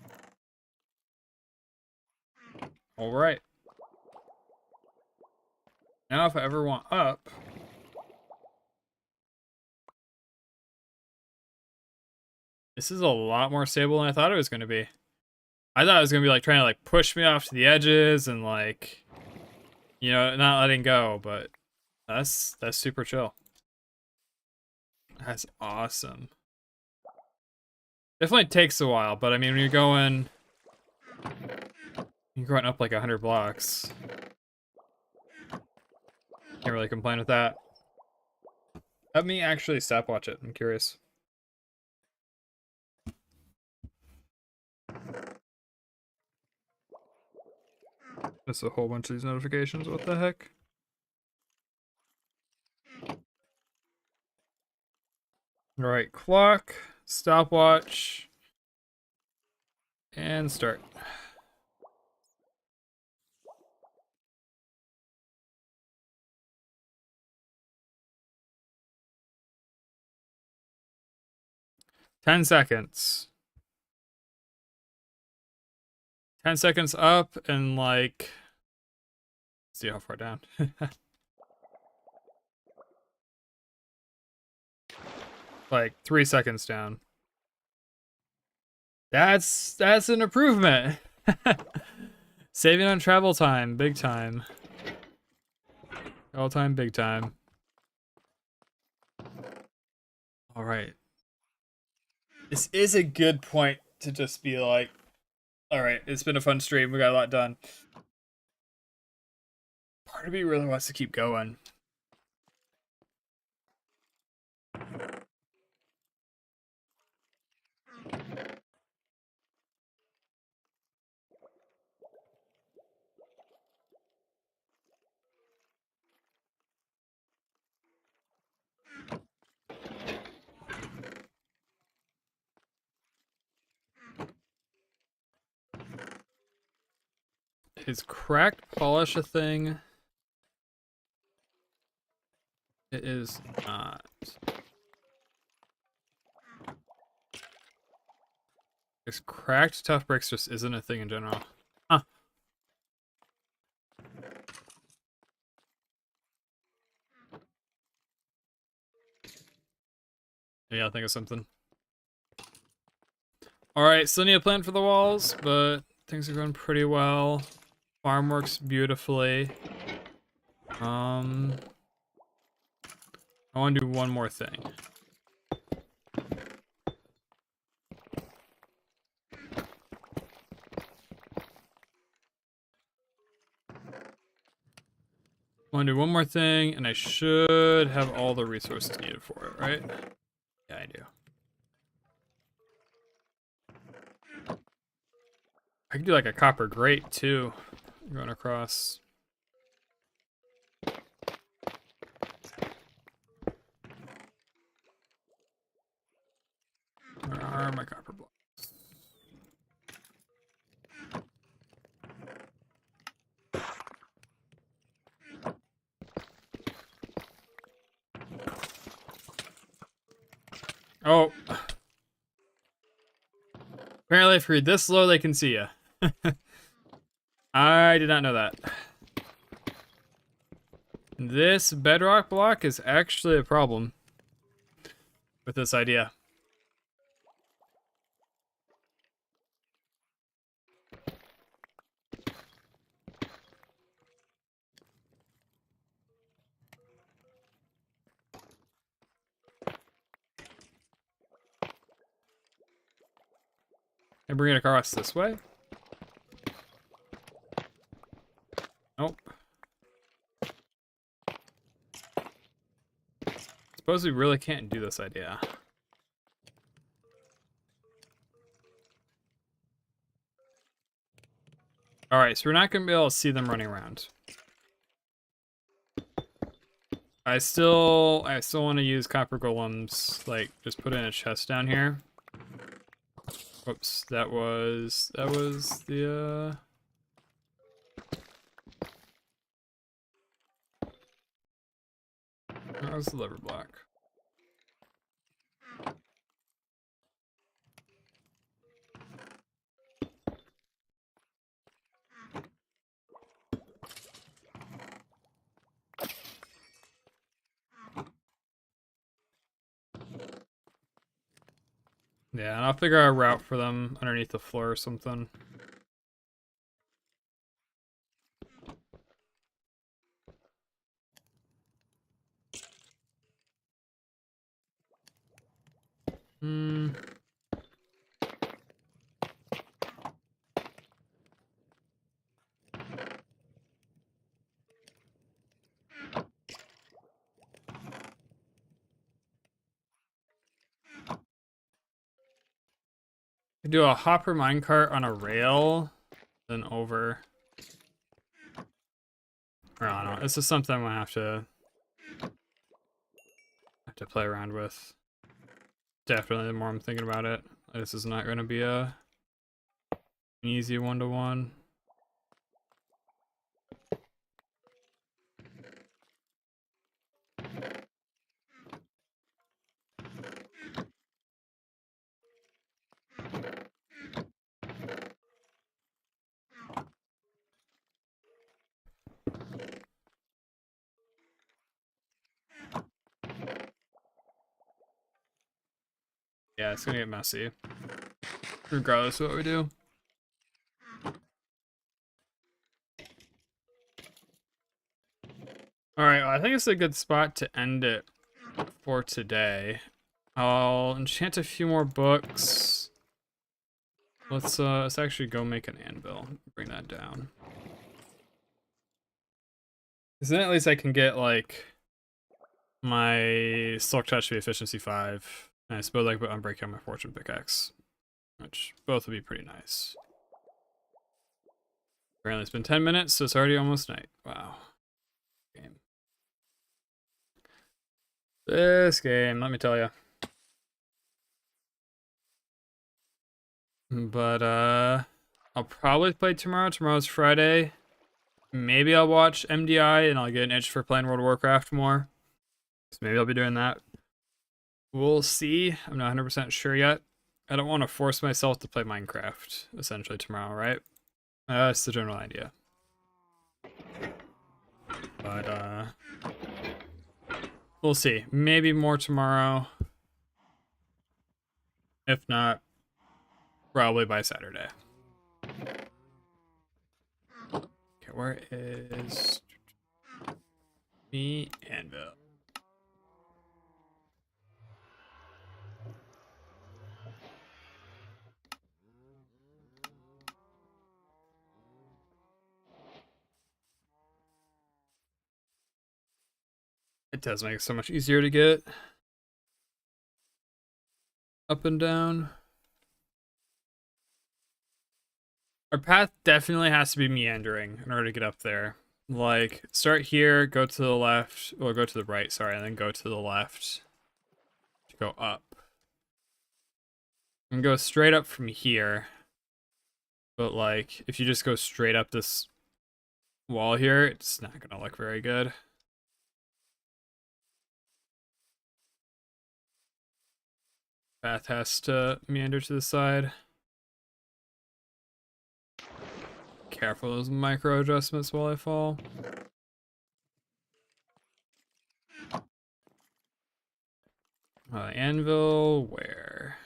Alright. Now if I ever want up... This is a lot more stable than I thought it was gonna be. I thought it was gonna be like trying to like push me off to the edges and like, you know, not letting go, but that's super chill. That's awesome. Definitely takes a while, but I mean when you're going up like 100 blocks. Can't really complain with that. Let me actually stopwatch it, I'm curious. That's a whole bunch of these notifications, what the heck? Alright, clock, stopwatch, and start. $10 seconds. 10 seconds up and like, see how far down. Like 3 seconds down. That's an improvement. Saving on travel time, big time. All time, big time. All right. This is a good point to just be like, all right, it's been a fun stream. We got a lot done. Part of me really wants to keep going. Is cracked polish a thing? It is not. Because cracked tough bricks just isn't a thing in general. Huh. Yeah, I'll think of something. Alright, still need a plan for the walls, but things are going pretty well. Farm works beautifully. I want to do one more thing. I want to do one more thing, and I should have all the resources needed for it, right? Yeah, I do. I could do like a copper grate too, going across. Where are my copper blocks? Oh. Apparently if you're this low, they can see you. I did not know that. This bedrock block is actually a problem with this idea. And bring it across this way? Nope. Suppose we really can't do this idea. Alright, so we're not going to be able to see them running around. I still want to use copper golems, like, just put in a chest down here. Whoops, that was the, that was the lever block. Yeah, and I'll figure out a route for them underneath the floor or something. Hmm. Do a hopper minecart on a rail, then over. Or I don't know. This is something I'm gonna have to play around with. Definitely, the more I'm thinking about it, this is not gonna be an easy one-to-one. Yeah, it's gonna get messy. Regardless of what we do. Alright, well, I think it's a good spot to end it for today. I'll enchant a few more books. Let's actually go make an anvil. Bring that down. Because then at least I can get, like, my Silk Touch to be efficiency 5. And I suppose I can put Unbreak on my Fortune Pickaxe. Which both would be pretty nice. Apparently it's been 10 minutes, so it's already almost night. Wow. Game. This game, let me tell you. But, I'll probably play tomorrow. Tomorrow's Friday. Maybe I'll watch MDI and I'll get an itch for playing World of Warcraft more. So maybe I'll be doing that. We'll see. I'm not 100% sure yet. I don't want to force myself to play Minecraft, essentially, tomorrow, right? That's the general idea. But, we'll see. Maybe more tomorrow. If not, probably by Saturday. Okay, where is me anvil? It does make it so much easier to get up and down. Our path definitely has to be meandering in order to get up there. Like, start here, go to the left, or go to the right, sorry, and then go to the left to go up. And go straight up from here. But, like, if you just go straight up this wall here, it's not gonna look very good. Path has to meander to the side. Careful those micro adjustments while I fall. Anvil, where?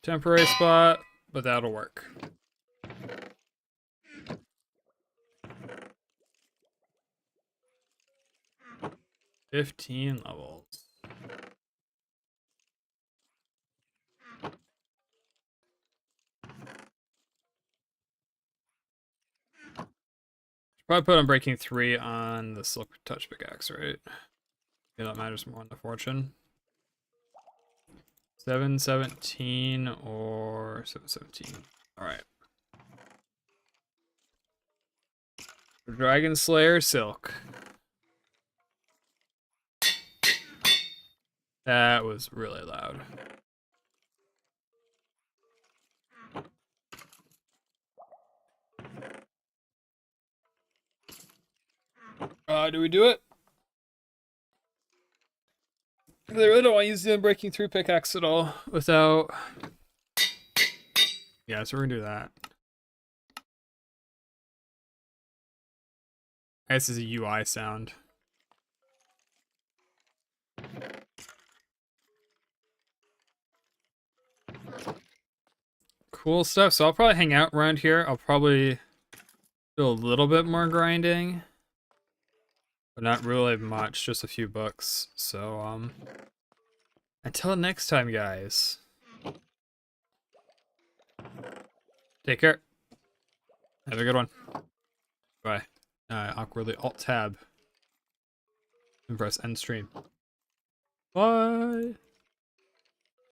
Temporary spot, but that'll work. $15 levels. Probably put Unbreaking 3 on the Silk Touch Pickaxe, right? Yeah, that matters more on the Fortune. 717 or 717. Alright. Dragon Slayer Silk. That was really loud. Do we do it? I really don't want to use the Unbreaking 3 pickaxe at all without... Yeah, so we're gonna do that. This is a UI sound. Cool stuff. So I'll probably hang out around here. I'll probably do a little bit more grinding. But not really much, just a few books. So, until next time, guys. Take care. Have a good one. Bye. Awkwardly Alt-Tab. And press end stream. Bye.